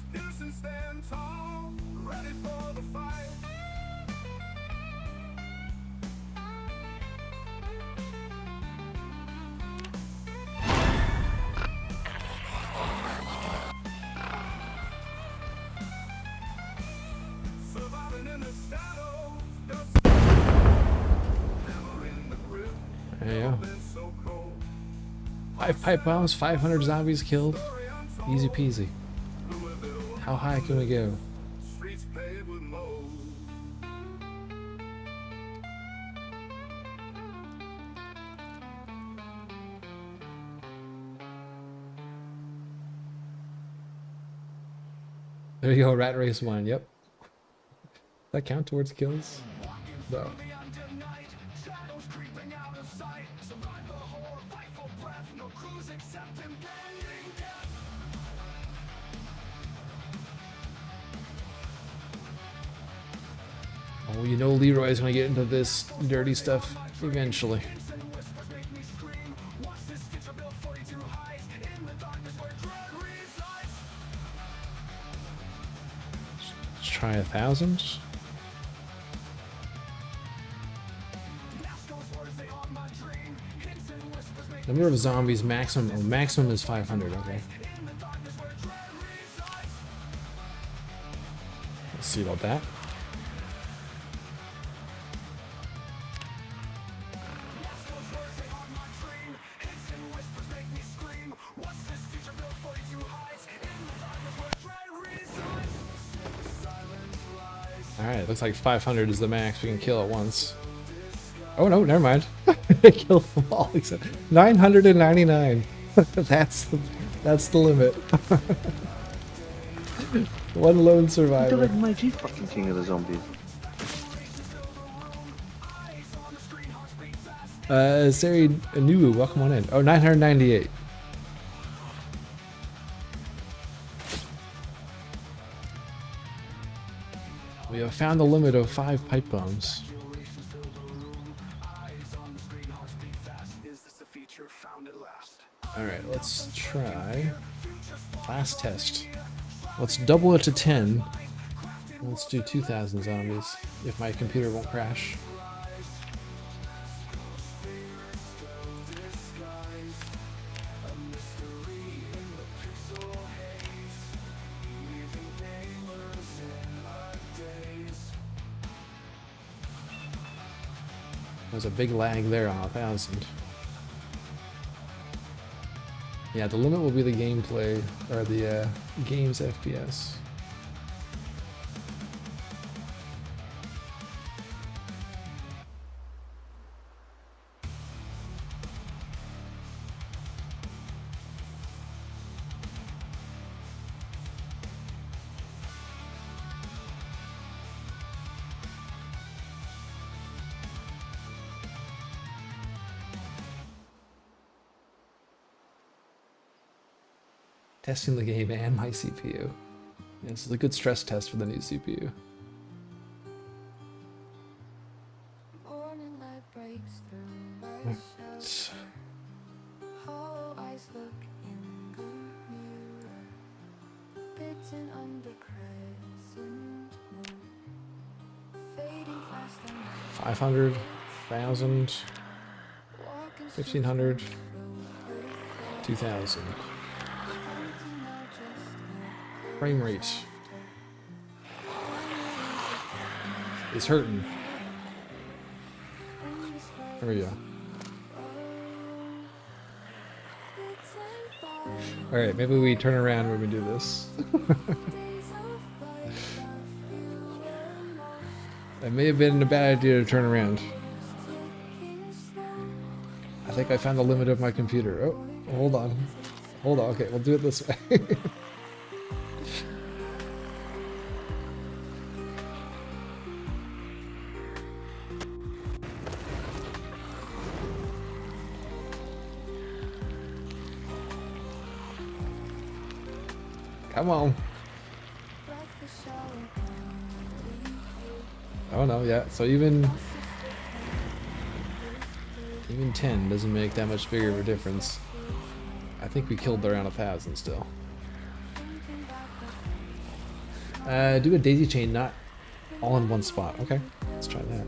There you go. 5 pipe bombs, 500 zombies killed. Easy peasy. How high can we go? There you go, Rat Race 1, yep. Does that count towards kills? No. Oh, you know Leroy's gonna get into this dirty stuff eventually. Let's try 1,000. Number of zombies maximum. Oh, maximum is 500. Okay. Let's see about that. Alright, looks like 500 is the max we can kill at once. Oh no, never mind. I killed them all except 999. That's the limit. One lone survivor.
My G fucking king of the zombies.
Sari Anubu, welcome on in. Oh, 998. We have found the limit of 5 pipe bombs. Alright, let's try. Last test. Let's double it to 10. Let's do 2,000 zombies, if my computer won't crash. There's a big lag there on 1000. Yeah, the limit will be the gameplay, or the game's FPS. Testing the game and my CPU. Yeah, this is a good stress test for the new CPU.
Morning light breaks through my shelter. Hollow eyes look in the mirror. Bitten under crescent moon. Fading fast and
500, 1000,
walking
1500, 2000. Frame rate is hurting. There we go. Alright, maybe we turn around when we do this. That may have been a bad idea to turn around. I think I found the limit of my computer. Oh, hold on. Hold on. Okay, we'll do it this way. Come on. Oh no, yeah. So even 10 doesn't make that much bigger of a difference. I think we killed around 1000 still. Do a daisy chain, not all in one spot. Okay, let's try that.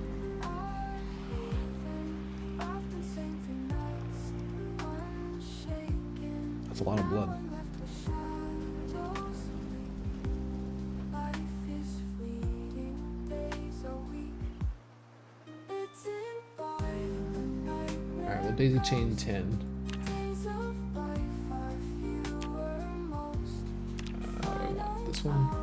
That's a lot of blood. Alright, we'll daisy chain 10. I want this one.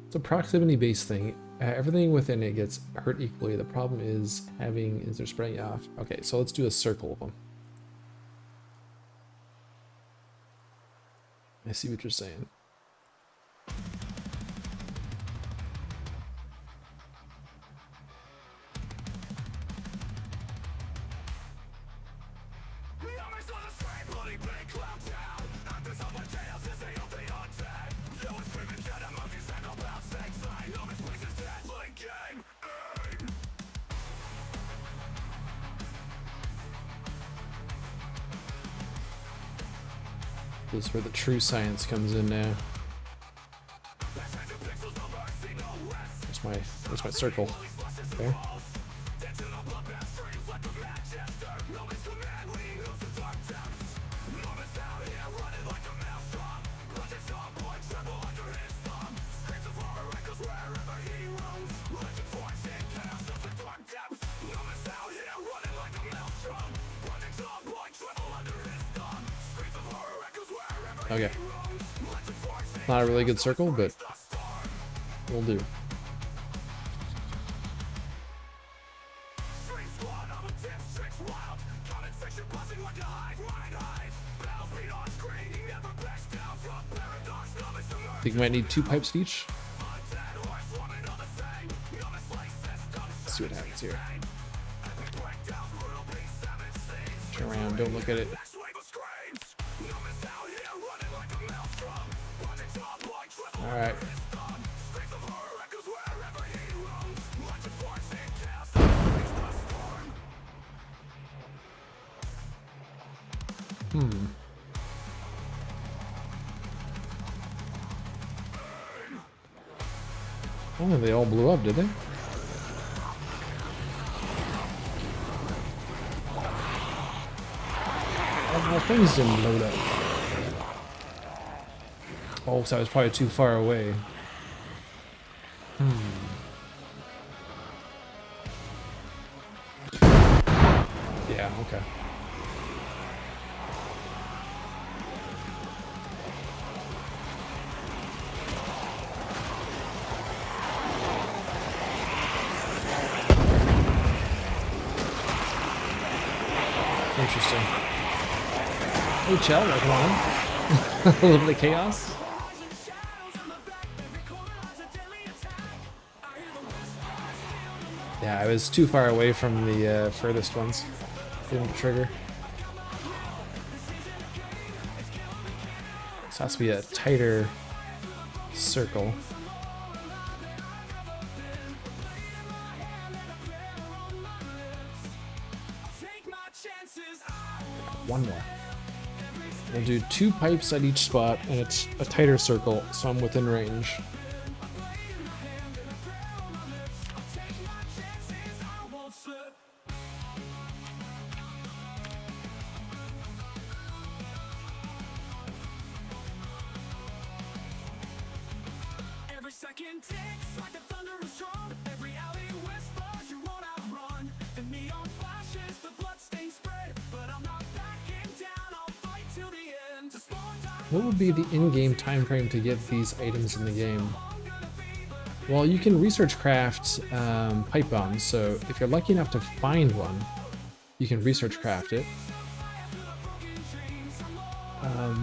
It's a proximity based thing. Everything within it gets hurt equally. The problem is they're spreading off. Okay, so let's do a circle of them. I see what you're saying. This is where the true science comes in now. There's my circle. Okay. Okay. Not a really good circle, but will do. Think we might need 2 pipes each. Let's see what happens here. Turn around, don't look at it. Alright. Oh, they all blew up, did they? All things didn't blow up. Oh, so I was probably too far away. Yeah, okay. Interesting. Hey, Chell, come on. A little bit of chaos. Yeah, I was too far away from the furthest ones. Didn't trigger. This has to be a tighter circle. One more. We'll do 2 pipes at each spot, and it's a tighter circle, so I'm within range.
Every second ticks like the thunderous drum. Every alley whispers you won't outrun. The neon flashes, the bloodstains spread, but I'm not backing down. I'll fight till the end. To spawn time.
What would be the in-game time frame to get these items in the game? Well, you can research craft pipe bombs, so if you're lucky enough to find one, you can research craft it.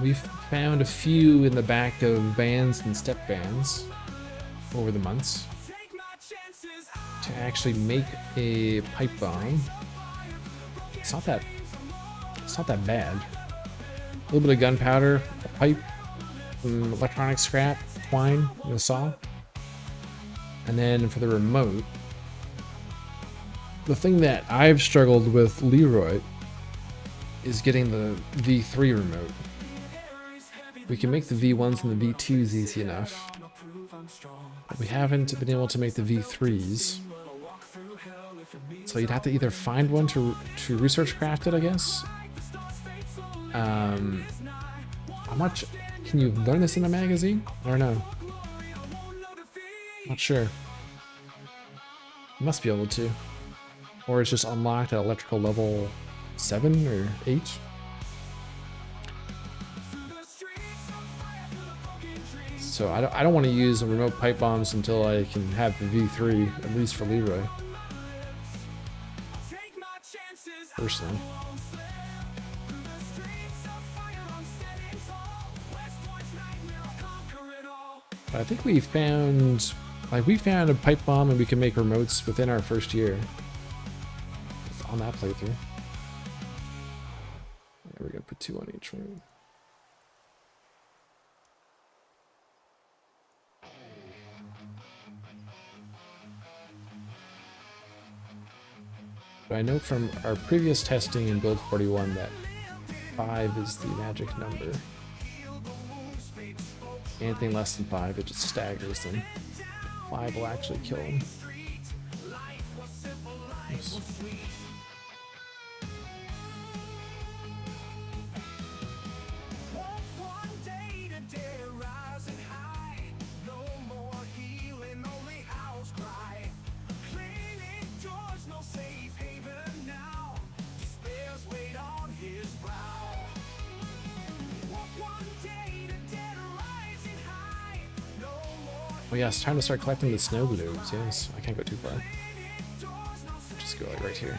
We've found a few in the back of vans and step vans over the months to actually make a pipe bomb. It's not that bad. A little bit of gunpowder, a pipe, some electronic scrap, twine, and a saw. And then for the remote, the thing that I've struggled with Leroy is getting the V3 remote. We can make the V1s and the V2s easy enough, but we haven't been able to make the V3s. So you'd have to either find one to research craft it, I guess. How much can you learn this in a magazine? I don't know. Not sure. You must be able to. Or it's just unlocked at electrical level 7 or 8. So I don't want to use the remote pipe bombs until I can have the V3, at least for Leroy. Personally. But I think we found a pipe bomb and we can make remotes within our first year. On that playthrough. Yeah, we're gonna put 2 on each one. But I know from our previous testing in build 41 that 5 is the magic number. Anything less than 5, it just staggers them. 5 will actually kill them. Oops. Oh yeah, it's time to start collecting the snow globes. Yes, I can't go too far. Just go like right here.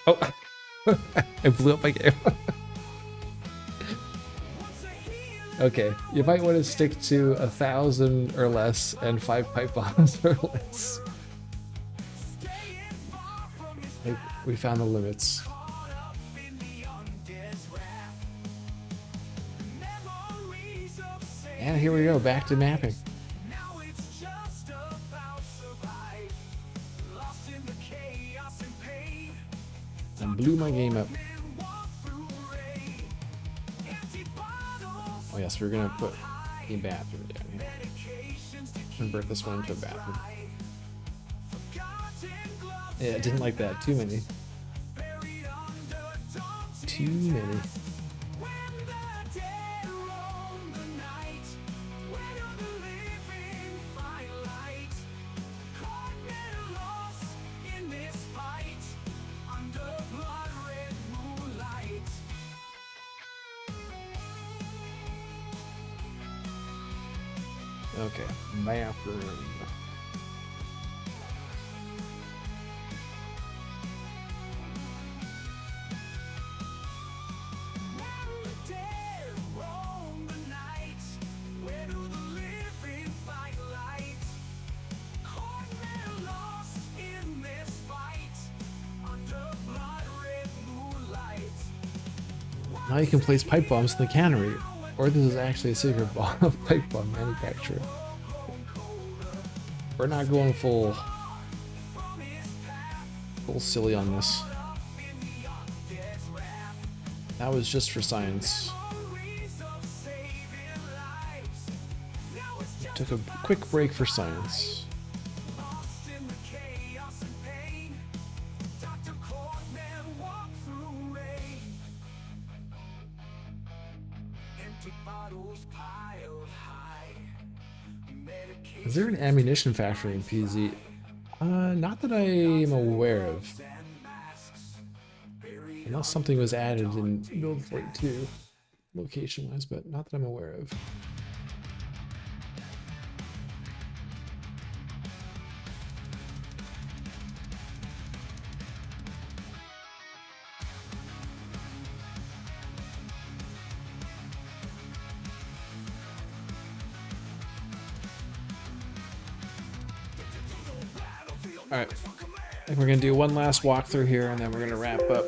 Oh, I blew up my game. Okay, you might want to stick to 1,000 or less and 5 pipe bombs or less. We found the limits. And here we go, back to mapping.
Now it's just about survive. Lost in the chaos and pain.
I blew my game up.
And walk through rain. Empty bottles,
Oh yes, we're gonna put a bathroom down here.
medications to
Convert this one into a bathroom.
forgotten gloves
Yeah, I didn't like that. Too many.
buried under daunting
Too many.
when the dead roam the night. Where do the living find light? Caught and lost in this fight under blood red moonlight.
Okay, bathroom.
Where do the dead roam the night? Where do the living find light? Caught and lost in this fight under blood red moonlight.
Now you can place pipe bombs in the cannery. Or this is actually a secret bomb pipe bomb manufacturer. We're not going full silly on this. That was just for science. Took a quick break for science.
Lost in the chaos and pain. Dr. Corkman walked through rain. Empty bottles piled high. Medication
Is there an ammunition factory in PZ? Not that I am aware of.
and masks.
Unless something was added in Build 42, location-wise, but not that I'm aware of. Alright, I think we're going to do one last walkthrough here and then we're going to wrap up.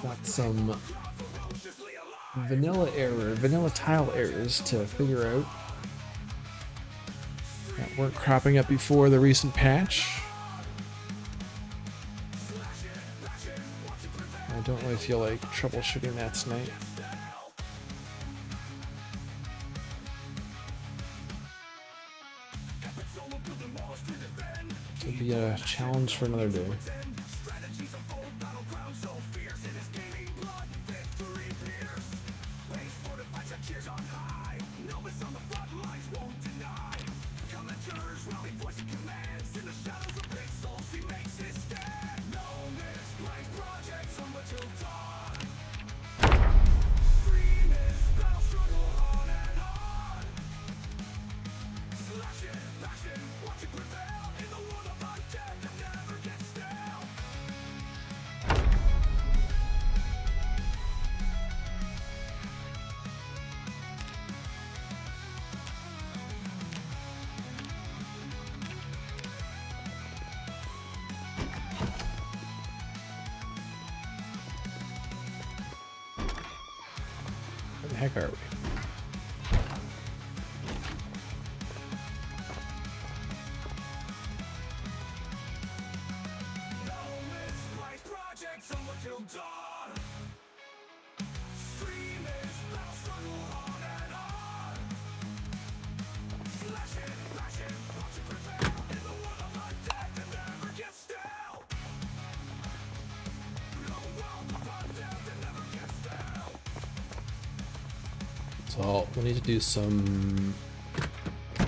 Got some vanilla tile errors to figure out that weren't cropping up before the recent patch. I don't really feel like troubleshooting that tonight. It'll be a challenge for another day. Where the heck are we? So we need to do some, I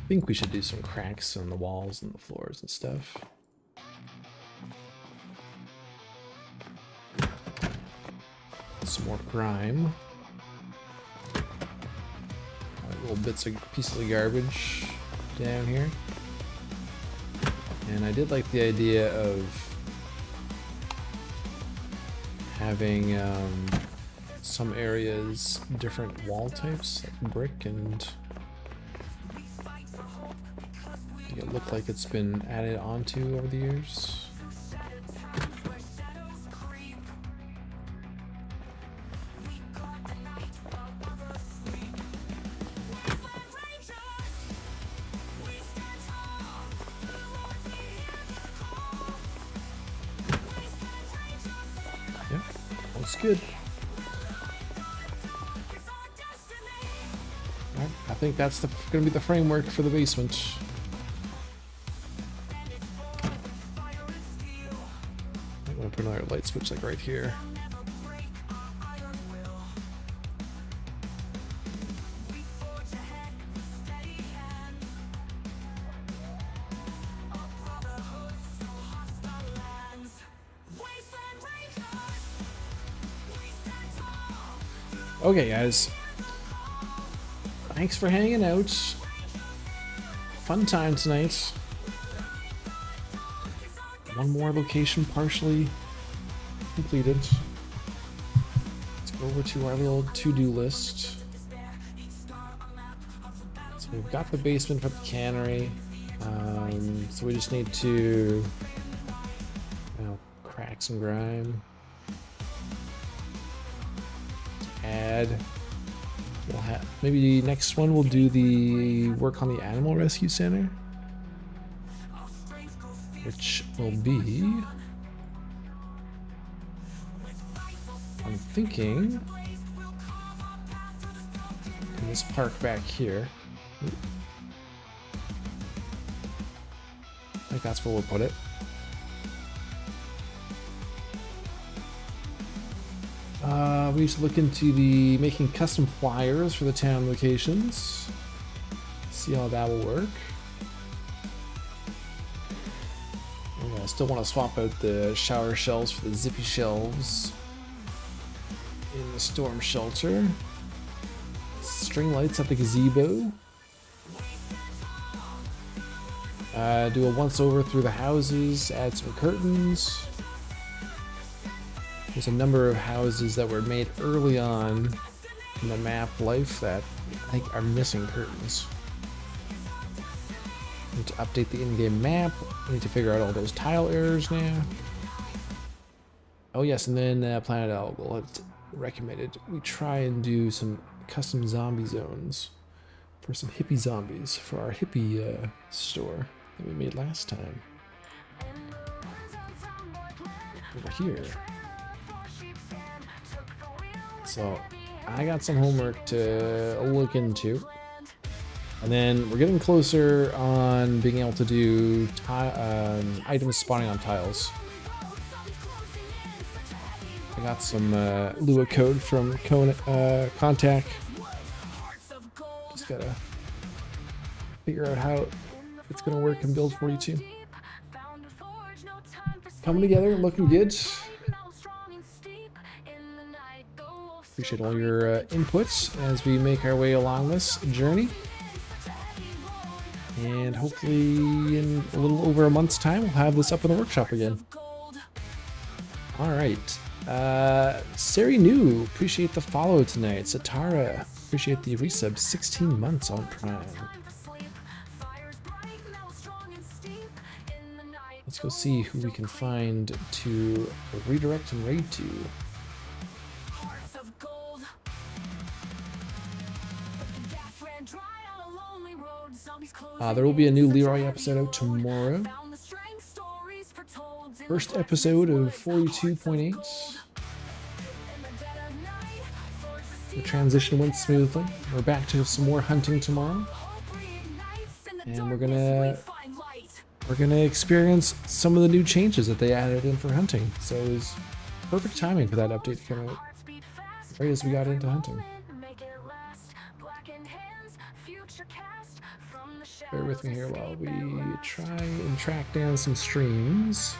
think we should do some cracks in the walls and the floors and stuff. Some more grime. Little pieces of garbage down here. And I did like the idea of having some areas different wall types, like brick and Make it look like it's been added onto over the years. Yep, looks good. Alright, I think that's gonna be the framework for the basement. I'm gonna put another light switch like right here. Okay, guys. Thanks for hanging out. Fun time tonight. One more location partially completed. Let's go over to our little to-do list. So we've got the basement for the cannery. So we just need to, crack some grime. Add. We'll have maybe next one we'll do the work on the animal rescue center, which will be, I'm thinking, in this park back here. I think that's where we'll put it. We need to look into the making custom flyers for the town locations. See how that will work. I still want to swap out the shower shelves for the zippy shelves in the storm shelter. String lights at the gazebo. Do a once over through the houses, add some curtains. There's a number of houses that were made early on in the map life that I think are missing curtains. Need to update the in-game map. We need to figure out all those tile errors now. Oh yes, and then Planet Algal had recommended we try and do some custom zombie zones for some hippie zombies for our hippie store that we made last time. Over here. So I got some homework to look into, and then we're getting closer on being able to do items spawning on tiles. I got some Lua code from Contact. Just gotta figure out how it's gonna work in build 42. Coming together, looking good. Appreciate all your inputs as we make our way along this journey. And hopefully in a little over a month's time, we'll have this up in the workshop again. Alright. Sari New, appreciate the follow tonight. Satara, appreciate the resub. 16 months on Prime. Let's go see who we can find to redirect and raid to. There will be a new Leroy episode out tomorrow. First episode of 42.8. The transition went smoothly. We're back to some more hunting tomorrow. And we're gonna experience some of the new changes that they added in for hunting. So it was perfect timing for that update to come out right as we got into hunting. Bear with me here while we try and track down some streams.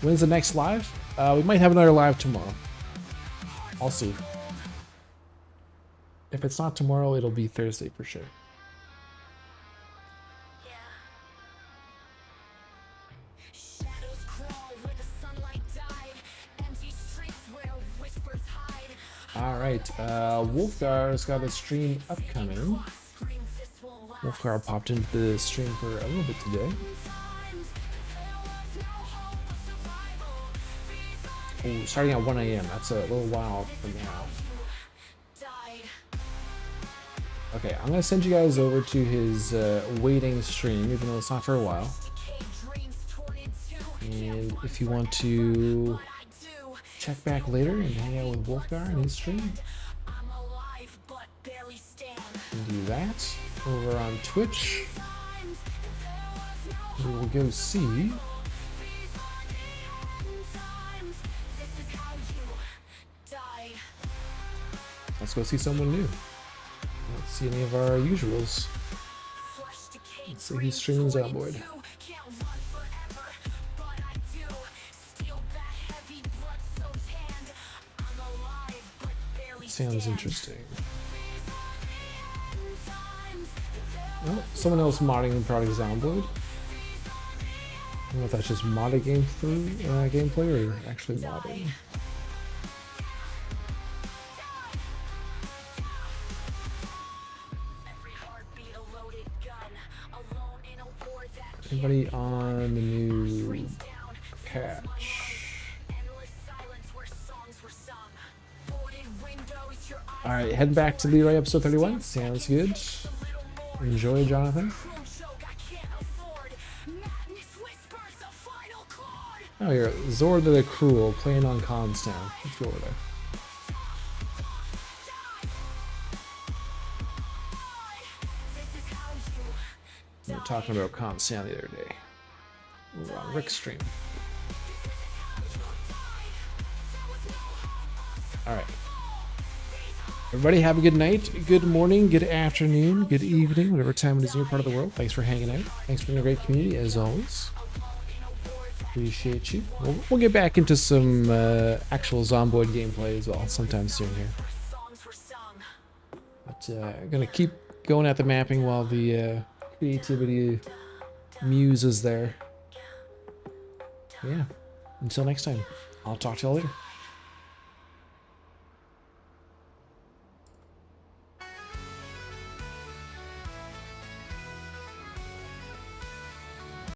When's the next live? We might have another live tomorrow. I'll see. If it's not tomorrow, it'll be Thursday for sure. Alright, Wolfgar's got a stream upcoming. Wolfgar popped into the stream for a little bit today. Oh, starting at 1 a.m. That's a little while from now. Okay, I'm gonna send you guys over to his waiting stream, even though it's not for a while. And if you want to check back later and hang out with Wolfgar in his stream, you can do that over on Twitch. We will go see. Let's go see someone new. Let's see any of our usuals. Let's see who's streaming Zomboid. Sounds interesting. Oh, someone else modding the product Zomboid. I don't know if that's just modded gameplay or actually modding. Anybody on the new patch? Alright, heading back to Leroy episode 31. Sounds good. Enjoy, Jonathan. Oh, you're Zord the Cruel playing on Constown. Let's go over there. We were talking about Constown the other day. Ooh, on Rick's stream. Alright. Everybody have a good night, good morning, good afternoon, good evening, whatever time it is in your part of the world. Thanks for hanging out. Thanks for being a great community, as always. Appreciate you. We'll get back into some actual Zomboid gameplay as well sometime soon here. But I'm going to keep going at the mapping while the creativity muse is there. Yeah. Until next time, I'll talk to y'all later.